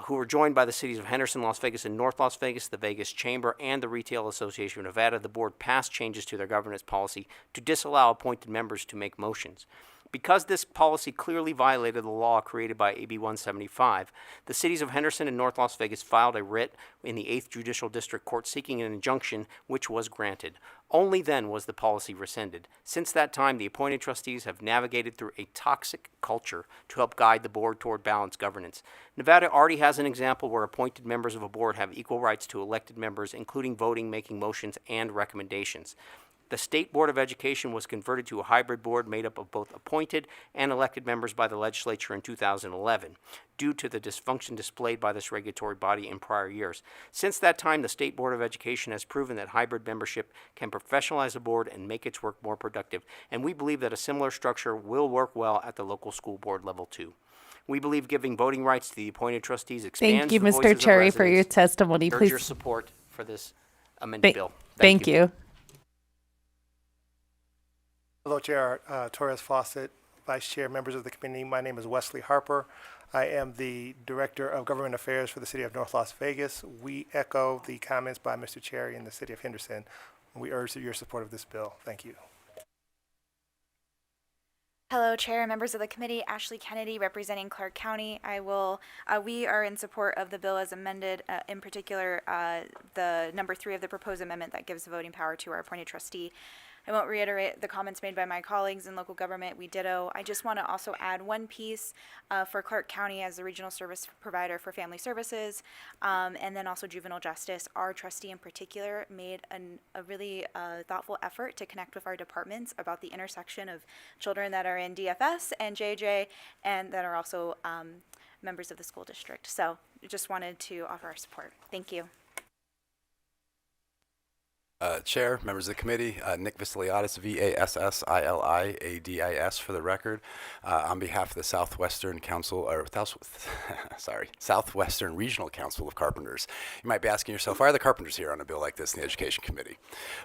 who were joined by the cities of Henderson, Las Vegas, and North Las Vegas, the Vegas Chamber, and the Retail Association of Nevada, the board passed changes to their governance policy to disallow appointed members to make motions. Because this policy clearly violated the law created by AB 175, the cities of Henderson and North Las Vegas filed a writ in the 8th Judicial District Court seeking an injunction, which was granted. Only then was the policy rescinded. Since that time, the appointed trustees have navigated through a toxic culture to help guide the board toward balanced governance. Nevada already has an example where appointed members of a board have equal rights to elected members, including voting, making motions, and recommendations. The State Board of Education was converted to a hybrid board made up of both appointed and elected members by the legislature in 2011, due to the dysfunction displayed by this regulatory body in prior years. Since that time, the State Board of Education has proven that hybrid membership can professionalize the board and make its work more productive, and we believe that a similar structure will work well at the local school board level too. We believe giving voting rights to the appointed trustees expands Thank you, the voices Mr. of Cherry, for your residents. testimony. Urge Please. your support for this amended bill. Thank you. Hello, Chair Torres Fawcett, Vice Chair, members of the committee. My name is Wesley Harper. I am the Director of Government Affairs for the City of North Las Vegas. We echo the comments by Mr. Cherry in the City of Henderson. We urge your support of this bill. Thank you. Hello, Chair, members of the committee. Ashley Kennedy, representing Clark County. We are in support of the bill as amended, in particular, the number 3 of the proposed amendment that gives voting power to our appointed trustee. I won't reiterate the comments made by my colleagues in local government. We ditto. I just want to also add one piece for Clark County as the regional service provider for family services, and then also juvenile justice. Our trustee in particular made a really thoughtful effort to connect with our departments about the intersection of children that are in DFS and JJ, and that are also members of the school district. So just wanted to offer our support. Thank you. Chair, members of the committee, Nick Vassiliadis, Vassiliadis for the record, on behalf of the Southwestern Southwestern Regional Council of Carpenters. You might be asking yourself, why are the carpenters here on a bill like this in the Education Committee?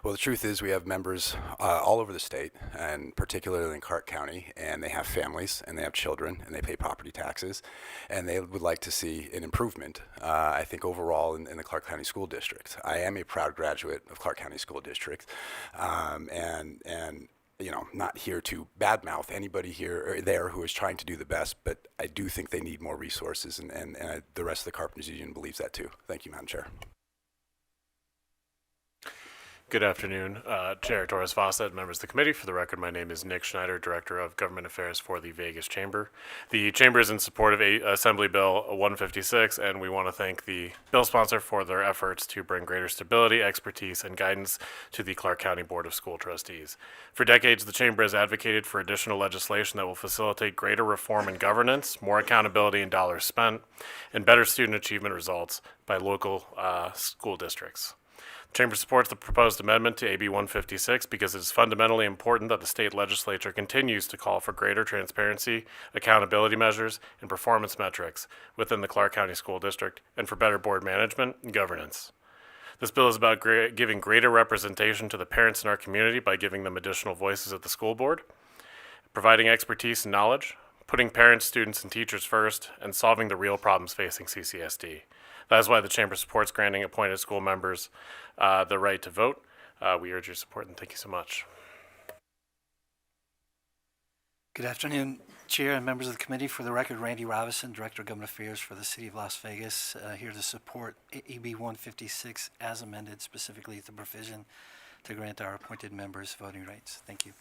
Well, the truth is we have members all over the state, and particularly in Clark County, and they have families, and they have children, and they pay property taxes, and they would like to see an improvement, I think, overall in the Clark County School District. I am a proud graduate of Clark County School District, and you know, not here to badmouth anybody here or there who is trying to do the best, but I do think they need more resources, and the rest of the Carpenters Union believes that too. Thank you, Madam Chair. Good afternoon, Chair Torres Fawcett, members of the committee. For the record, my name is Nick Schneider, Director of Government Affairs for the Vegas Chamber. The Chamber is in support of Assembly Bill 156, and we want to thank the bill sponsor for their efforts to bring greater stability, expertise, and guidance to the Clark County Board of School Trustees. For decades, the Chamber has advocated for additional legislation that will facilitate greater reform and governance, more accountability in dollars spent, and better student achievement results by local school districts. The Chamber supports the proposed amendment to AB 156 because it is fundamentally important that the state legislature continues to call for greater transparency, accountability measures, and performance metrics within the Clark County School District and for better board management and governance. This bill is about giving greater representation to the parents in our community by giving them additional voices at the school board, providing expertise and knowledge, putting parents, students, and teachers first, and solving the real problems facing CCSD. That is why the Chamber supports granting appointed school members the right to vote. We urge your support, and thank you so much. Good afternoon, Chair and members of the committee. For the record, Randy Robinson, Director of Government Affairs for the City of Las Vegas, here to support AB 156 as amended, specifically the provision to grant our appointed members voting rights. Thank you.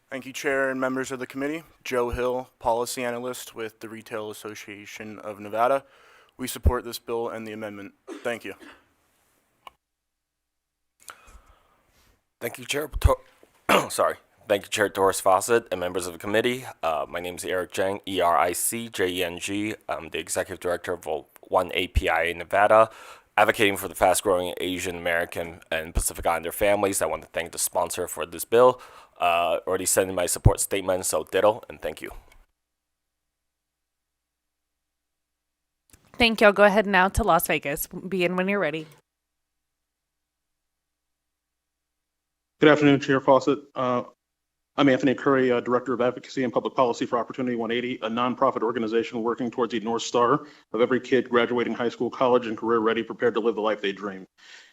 Thank you, Chair and members of the committee. Joe Hill, Policy Analyst with the Retail Association of Nevada. We support this bill and the amendment. Thank you. Thank you, Chair. Thank you, Chair Torres Fawcett and members of the committee. My name is Eric Jeng, ERICJENG. I'm the Executive Director of One API in Nevada, advocating for the fast-growing Asian American and Pacific Islander families. I want to thank the sponsor for this bill. Already sent in my support statement, so ditto, and thank you. Thank you. I'll go ahead now to Las Vegas. Begin when you're ready. Good afternoon, Chair Fawcett. I'm Anthony Curry, Director of Advocacy and Public Policy for Opportunity 180, a nonprofit organization working towards the North Star of every kid graduating high school, college, and career ready, prepared to live the life they dream.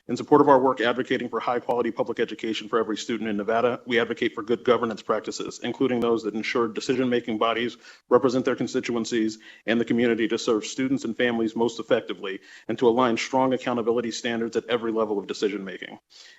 In support of our work advocating for high-quality public education for every student in Nevada, we advocate for good governance practices, including those that ensure decision-making bodies represent their constituencies and the community to serve students and families most effectively, and to align strong accountability standards at every level of decision-making.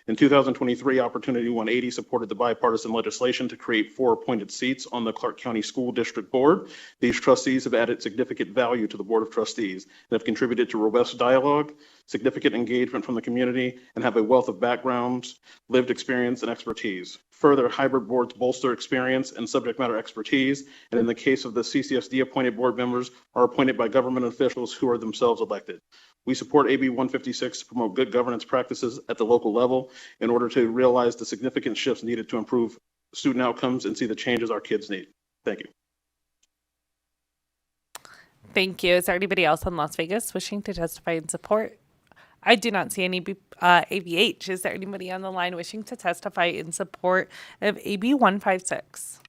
In 2023, Opportunity 180 supported the bipartisan legislation to create 4 appointed seats on the Clark County School District Board. These trustees have added significant value to the Board of Trustees and have contributed to robust dialogue, significant engagement from the community, and have a wealth of backgrounds, lived experience, and expertise. Further, hybrid boards bolster experience and subject matter expertise, and in the case of the CCSD, appointed board members are appointed by government officials who are themselves elected. We support AB 156 to promote good governance practices at the local level in order to realize the significant shifts needed to improve student outcomes and see the changes our kids need. Thank you. Thank you. Is there anybody else in Las Vegas wishing to testify in support? I do not see any ABH. Is there anybody on the line wishing to testify in support of AB 156?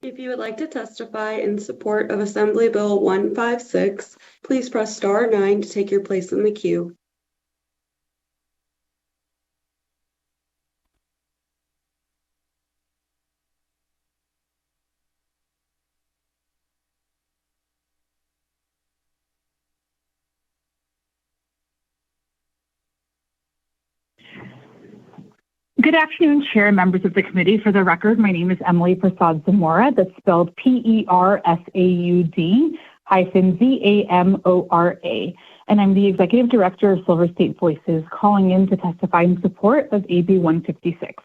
If you would like to testify in support of Assembly Bill 156, please press star 9 to take your place in the queue. Good afternoon, Chair and members of the committee. For the record, my name is Emily Prasad Zamora. That's spelled PERSAUD-ZAMORA. And I'm the Executive Director of Silver State Voices, calling in to testify in support of AB 156.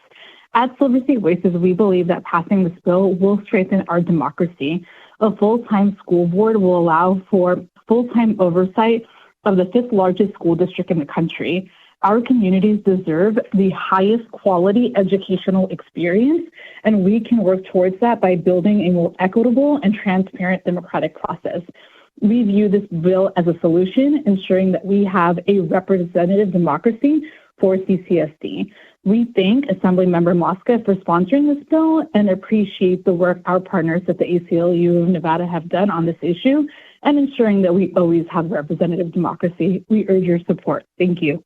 At Silver State Voices, we believe that passing this bill will strengthen our democracy. A full-time school board will allow for full-time oversight of the 5th largest school district in the country. Our communities deserve the highest quality educational experience, and we can work towards that by building a more equitable and transparent democratic process. We view this bill as a solution, ensuring that we have a representative democracy for CCSD. We thank Assemblymember Mosca for sponsoring this bill and appreciate the work our partners at the ACLU of Nevada have done on this issue and ensuring that we always have representative democracy. We urge your support. Thank you.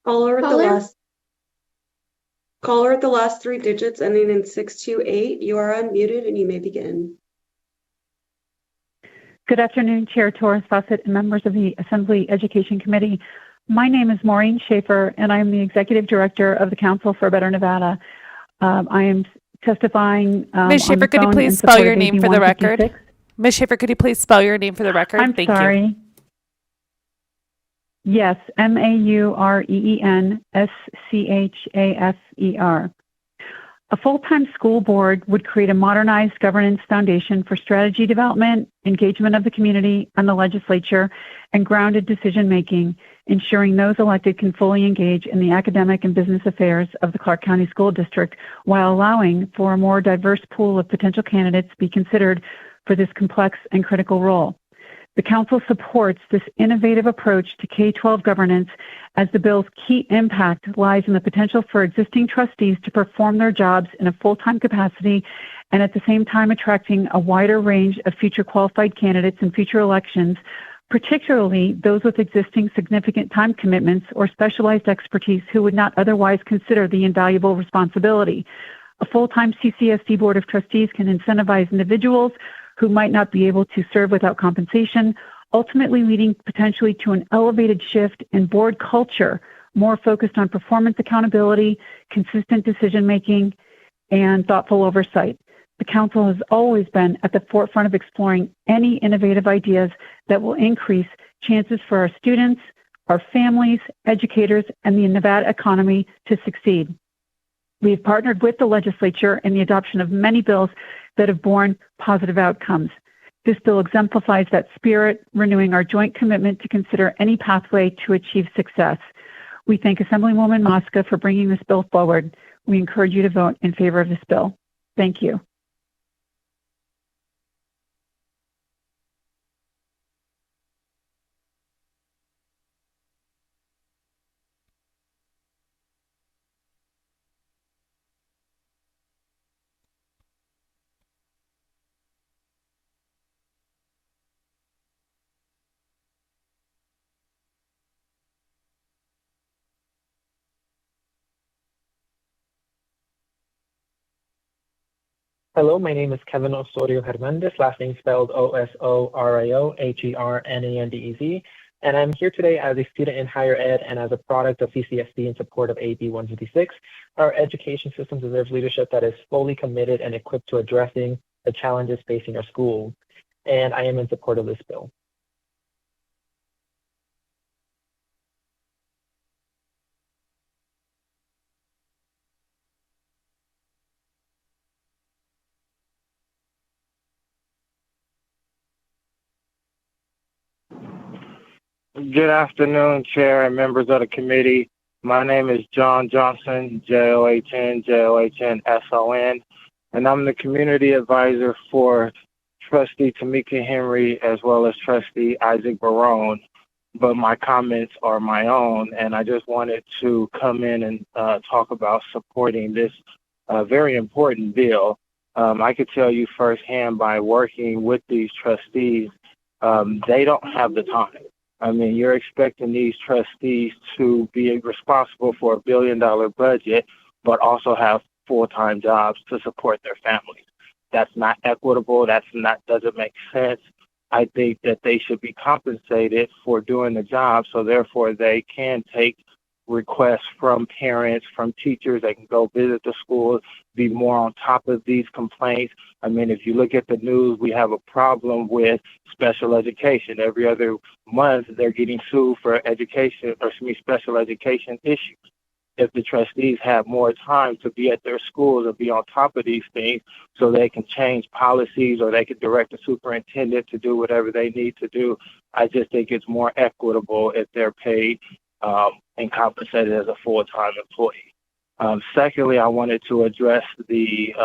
Caller at the last 3 digits ending in 628. You are unmuted and you may begin. Good afternoon, Chair Torres Fawcett and members of the Assembly Education Committee. My name is Maureen Schaefer, and I am the Executive Director of the Council for a Better Nevada. I am testifying. Ms. Schaefer, could you please spell your name for the record? Ms. Schaefer, could you please spell your name for the record? I'm sorry. You. Yes, MAUREENSCHAFER. A full-time school board would create a modernized governance foundation for strategy development, engagement of the community and the legislature, and grounded decision-making, ensuring those elected can fully engage in the academic and business affairs of the Clark County School District while allowing for a more diverse pool of potential candidates be considered for this complex and critical role. The Council supports this innovative approach to K-12 governance as the bill's key impact lies in the potential for existing trustees to perform their jobs in a full-time capacity and at the same time attracting a wider range of future qualified candidates in future elections, particularly those with existing significant time commitments or specialized expertise who would not otherwise consider the invaluable responsibility. A full-time CCSD Board of Trustees can incentivize individuals who might not be able to serve without compensation, ultimately leading potentially to an elevated shift in board culture, more focused on performance accountability, consistent decision-making, and thoughtful oversight. The Council has always been at the forefront of exploring any innovative ideas that will increase chances for our students, our families, educators, and the Nevada economy to succeed. We have partnered with the legislature in the adoption of many bills that have borne positive outcomes. This bill exemplifies that spirit, renewing our joint commitment to consider any pathway to achieve success. We thank Assemblywoman Mosca for bringing this bill forward. We encourage you to vote in favor of this bill. Thank you. Hello, my name is Kevin Osorio Hernandez, last name spelled Osorio Hernandez, and I'm here today as a student in higher ed and as a product of CCSD in support of AB 156. Our education system deserves leadership that is fully committed and equipped to addressing the challenges facing our schools, and I am in support of this bill. Good afternoon, Chair and members of the committee. My name is John Johnson, John, and I'm the community advisor for Trustee Tamika Henry as well as Trustee Isaac Barone. But my comments are my own, and I just wanted to come in and talk about supporting this very important bill. I could tell you firsthand by working with these trustees, they don't have the time. I mean, you're expecting these trustees to be responsible for $1 billion budget, but also have full-time jobs to support their families. That's not equitable. Doesn't make sense. I think that they should be compensated for doing the job, so therefore they can take requests from parents, from teachers. They can go visit the schools, be more on top of these complaints. I mean, if you look at the news, we have a problem with special education. Every other month, they're getting sued for special education issues. If the trustees have more time to be at their schools and be on top of these things so they can change policies or they can direct the superintendent to do whatever they need to do, I just think it's more equitable if they're paid and compensated as a full-time employee. Secondly, I wanted to address the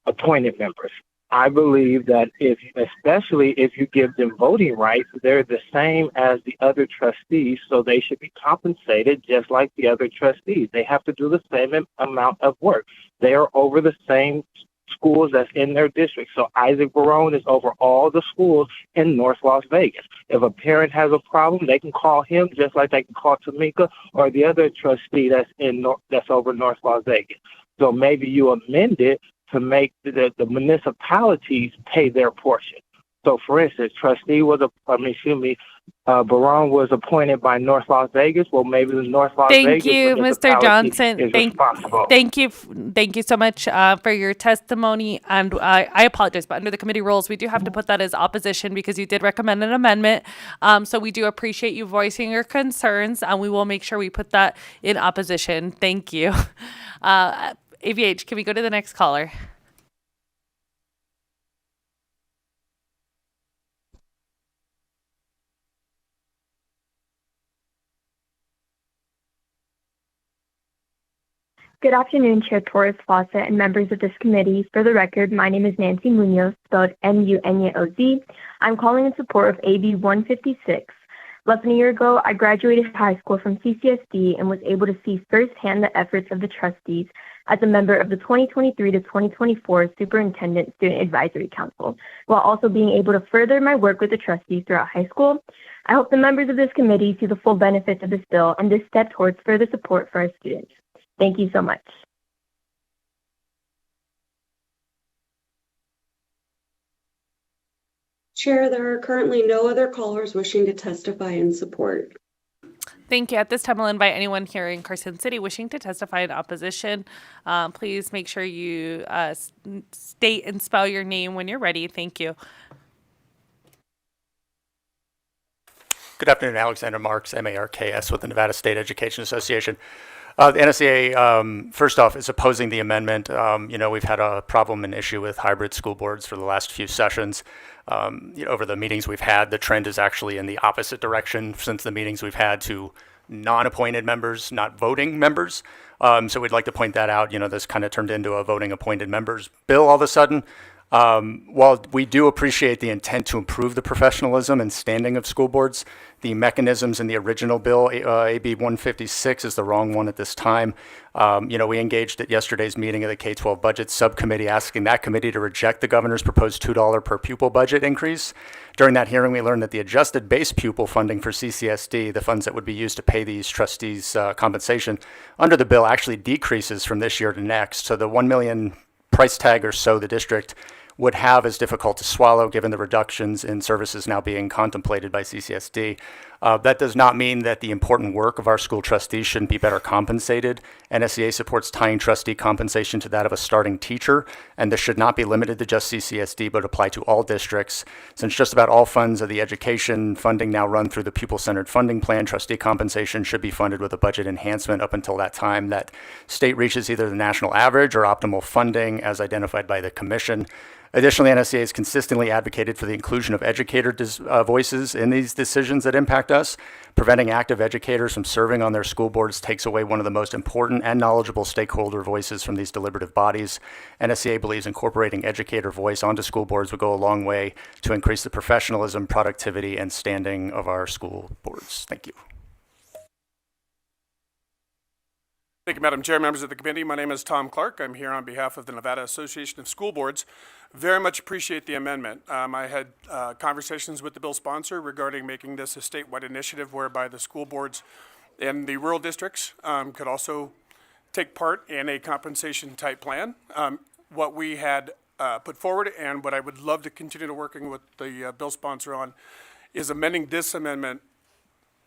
appointed members. I believe that especially if you give them voting rights, they're the same as the other trustees, so they should be compensated just like the other trustees. They have to do the same amount of work. They are over the same schools that's in their district. So Isaac Barone is over all the schools in North Las Vegas. If a parent has a problem, they can call him just like they can call Tamika or the other trustee that's over North Las Vegas. So maybe you amend it to make the municipalities pay their portion. So, for instance, Barone was appointed by North Las Vegas. Well, maybe the North Las Vegas Thank you, Mr. Johnson. is responsible. Thank you so much for your testimony. And I apologize, but under the committee rules, we do have to put that as opposition because you did recommend an amendment. So we do appreciate you voicing your concerns, and we will make sure we put that in opposition. Thank you. AVH, can we go to the next caller? Good afternoon, Chair Torres Fawcett and members of this committee. For the record, my name is Nancy Munoz, spelled Munoz. I'm calling in support of AB 156. Less than a year ago, I graduated high school from CCSD and was able to see firsthand the efforts of the trustees as a member of the 2023 to 2024 Superintendent Student Advisory Council, while also being able to further my work with the trustees throughout high school. I hope the members of this committee see the full benefits of this bill and this step towards further support for our students. Thank you so much. Chair, there are currently no other callers wishing to testify in support. Thank you. At this time, I'll invite anyone here in Carson City wishing to testify in opposition. Please make sure you state and spell your name when you're ready. Thank you. Good afternoon, Alexander Marks, MARKS with the Nevada State Education Association. The NSEA, first off, is opposing the amendment. We've had a problem and issue with hybrid school boards for the last few sessions. Over the meetings we've had, the trend is actually in the opposite direction since the meetings we've had to non-appointed members, not voting members. So we'd like to point that out. This kind of turned into a voting appointed members bill all of a sudden. While we do appreciate the intent to improve the professionalism and standing of school boards, the mechanisms in the original bill, AB 156, is the wrong one at this time. We engaged at yesterday's meeting of the K-12 Budget Subcommittee, asking that committee to reject the governor's proposed $2 per pupil budget increase. During that hearing, we learned that the adjusted base pupil funding for CCSD, the funds that would be used to pay these trustees' compensation, under the bill actually decreases from this year to next. So the $1 million price tag or so the district would have is difficult to swallow given the reductions in services now being contemplated by CCSD. That does not mean that the important work of our school trustees shouldn't be better compensated. NSEA supports tying trustee compensation to that of a starting teacher, and this should not be limited to just CCSD, but apply to all districts. Since just about all funds of the education funding now run through the pupil-centered funding plan, trustee compensation should be funded with a budget enhancement up until that time that state reaches either the national average or optimal funding as identified by the commission. Additionally, NSEA has consistently advocated for the inclusion of educator voices in these decisions that impact us. Preventing active educators from serving on their school boards takes away one of the most important and knowledgeable stakeholder voices from these deliberative bodies. NSEA believes incorporating educator voice onto school boards would go a long way to increase the professionalism, productivity, and standing of our school boards. Thank you. Thank you, Madam Chair, members of the committee. My name is Tom Clark. I'm here on behalf of the Nevada Association of School Boards. Very much appreciate the amendment. I had conversations with the bill sponsor regarding making this a statewide initiative whereby the school boards in the rural districts could also take part in a compensation type plan. What we had put forward and what I would love to continue to working with the bill sponsor on is amending this amendment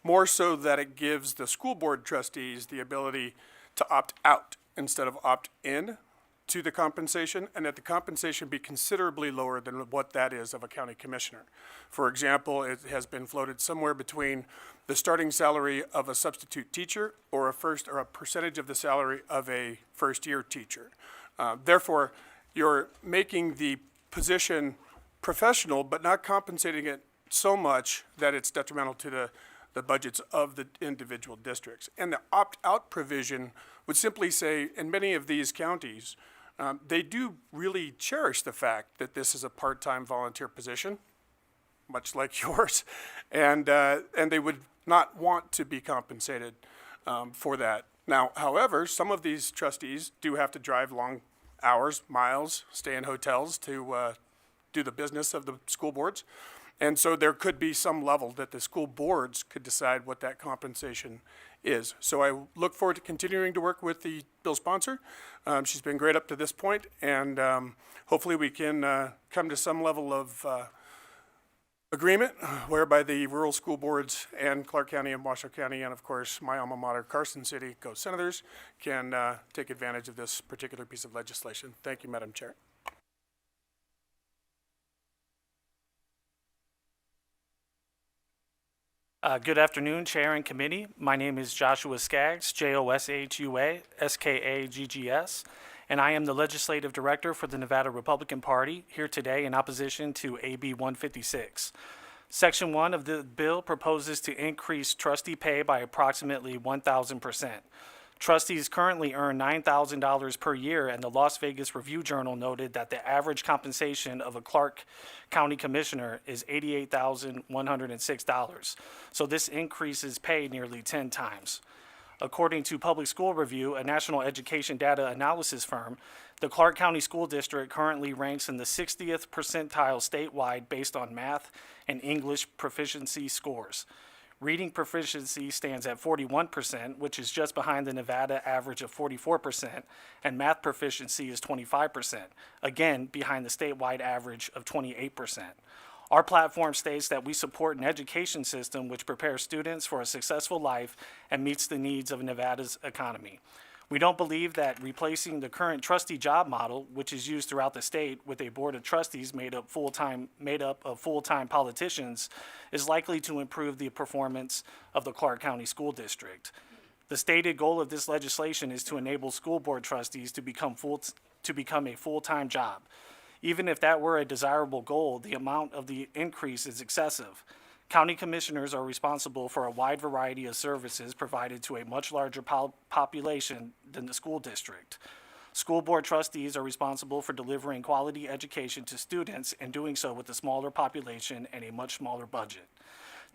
more so that it gives the school board trustees the ability to opt out instead of opt in to the compensation, and that the compensation be considerably lower than what that is of a county commissioner. For example, it has been floated somewhere between the starting salary of a substitute teacher or a percentage of the salary of a first-year teacher. Therefore, you're making the position professional, but not compensating it so much that it's detrimental to the budgets of the individual districts. And the opt-out provision would simply say, in many of these counties, they do really cherish the fact that this is a part-time volunteer position, much like yours, and they would not want to be compensated for that. Now, however, some of these trustees do have to drive long hours, miles, stay in hotels to do the business of the school boards. And so there could be some level that the school boards could decide what that compensation is. So I look forward to continuing to work with the bill sponsor. She's been great up to this point, and hopefully we can come to some level of agreement whereby the rural school boards and Clark County and Washoe County, and of course my alma mater, Carson City, Go Senators, can take advantage of this particular piece of legislation. Thank you, Madam Chair. Good afternoon, Chair and Committee. My name is Joshua Skaggs, Joshua Skaggs, and I am the Legislative Director for the Nevada Republican Party, here today in opposition to AB 156. Section 1 of the bill proposes to increase trustee pay by approximately 1,000%. Trustees currently earn $9,000 per year, and the Las Vegas Review-Journal noted that the average compensation of a Clark County Commissioner is $88,106. So this increases pay nearly 10 times. According to Public School Review, a national education data analysis firm, the Clark County School District currently ranks in the 60th percentile statewide based on math and English proficiency scores. Reading proficiency stands at 41%, which is just behind the Nevada average of 44%, and math proficiency is 25%, again behind the statewide average of 28%. Our platform states that we support an education system which prepares students for a successful life and meets the needs of Nevada's economy. We don't believe that replacing the current trustee job model, which is used throughout the state with a board of trustees made up of full-time politicians, is likely to improve the performance of the Clark County School District. The stated goal of this legislation is to enable school board trustees to become a full-time job. Even if that were a desirable goal, the amount of the increase is excessive. County commissioners are responsible for a wide variety of services provided to a much larger population than the school district. School board trustees are responsible for delivering quality education to students and doing so with a smaller population and a much smaller budget.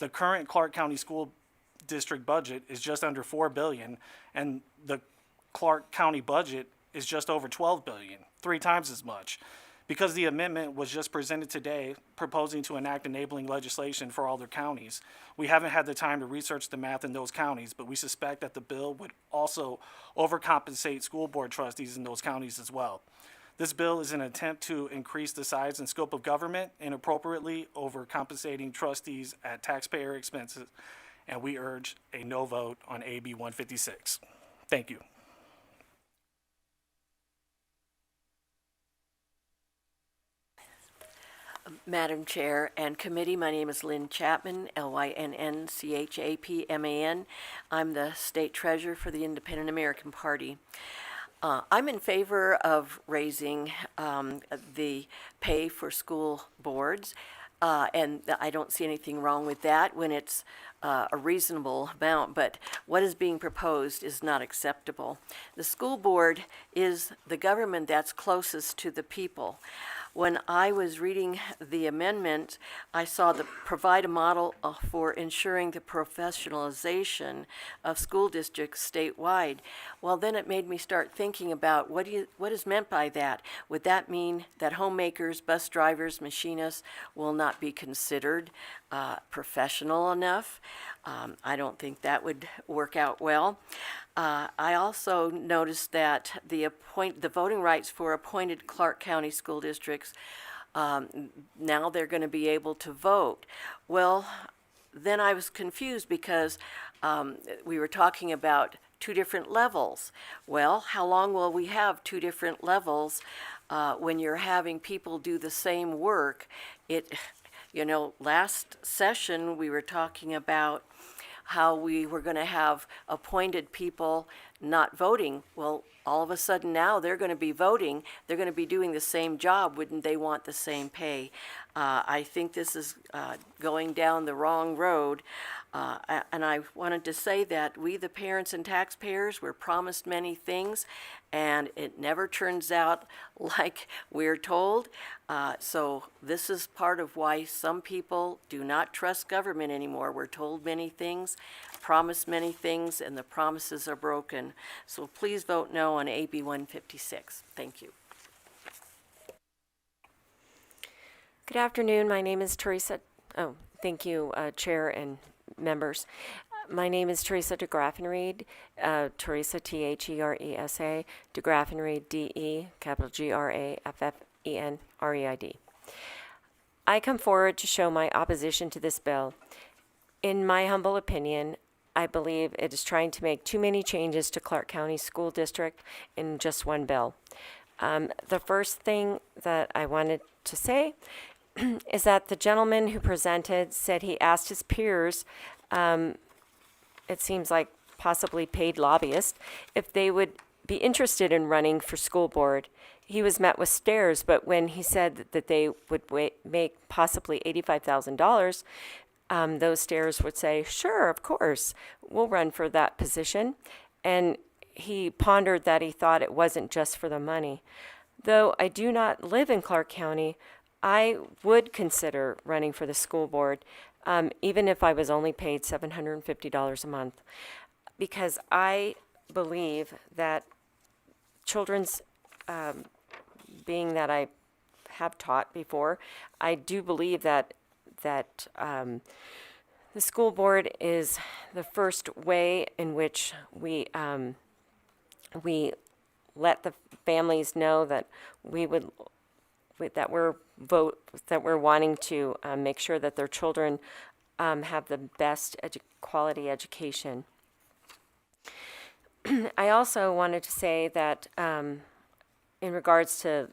The current Clark County School District budget is just under $4 billion, and the Clark County budget is just over $12 billion, 3 times as much. Because the amendment was just presented today, proposing to enact enabling legislation for all their counties, we haven't had the time to research the math in those counties, but we suspect that the bill would also overcompensate school board trustees in those counties as well. This bill is an attempt to increase the size and scope of government, inappropriately overcompensating trustees at taxpayer expenses, and we urge a no vote on AB 156. Thank you. Madam Chair and Committee, my name is Lynn Chapman, Lynnchapman. I'm the State Treasurer for the Independent American Party. I'm in favor of raising the pay for school boards, and I don't see anything wrong with that when it's a reasonable amount, but what is being proposed is not acceptable. The school board is the government that's closest to the people. When I was reading the amendment, I saw the provide a model for ensuring the professionalization of school districts statewide. Well, then it made me start thinking about what is meant by that. Would that mean that homemakers, bus drivers, machinists will not be considered professional enough? I don't think that would work out well. I also noticed that the voting rights for appointed Clark County school districts, now they're going to be able to vote. Well, then I was confused because we were talking about 2 different levels. Well, how long will we have 2 different levels when you're having people do the same work? Last session we were talking about how we were going to have appointed people not voting. Well, all of a sudden now they're going to be voting. They're going to be doing the same job. Wouldn't they want the same pay? I think this is going down the wrong road. And I wanted to say that we, the parents and taxpayers, were promised many things, and it never turns out like we're told. So this is part of why some people do not trust government anymore. We're told many things, promised many things, and the promises are broken. So please vote no on AB 156. Thank you. Good afternoon. My name is Teresa. Oh, thank you, Chair and members. My name is Teresa DeGraffenreid, Teresa, T-H-E-R-E-S-A, DeGraffenreid, D-E, capital G-R-A-F-F-E-N-R-E-I-D. I come forward to show my opposition to this bill. In my humble opinion, I believe it is trying to make too many changes to Clark County School District in just one bill. The first thing that I wanted to say is that the gentleman who presented said he asked his peers, it seems like possibly paid lobbyists, if they would be interested in running for school board. He was met with stares, but when he said that they would make possibly $85,000, those stares would say, sure, of course, we'll run for that position. And he pondered that he thought it wasn't just for the money. Though I do not live in Clark County, I would consider running for the school board, even if I was only paid $750 a month, because I believe that children's, being that I have taught before, I do believe that the school board is the first way in which we let the families know that we're wanting to make sure that their children have the best quality education. I also wanted to say that in regards to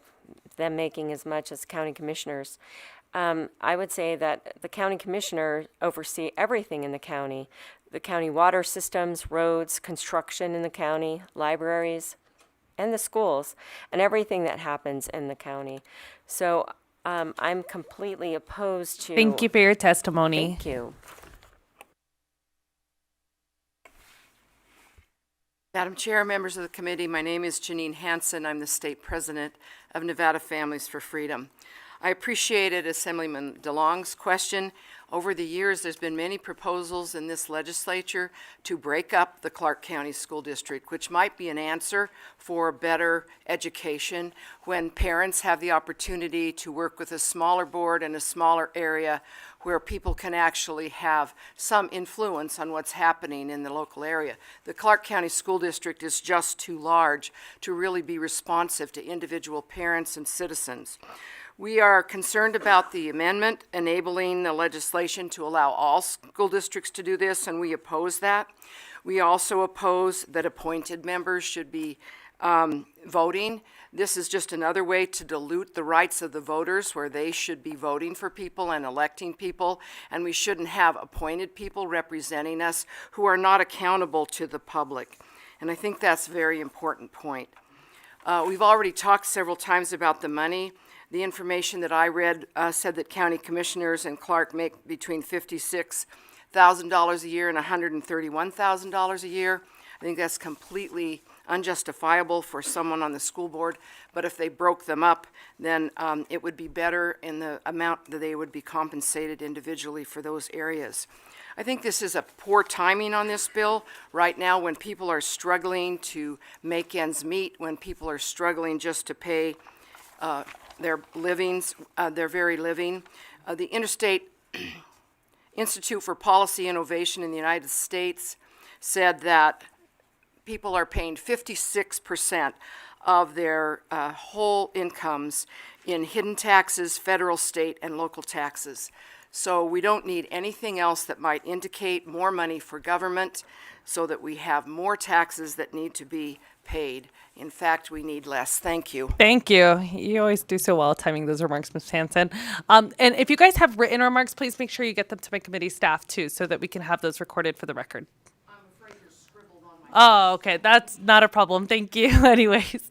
them making as much as county commissioners, I would say that the county commissioner oversee everything in the county water systems, roads, construction in the county, libraries, and the schools, and everything that happens in the county. So I'm completely opposed to. Thank you for your testimony. Thank you. Madam Chair, members of the committee, my name is Janine Hansen. I'm the state president of Nevada Families for Freedom. I appreciated Assemblyman DeLong's question. Over the years, there's been many proposals in this legislature to break up the Clark County School District, which might be an answer for better education when parents have the opportunity to work with a smaller board in a smaller area where people can actually have some influence on what's happening in the local area. The Clark County School District is just too large to really be responsive to individual parents and citizens. We are concerned about the amendment enabling the legislation to allow all school districts to do this, and we oppose that. We also oppose that appointed members should be voting. This is just another way to dilute the rights of the voters, where they should be voting for people and electing people, and we shouldn't have appointed people representing us who are not accountable to the public. And I think that's a very important point. We've already talked several times about the money. The information that I read said that county commissioners in Clark make between $56,000 a year and $131,000 a year. I think that's completely unjustifiable for someone on the school board, but if they broke them up, then it would be better in the amount that they would be compensated individually for those areas. I think this is a poor timing on this bill right now when people are struggling to make ends meet, when people are struggling just to pay their livings, their very living. The Interstate Institute for Policy Innovation in the United States said that people are paying 56% of their whole incomes in hidden taxes, federal, state, and local taxes. So we don't need anything else that might indicate more money for government so that we have more taxes that need to be paid. In fact, we need less. Thank you. Thank you. You always do so well timing those remarks, Ms. Hansen. And if you guys have written remarks, please make sure you get them to my committee staff too, so that we can have those recorded for the record. I'm afraid you're scribbled on my. Oh, okay. That's not a problem. Thank you. Anyways,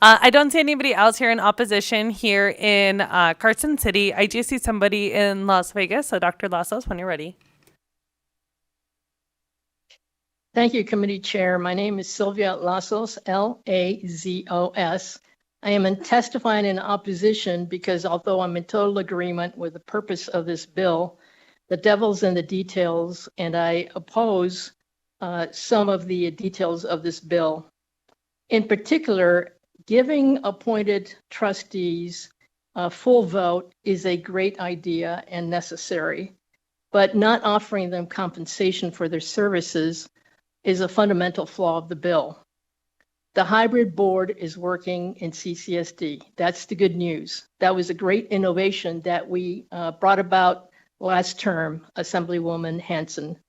I don't see anybody else here in opposition here in Carson City. I do see somebody in Las Vegas. So Dr. Lazos, when you're ready. Thank you, Committee Chair. My name is Sylvia Lazos, Lazos. I am testifying in opposition because although I'm in total agreement with the purpose of this bill, the devil's in the details, and I oppose some of the details of this bill. In particular, giving appointed trustees a full vote is a great idea and necessary, but not offering them compensation for their services is a fundamental flaw of the bill. The hybrid board is working in CCSD. That's the good news. That was a great innovation that we brought about last term, Assemblywoman Hansen.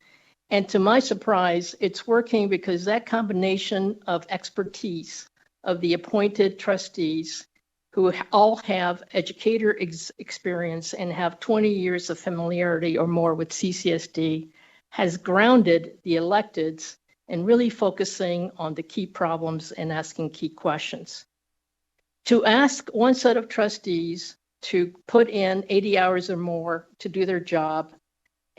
And to my surprise, it's working because that combination of expertise of the appointed trustees who all have educator experience and have 20 years of familiarity or more with CCSD has grounded the electeds and really focusing on the key problems and asking key questions. To ask one set of trustees to put in 80 hours or more to do their job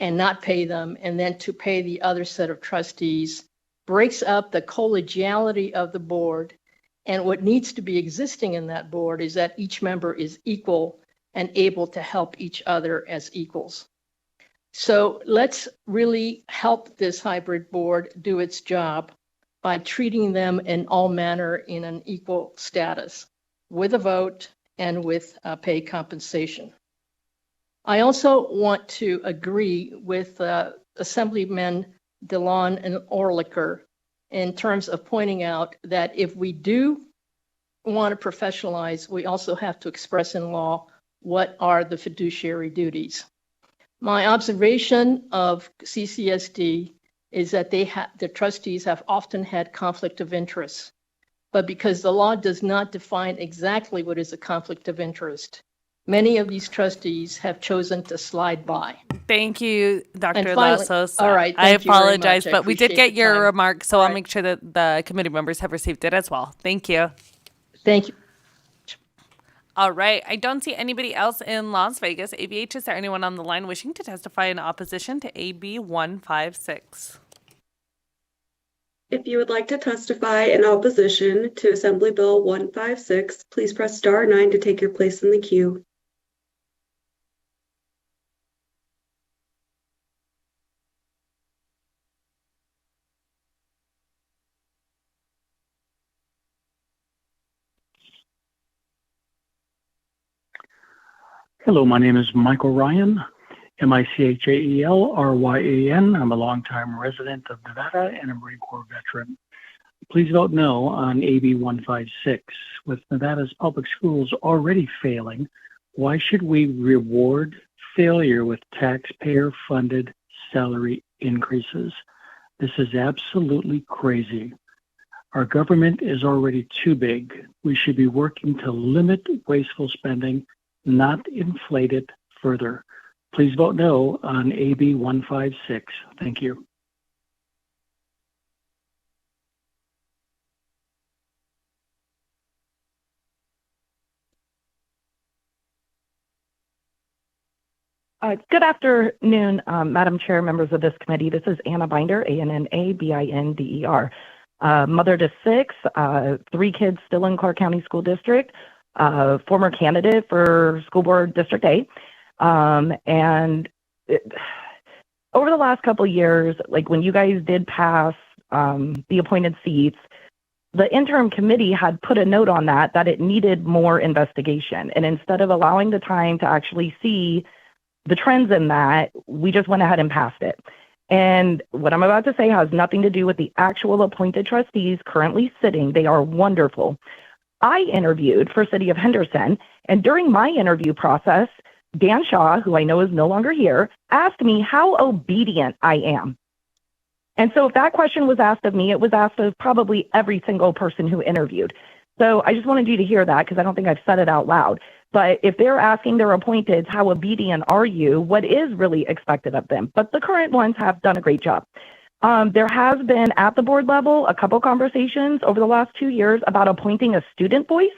and not pay them, and then to pay the other set of trustees breaks up the collegiality of the board. And what needs to be existing in that board is that each member is equal and able to help each other as equals. So let's really help this hybrid board do its job by treating them in all manner in an equal status with a vote and with pay compensation. I also want to agree with Assemblymen DeLong and Orlicker in terms of pointing out that if we do want to professionalize, we also have to express in law what are the fiduciary duties. My observation of CCSD is that the trustees have often had conflict of interest, but because the law does not define exactly what is a conflict of interest, Many of these trustees have chosen to slide by. Thank you, Dr. And finally- Lassos. all right, I thank you very apologize, much. I but we did appreciate get the your time. remarks, so All I'll right. make sure that the committee members have received it as well. Thank you. Thank you. All right. I don't see anybody else in Las Vegas. ABH, is there anyone on the line wishing to testify in opposition to AB 156? If you would like to testify in opposition to Assembly Bill 156, please press star 9 to take your place in the queue. Hello, my name is Michael Ryan, Michaelryan. I'm a longtime resident of Nevada and a Marine Corps veteran. Please vote no on AB 156. With Nevada's public schools already failing, why should we reward failure with taxpayer-funded salary increases? This is absolutely crazy. Our government is already too big. We should be working to limit wasteful spending, not inflate it further. Please vote no on AB 156. Thank you. Good afternoon, Madam Chair, members of this committee. This is Anna Binder, ANNABINDER. Mother to 6, 3 kids still in Clark County School District, former candidate for School Board District A. Over the last couple of years, like when you guys did pass the appointed seats, the interim committee had put a note on that it needed more investigation. And instead of allowing the time to actually see the trends in that, we just went ahead and passed it. And what I'm about to say has nothing to do with the actual appointed trustees currently sitting. They are wonderful. I interviewed for City of Henderson, and during my interview process, Dan Shaw, who I know is no longer here, asked me how obedient I am. And so if that question was asked of me, it was asked of probably every single person who interviewed. So I just wanted you to hear that because I don't think I've said it out loud. But if they're asking their appointeds, how obedient are you, what is really expected of them? But the current ones have done a great job. There has been at the board level a couple conversations over the last 2 years about appointing a student voice,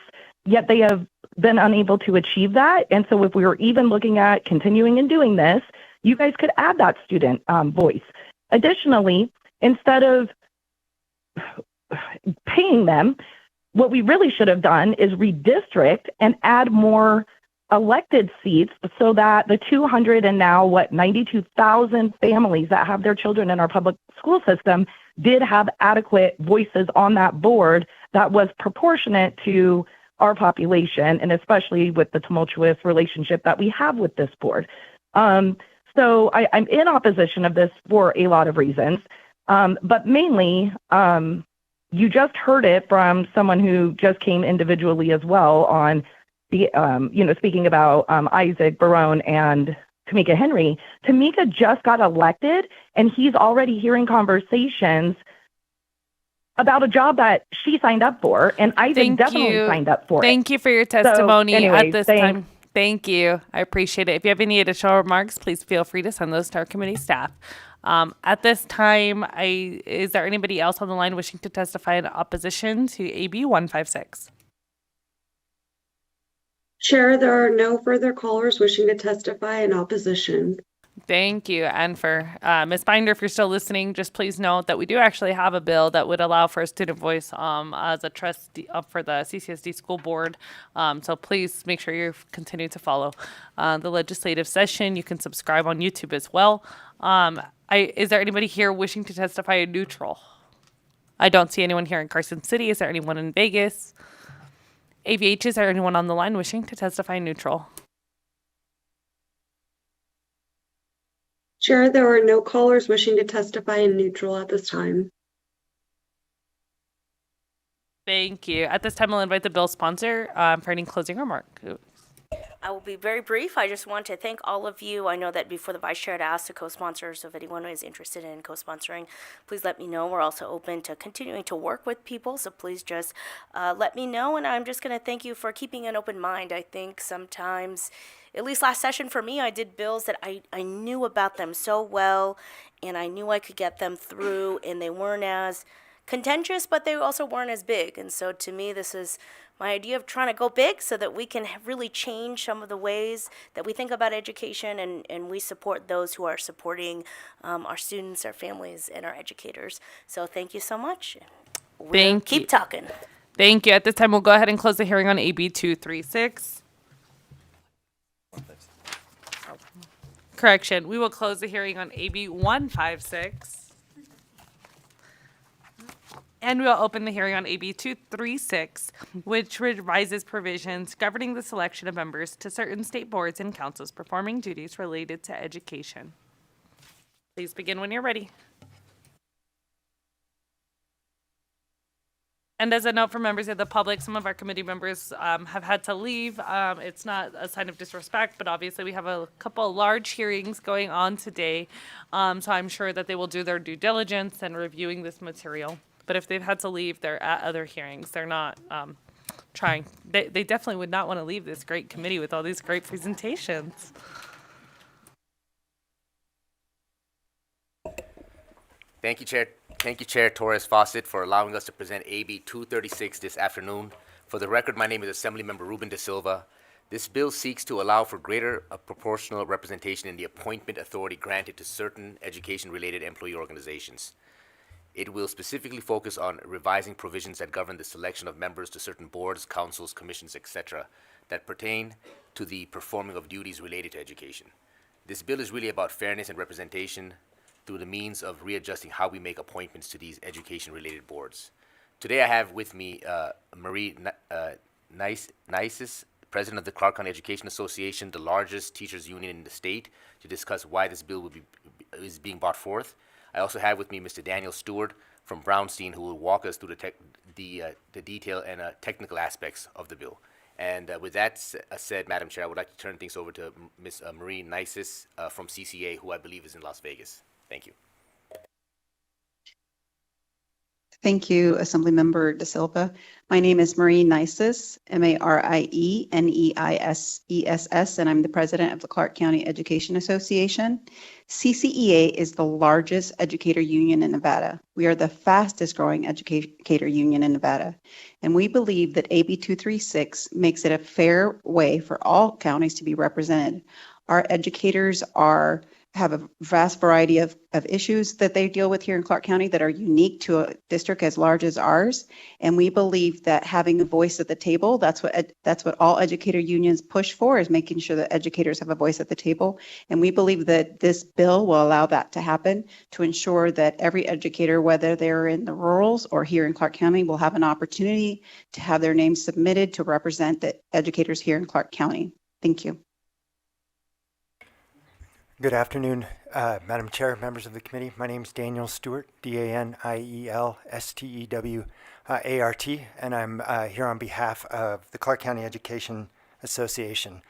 yet they have been unable to achieve that. And so if we were even looking at continuing and doing this, you guys could add that student voice. Additionally, instead of paying them, what we really should have done is redistrict and add more elected seats so that the 200 and now 92,000 families that have their children in our public school system did have adequate voices on that board that was proportionate to our population, and especially with the tumultuous relationship that we have with this board. So I'm in opposition of this for a lot of reasons, but mainly you just heard it from someone who just came individually as well on the, speaking about Isaac Barone and Tamika Henry. Tamika just got elected, and he's already hearing conversations about a job that she signed up for, and Isaac definitely signed up for it. Thank you for your testimony anyways, at this time. Thank you. I appreciate it. If you have any additional remarks, please feel free to send those to our committee staff. At this time, is there anybody else on the line wishing to testify in opposition to AB 156? Chair, there are no further callers wishing to testify in opposition. Thank you. And for Ms. Binder, if you're still listening, just please note that we do actually have a bill that would allow for a student voice as a trustee for the CCSD school board. So please make sure you continue to follow the legislative session. You can subscribe on YouTube as well. Is there anybody here wishing to testify in neutral? I don't see anyone here in Carson City. Is there anyone in Vegas? AVH, is there anyone on the line wishing to testify in neutral? Chair, there are no callers wishing to testify in neutral at this time. Thank you. At this time, I'll invite the bill sponsor for any closing remarks. I will be very brief. I just want to thank all of you. I know that before the vice chair had asked to co-sponsor, so if anyone is interested in co-sponsoring, please let me know. We're also open to continuing to work with people, so please just let me know. And I'm just going to thank you for keeping an open mind. I think sometimes, at least last session for me, I did bills that I knew about them so well, and I knew I could get them through, and they weren't as contentious, but they also weren't as big. And so to me, this is my idea of trying to go big so that we can really change some of the ways that we think about education, and we support those who are supporting our students, our families, and our educators. So thank you so much. We'll keep talking. Thank you. At this time, we'll go ahead and close the hearing on AB 236. Correction, we will close the hearing on AB 156. And we'll open the hearing on AB 236, which revises provisions governing the selection of members to certain state boards and councils performing duties related to education. Please begin when you're ready. And as a note for members of the public, some of our committee members have had to leave. It's not a sign of disrespect, but obviously we have a couple of large hearings going on today. So I'm sure that they will do their due diligence in reviewing this material. But if they've had to leave, they're at other hearings. They're not trying. They definitely would not want to leave this great committee with all these great presentations. Thank you, Chair. Thank you, Chair Torres Fawcett, for allowing us to present AB 236 this afternoon. For the record, my name is Assemblymember Ruben De Silva. This bill seeks to allow for greater proportional representation in the appointment authority granted to certain education-related employee organizations. It will specifically focus on revising provisions that govern the selection of members to certain boards, councils, commissions, etc., that pertain to the performing of duties related to education. This bill is really about fairness and representation through the means of readjusting how we make appointments to these education-related boards. Today I have with me Marie Nices, President of the Clark County Education Association, the largest teachers union in the state, to discuss why this bill is being brought forth. I also have with me Mr. Daniel Stewart from Brownstein, who will walk us through the detail and technical aspects of the bill. And with that said, Madam Chair, I would like to turn things over to Ms. Marie Nices from CCA, who I believe is in Las Vegas. Thank you. Thank you, Assemblymember De Silva. My name is Marie Nices, M-A-R-I-E-N-E-I-S-E-S-S, and I'm the president of the Clark County Education Association. CCEA is the largest educator union in Nevada. We are the fastest growing educator union in Nevada. And we believe that AB 236 makes it a fair way for all counties to be represented. Our educators have a vast variety of issues that they deal with here in Clark County that are unique to a district as large as ours. And we believe that having a voice at the table, that's what all educator unions push for, is making sure that educators have a voice at the table. And we believe that this bill will allow that to happen, to ensure that every educator, whether they're in the rurals or here in Clark County, will have an opportunity to have their names submitted to represent the educators here in Clark County. Thank you. Good afternoon, Madam Chair, members of the committee. My name is Daniel Stewart, D-A-N-I-E-L-S-T-E-W-A-R-T, and I'm here on behalf of the Clark County Education Association.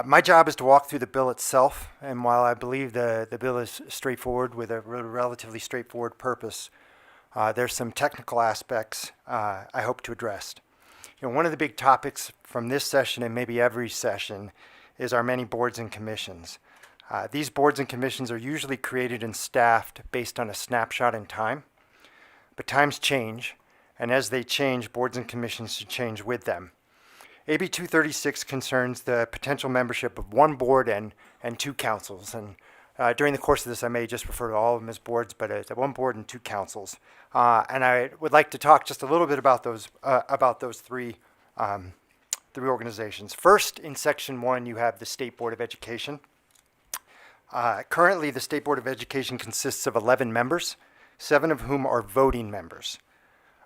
My job is to walk through the bill itself, and while I believe the bill is straightforward with a relatively straightforward purpose, there's some technical aspects I hope to address. One of the big topics from this session and maybe every session is our many boards and commissions. These boards and commissions are usually created and staffed based on a snapshot in time, but times change, and as they change, boards and commissions should change with them. AB 236 concerns the potential membership of one board and two councils, and during the course of this I may just refer to all of them as boards, but it's one board and two councils. And I would like to talk just a little bit about those three organizations. First, in Section 1, you have the State Board of Education. Currently, the State Board of Education consists of 11 members, 7 of whom are voting members.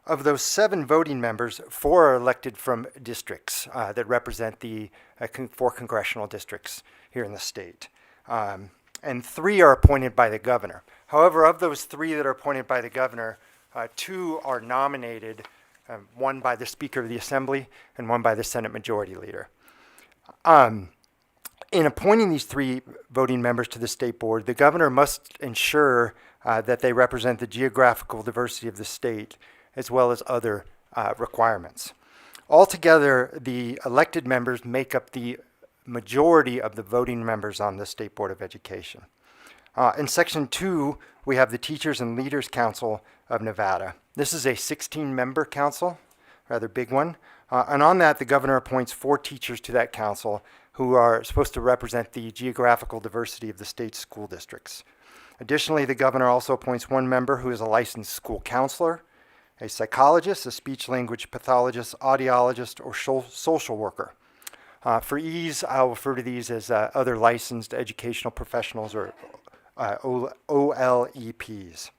Of those 7 voting members, 4 are elected from districts that represent the 4 congressional districts here in the state. And 3 are appointed by the governor. However, of those 3 that are appointed by the governor, 2 are nominated, one by the Speaker of the Assembly and one by the Senate Majority Leader. In appointing these 3 voting members to the state board, the governor must ensure that they represent the geographical diversity of the state as well as other requirements. Altogether, the elected members make up the majority of the voting members on the State Board of Education. In Section 2, we have the Teachers and Leaders Council of Nevada. This is a 16-member council, rather big one. And on that, the governor appoints 4 teachers to that council who are supposed to represent the geographical diversity of the state's school districts. Additionally, the governor also appoints 1 member who is a licensed school counselor, a psychologist, a speech-language pathologist, audiologist, or social worker. For ease, I'll refer to these as other licensed educational professionals, or OLEPs.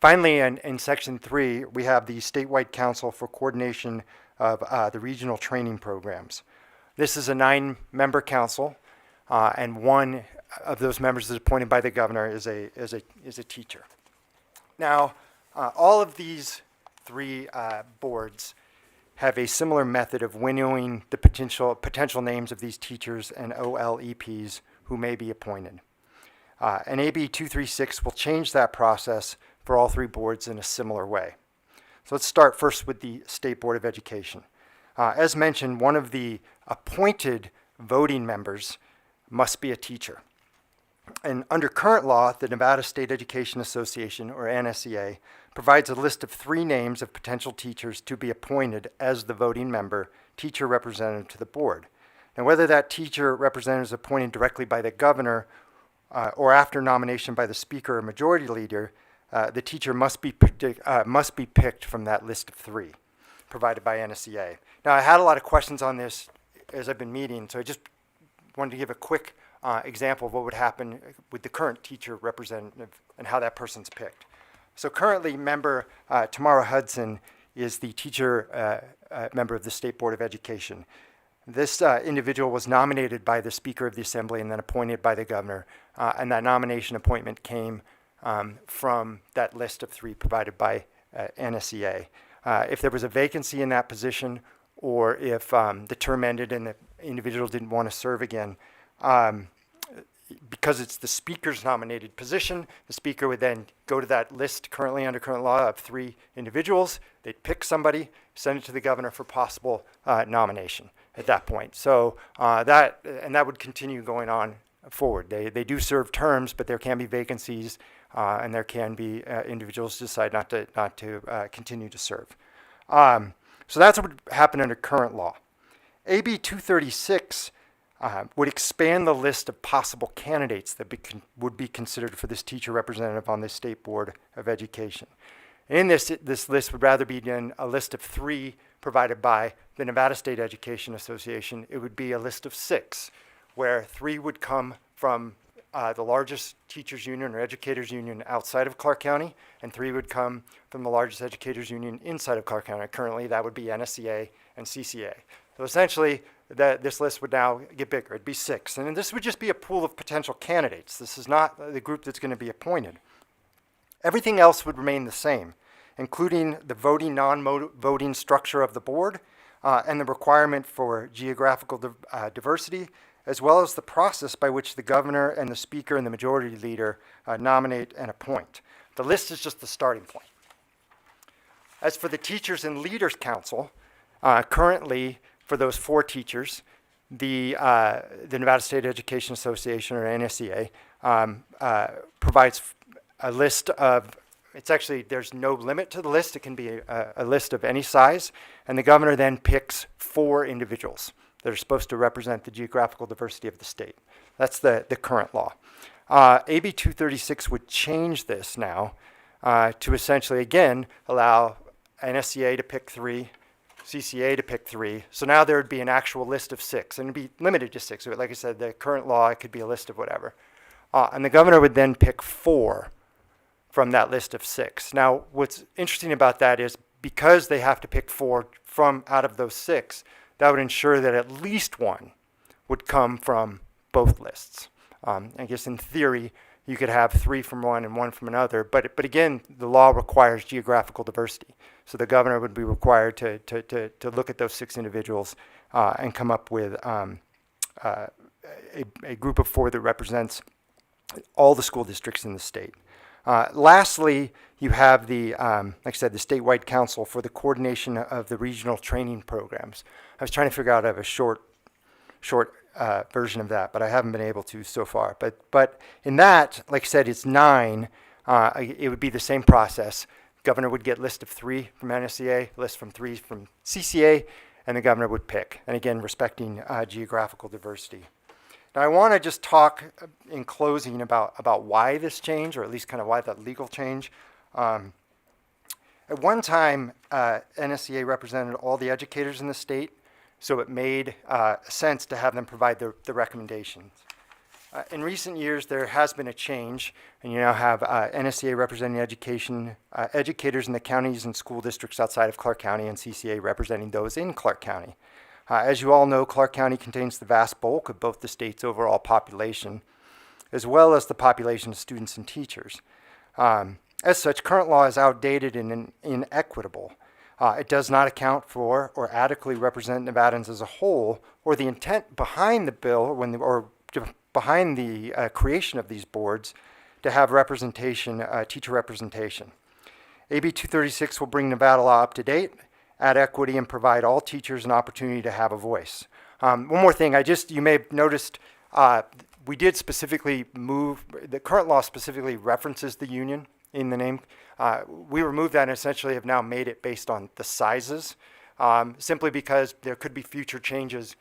Finally, in Section 3, we have the Statewide Council for Coordination of the Regional Training Programs. This is a 9-member council, and 1 of those members is appointed by the governor is a teacher. Now, all of these 3 boards have a similar method of winnowing the potential names of these teachers and OLEPs who may be appointed. And AB 236 will change that process for all 3 boards in a similar way. So let's start first with the State Board of Education. As mentioned, one of the appointed voting members must be a teacher. And under current law, the Nevada State Education Association, or NSEA, provides a list of 3 names of potential teachers to be appointed as the voting member, teacher representative to the board. Now, whether that teacher representative is appointed directly by the governor or after nomination by the speaker or majority leader, the teacher must be picked from that list of 3 provided by NSEA. Now, I had a lot of questions on this as I've been meeting, so I just wanted to give a quick example of what would happen with the current teacher representative and how that person's picked. So currently, member Tamara Hudson is the teacher member of the State Board of Education. This individual was nominated by the Speaker of the Assembly and then appointed by the governor, and that nomination appointment came from that list of 3 provided by NSEA. If there was a vacancy in that position, or if the term ended and the individual didn't want to serve again, because it's the speaker's nominated position, the speaker would then go to that list currently under current law of 3 individuals. They'd pick somebody, send it to the governor for possible nomination at that point. So that would continue going on forward. They do serve terms, but there can be vacancies, and there can be individuals decide not to continue to serve. So that's what would happen under current law. AB 236 would expand the list of possible candidates that would be considered for this teacher representative on the State Board of Education. In this list would rather be in a list of 3 provided by the Nevada State Education Association. It would be a list of 6, where 3 would come from the largest teachers union or educators union outside of Clark County, and 3 would come from the largest educators union inside of Clark County. Currently, that would be NSEA and CCA. So essentially, this list would now get bigger. It'd be 6. And this would just be a pool of potential candidates. This is not the group that's going to be appointed. Everything else would remain the same, including the voting, non-voting structure of the board and the requirement for geographical diversity, as well as the process by which the governor and the speaker and the majority leader nominate and appoint. The list is just the starting point. As for the Teachers and Leaders Council, currently for those 4 teachers, the Nevada State Education Association, or NSEA, provides a list of, there's no limit to the list. It can be a list of any size, and the governor then picks 4 individuals that are supposed to represent the geographical diversity of the state. That's the current law. AB 236 would change this now to essentially, again, allow NSCA to pick 3, CCA to pick 3. So now there would be an actual list of 6, and it'd be limited to 6. Like I said, the current law, it could be a list of whatever. And the governor would then pick 4 from that list of 6. Now, what's interesting about that is because they have to pick 4 from out of those 6, that would ensure that at least 1 would come from both lists. I guess in theory, you could have 3 from one and 1 from another, but again, the law requires geographical diversity. So the governor would be required to look at those 6 individuals and come up with a group of 4 that represents all the school districts in the state. Lastly, you have the, like I said, the statewide council for the coordination of the regional training programs. I was trying to figure out a short version of that, but I haven't been able to so far. But in that, like I said, it's 9. It would be the same process. Governor would get list of 3 from NSCA, list from 3 from CCA, and the governor would pick. And again, respecting geographical diversity. Now, I want to just talk in closing about why this change, or at least kind of why that legal change. At one time, NSCA represented all the educators in the state, so it made sense to have them provide the recommendations. In recent years, there has been a change, and you now have NSCA representing educators in the counties and school districts outside of Clark County, and CCA representing those in Clark County. As you all know, Clark County contains the vast bulk of both the state's overall population, as well as the population of students and teachers. As such, current law is outdated and inequitable. It does not account for or adequately represent Nevadans as a whole, or the intent behind the bill behind the creation of these boards to have representation, teacher representation. AB 236 will bring Nevada law up to date, add equity, and provide all teachers an opportunity to have a voice. One more thing, you may have noticed we did specifically move, the current law specifically references the union in the name. We removed that and essentially have now made it based on the sizes, simply because there could be future changes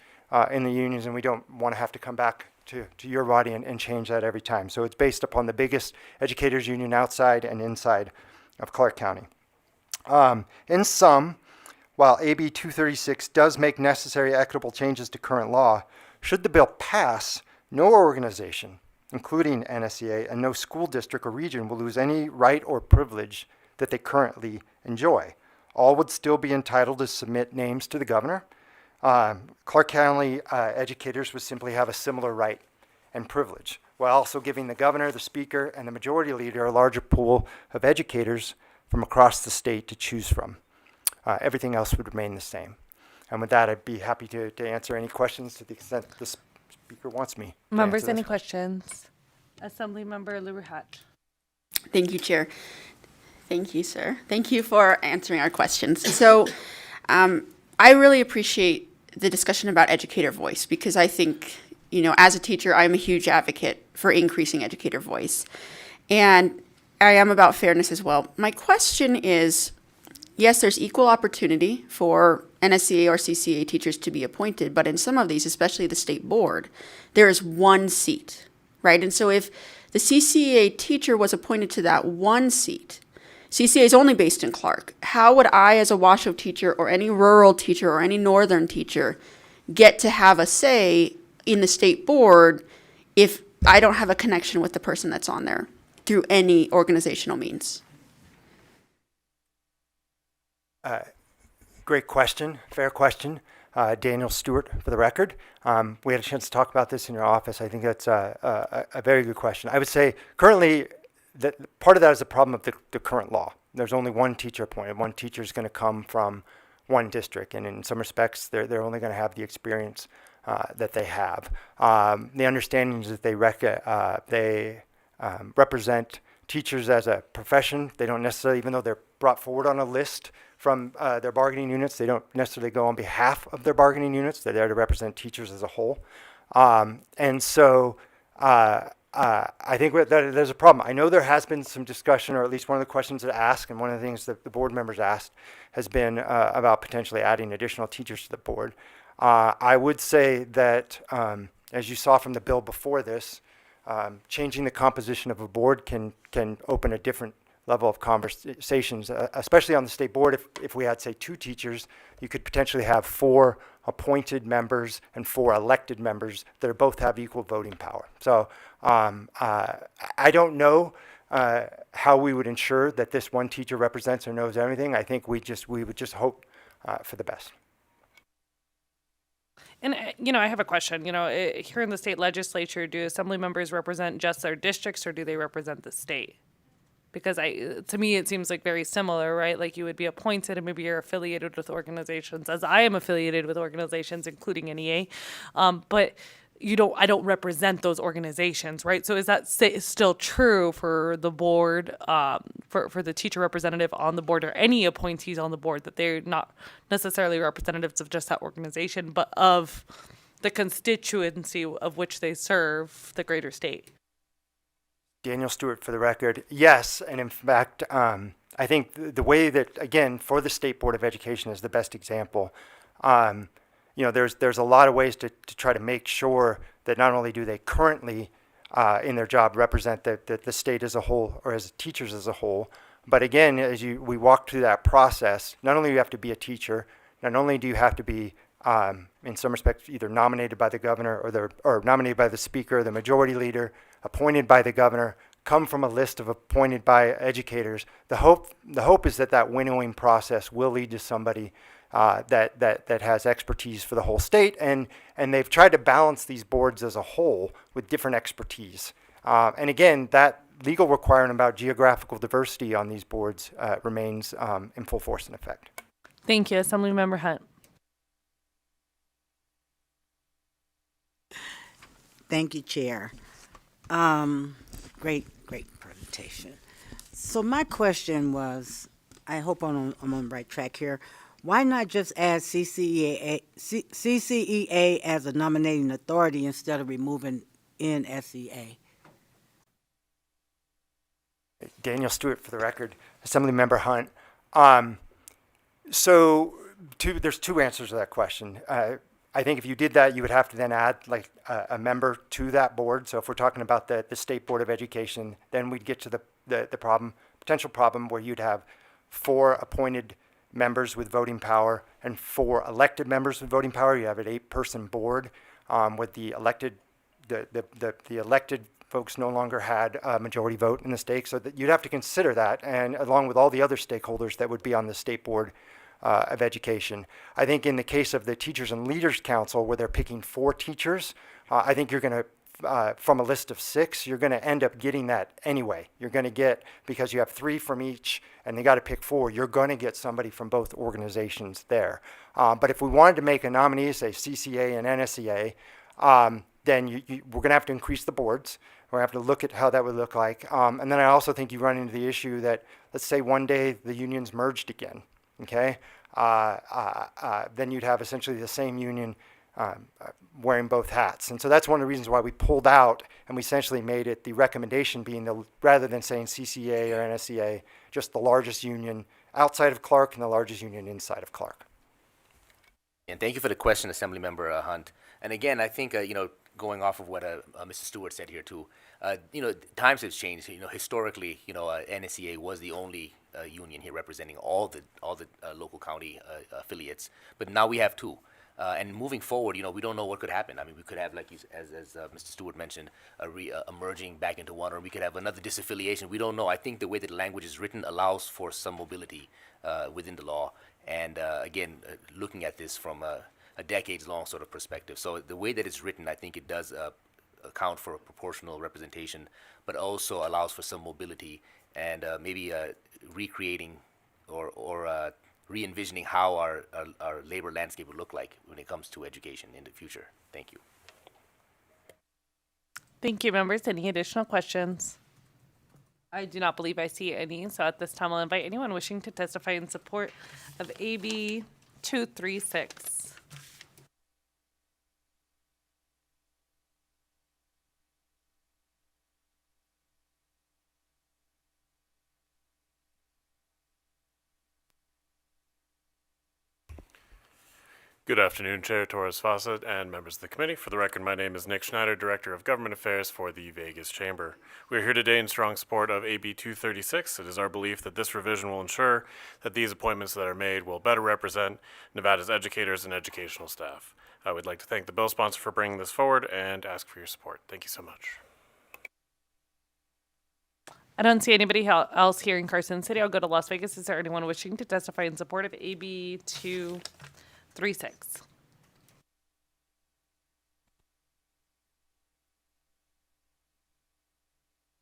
in the unions, and we don't want to have to come back to your body and change that every time. So it's based upon the biggest educators union outside and inside of Clark County. In sum, while AB 236 does make necessary equitable changes to current law, should the bill pass, no organization, including NSCA, and no school district or region will lose any right or privilege that they currently enjoy. All would still be entitled to submit names to the governor. Clark County educators would simply have a similar right and privilege, while also giving the governor, the speaker, and the majority leader a larger pool of educators from across the state to choose from. Everything else would remain the same. And with that, I'd be happy to answer any questions to the extent the speaker wants me. Members, any questions? Assemblymember Luruhat. Thank you, Chair. Thank you, sir. Thank you for answering our questions. So I really appreciate the discussion about educator voice, because I think, as a teacher, I'm a huge advocate for increasing educator voice. And I am about fairness as well. My question is, yes, there's equal opportunity for NSCA or CCA teachers to be appointed, but in some of these, especially the state board, there is 1 seat, right? And so if the CCA teacher was appointed to that 1 seat, CCA is only based in Clark. How would I, as a Washoe teacher or any rural teacher or any northern teacher, get to have a say in the state board if I don't have a connection with the person that's on there through any organizational means? Great question, fair question. Daniel Stewart, for the record. We had a chance to talk about this in your office. I think that's a very good question. I would say currently, that part of that is the problem of the current law. There's only 1 teacher appointed. 1 teacher is going to come from 1 district, and in some respects, they're only going to have the experience that they have. The understanding is that they represent teachers as a profession. They don't necessarily, even though they're brought forward on a list from their bargaining units, they don't necessarily go on behalf of their bargaining units. They're there to represent teachers as a whole. And so I think that there's a problem. I know there has been some discussion, or at least one of the questions that asked, and one of the things that the board members asked has been about potentially adding additional teachers to the board. I would say that, as you saw from the bill before this, changing the composition of a board can open a different level of conversations, especially on the state board. If we had, say, 2 teachers, you could potentially have 4 appointed members and 4 elected members that both have equal voting power. So I don't know how we would ensure that this 1 teacher represents or knows everything. I think we would just hope for the best. And, I have a question. Here in the state legislature, do assembly members represent just their districts, or do they represent the state? Because to me, it seems like very similar, right? Like you would be appointed and maybe you're affiliated with organizations, as I am affiliated with organizations, including NEA. But I don't represent those organizations, right? So is that still true for the board, for the teacher representative on the board or any appointees on the board, that they're not necessarily representatives of just that organization, but of the constituency of which they serve, the greater state? Daniel Stewart for the record. Yes, and in fact, I think the way that, again, for the State Board of Education is the best example. There's a lot of ways to try to make sure that not only do they currently in their job represent the state as a whole or as teachers as a whole, but again, as we walk through that process, not only do you have to be a teacher, not only do you have to be in some respects either nominated by the governor or nominated by the speaker, the majority leader, appointed by the governor, come from a list of appointed by educators. The hope is that winnowing process will lead to somebody that has expertise for the whole state, and they've tried to balance these boards as a whole with different expertise. And again, that legal requirement about geographical diversity on these boards remains in full force and effect. Thank you. Assemblymember Hunt. Thank you, Chair. Great presentation. So my question was, I hope I'm on the right track here. Why not just add CCEA as a nominating authority instead of removing NSEA? Daniel Stewart for the record, Assemblymember Hunt. There's two answers to that question. I think if you did that, you would have to then add a member to that board. So if we're talking about the State Board of Education, then we'd get to the potential problem where you'd have 4 appointed members with voting power and 4 elected members with voting power. You have an 8-person board with the elected folks no longer had a majority vote in the state. So that you'd have to consider that, and along with all the other stakeholders that would be on the State Board of Education. I think in the case of the Teachers and Leaders Council, where they're picking 4 teachers, I think you're going to, from a list of 6, you're going to end up getting that anyway. You're going to get, because you have 3 from each, and they got to pick 4, you're going to get somebody from both organizations there. But if we wanted to make a nominee, say CCA and NSEA, then we're going to have to increase the boards. We're going to have to look at how that would look like. And then I also think you run into the issue that, let's say one day the unions merged again. Okay, then you'd have essentially the same union wearing both hats. And so that's one of the reasons why we pulled out, and we essentially made it the recommendation being, rather than saying CCA or NSCA, just the largest union outside of Clark and the largest union inside of Clark. And thank you for the question, Assemblymember Hunt. And again, I think, going off of what Mr. Stewart said here too, times have changed. Historically, NSCA was the only union here representing all the local county affiliates, but now we have 2. And moving forward, we don't know what could happen. I mean, we could have, like as Mr. Stewart mentioned, a merging back into one, or we could have another disaffiliation. We don't know. I think the way that the language is written allows for some mobility within the law. And again, looking at this from a decades-long sort of perspective. So the way that it's written, I think it does account for a proportional representation, but also allows for some mobility and maybe recreating or re-envisioning how our labor landscape would look like when it comes to education in the future. Thank you. Thank you, members. Any additional questions? I do not believe I see any, so at this time I'll invite anyone wishing to testify in support of AB 236. Good afternoon, Chair Torres Fawcett and members of the committee. For the record, my name is Nick Schneider, Director of Government Affairs for the Vegas Chamber. We are here today in strong support of AB 236. It is our belief that this revision will ensure that these appointments that are made will better represent Nevada's educators and educational staff. I would like to thank the bill sponsor for bringing this forward and ask for your support. Thank you so much. I don't see anybody else here in Carson City. I'll go to Las Vegas. Is there anyone wishing to testify in support of AB 236?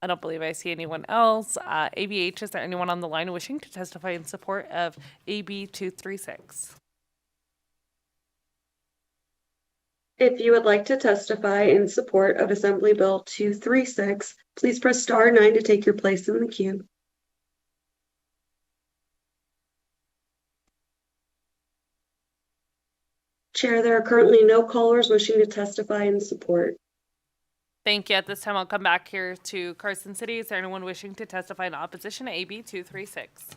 I don't believe I see anyone else. ABH, is there anyone on the line wishing to testify in support of AB 236? If you would like to testify in support of Assembly Bill 236, please press star 9 to take your place in the queue. Chair, there are currently no callers wishing to testify in support. Thank you. At this time, I'll come back here to Carson City. Is there anyone wishing to testify in opposition to AB 236?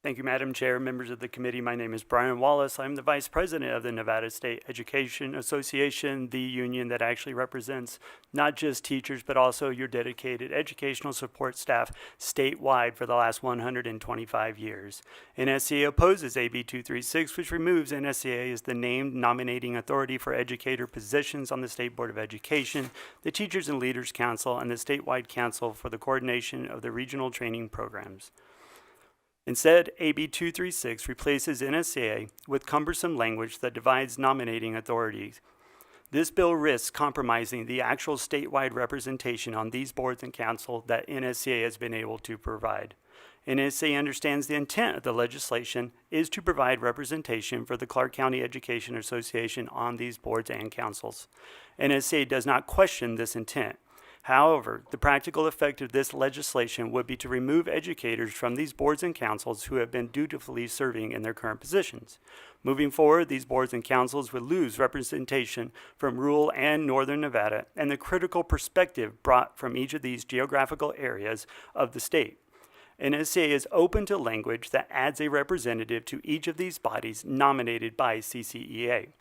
Thank you, Madam Chair, members of the committee. My name is Brian Wallace. I'm the Vice President of the Nevada State Education Association, the union that actually represents not just teachers, but also your dedicated educational support staff statewide for the last 125 years. NSCA opposes AB 236, which removes NSCA as the named nominating authority for educator positions on the State Board of Education, the Teachers and Leaders Council, and the statewide council for the coordination of the regional training programs. Instead, AB 236 replaces NSCA with cumbersome language that divides nominating authorities. This bill risks compromising the actual statewide representation on these boards and council that NSCA has been able to provide. NSCA understands the intent of the legislation is to provide representation for the Clark County Education Association on these boards and councils. NSCA does not question this intent. However, the practical effect of this legislation would be to remove educators from these boards and councils who have been dutifully serving in their current positions. Moving forward, these boards and councils would lose representation from rural and northern Nevada and the critical perspective brought from each of these geographical areas of the state. NSCA is open to language that adds a representative to each of these bodies nominated by CCEA.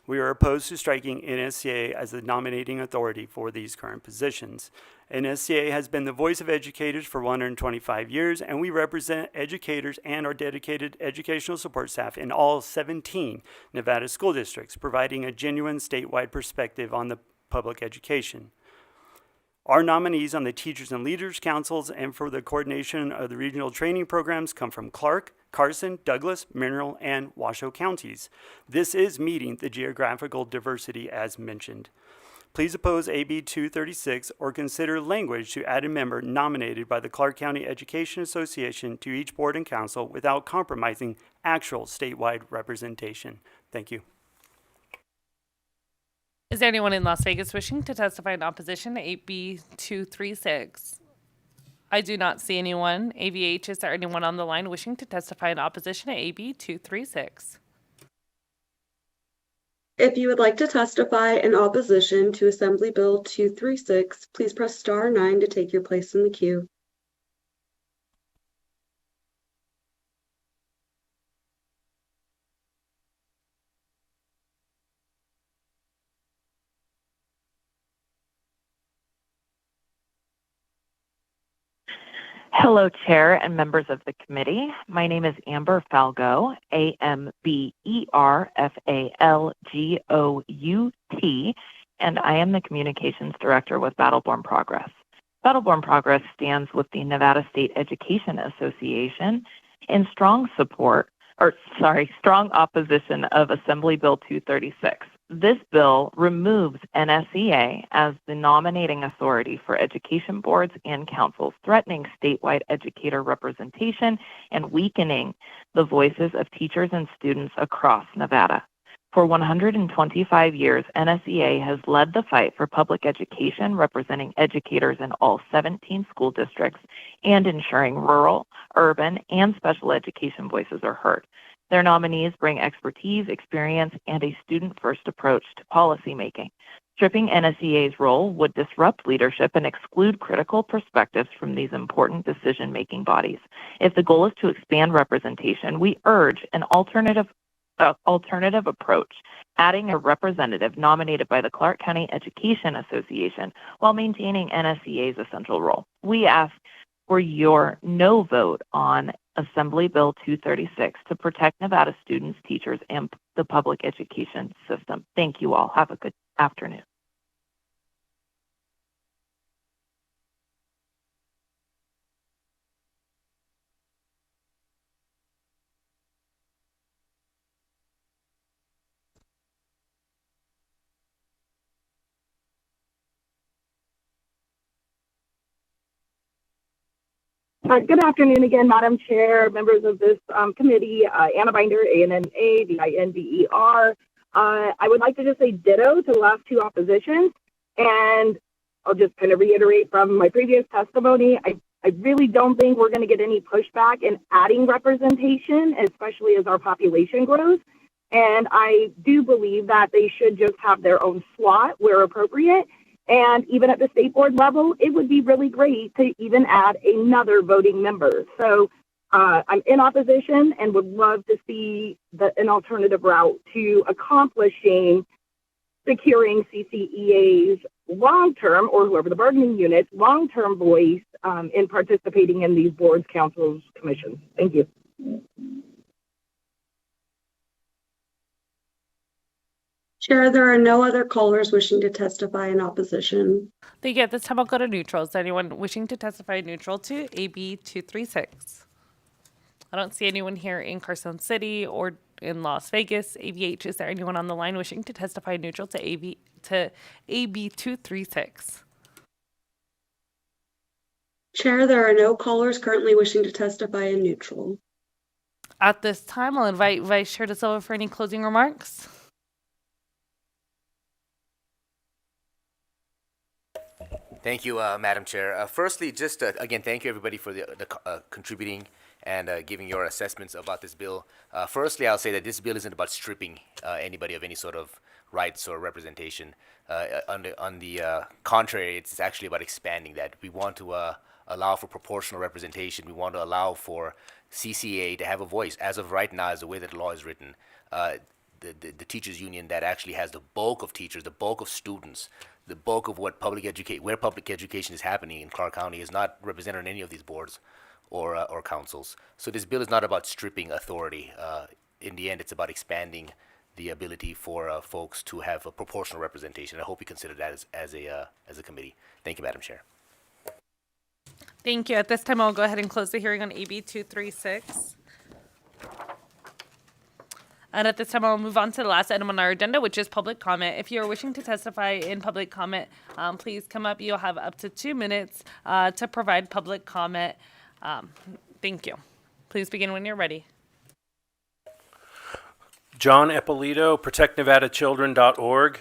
We are opposed to striking NSCA as the nominating authority for these current positions. NSCA has been the voice of educators for 125 years, and we represent educators and our dedicated educational support staff in all 17 Nevada school districts, providing a genuine statewide perspective on the public education. Our nominees on the Teachers and Leaders Councils and for the coordination of the regional training programs come from Clark, Carson, Douglas, Mineral, and Washoe counties. This is meeting the geographical diversity as mentioned. Please oppose AB 236 or consider language to add a member nominated by the Clark County Education Association to each board and council without compromising actual statewide representation. Thank you. Is there anyone in Las Vegas wishing to testify in opposition to AB 236? I do not see anyone. AVH, is there anyone on the line wishing to testify in opposition to AB 236? If you would like to testify in opposition to Assembly Bill 236, please press star 9 to take your place in the queue. Hello, Chair and members of the committee. My name is Amber Falgout, AMBERFALGOUT, and I am the Communications Director with Battleborn Progress. Battleborn Progress stands with the Nevada State Education Association in strong opposition of Assembly Bill 236. This bill removes NSEA as the nominating authority for education boards and councils, threatening statewide educator representation and weakening the voices of teachers and students across Nevada. For 125 years, NSEA has led the fight for public education, representing educators in all 17 school districts and ensuring rural, urban, and special education voices are heard. Their nominees bring expertise, experience, and a student-first approach to policymaking. Stripping NSEA's role would disrupt leadership and exclude critical perspectives from these important decision-making bodies. If the goal is to expand representation, we urge an alternative approach, adding a representative nominated by the Clark County Education Association while maintaining NSEA's essential role. We ask for your no vote on Assembly Bill 236 to protect Nevada students, teachers, and the public education system. Thank you all. Have a good afternoon. Good afternoon again, Madam Chair, members of this committee, Anna Binder, A-N-N-A, B-I-N-D-E-R. I would like to just say ditto to the last two oppositions, and I'll just kind of reiterate from my previous testimony. I really don't think we're going to get any pushback in adding representation, especially as our population grows. And I do believe that they should just have their own slot where appropriate. And even at the state board level, it would be really great to even add another voting member. So I'm in opposition and would love to see an alternative route to accomplishing securing CCEA's long-term, or whoever the bargaining unit's long-term voice in participating in these boards, councils, commissions. Thank you. Chair, there are no other callers wishing to testify in opposition. Thank you. At this time, I'll go to neutral. Is anyone wishing to testify neutral to AB 236? I don't see anyone here in Carson City or in Las Vegas. AVH, is there anyone on the line wishing to testify neutral to AB 236? Chair, there are no callers currently wishing to testify in neutral. At this time, I'll invite Vice Chair De Silva for any closing remarks. Thank you, Madam Chair. Firstly, just again, thank you everybody for the contributing and giving your assessments about this bill. Firstly, I'll say that this bill isn't about stripping anybody of any sort of rights or representation. On the contrary, it's actually about expanding that. We want to allow for proportional representation. We want to allow for CCA to have a voice. As of right now, as the way that the law is written, the teachers union that actually has the bulk of teachers, the bulk of students, the bulk of what public education is happening in Clark County is not represented on any of these boards or councils. So this bill is not about stripping authority. In the end, it's about expanding the ability for folks to have a proportional representation. I hope you consider that as a committee. Thank you, Madam Chair. Thank you. At this time, I'll go ahead and close the hearing on AB 236. And at this time, I'll move on to the last item on our agenda, which is public comment. If you're wishing to testify in public comment, please come up. You'll have up to 2 minutes to provide public comment. Thank you. Please begin when you're ready. John Eppolito, ProtectNevadaChildren.org.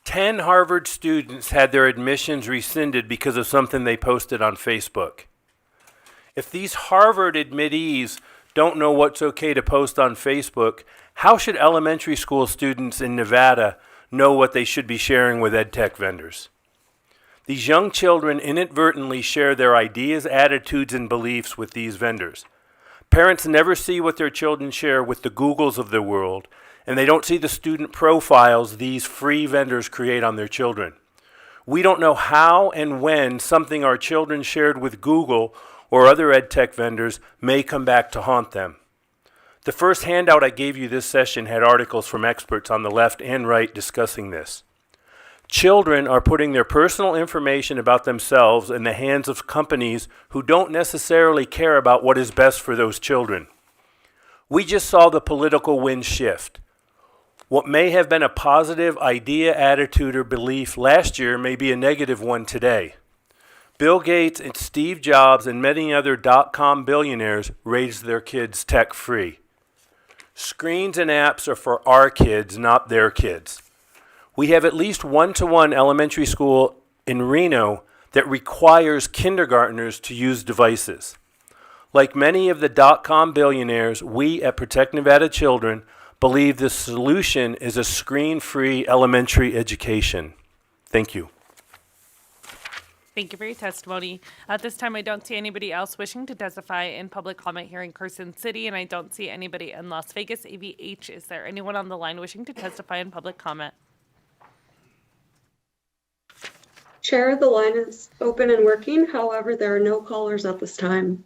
10 Harvard students had their admissions rescinded because of something they posted on Facebook. If these Harvard admittees don't know what's okay to post on Facebook, how should elementary school students in Nevada know what they should be sharing with ed tech vendors? These young children inadvertently share their ideas, attitudes, and beliefs with these vendors. Parents never see what their children share with the Googles of the world, and they don't see the student profiles these free vendors create on their children. We don't know how and when something our children shared with Google or other ed tech vendors may come back to haunt them. The first handout I gave you this session had articles from experts on the left and right discussing this. Children are putting their personal information about themselves in the hands of companies who don't necessarily care about what is best for those children. We just saw the political wind shift. What may have been a positive idea, attitude, or belief last year may be a negative one today. Bill Gates and Steve Jobs and many other dot-com billionaires raised their kids tech-free. Screens and apps are for our kids, not their kids. We have at least one-to-one elementary school in Reno that requires kindergartners to use devices. Like many of the dot-com billionaires, we at Protect Nevada Children believe the solution is a screen-free elementary education. Thank you. Thank you for your testimony. At this time, I don't see anybody else wishing to testify in public comment here in Carson City, and I don't see anybody in Las Vegas. AVH, is there anyone on the line wishing to testify in public comment? Chair, the line is open and working. However, there are no callers at this time.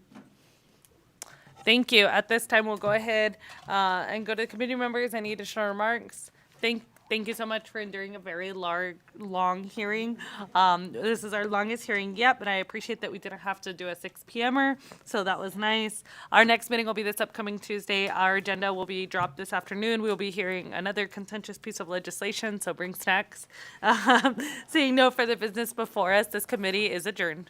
Thank you. At this time, we'll go ahead and go to committee members. Any additional remarks? Thank you so much for enduring a very long hearing. This is our longest hearing yet, but I appreciate that we didn't have to do a 6 p.m.er, so that was nice. Our next meeting will be this upcoming Tuesday. Our agenda will be dropped this afternoon. We'll be hearing another contentious piece of legislation, so bring snacks. Seeing no further business before us, this committee is adjourned.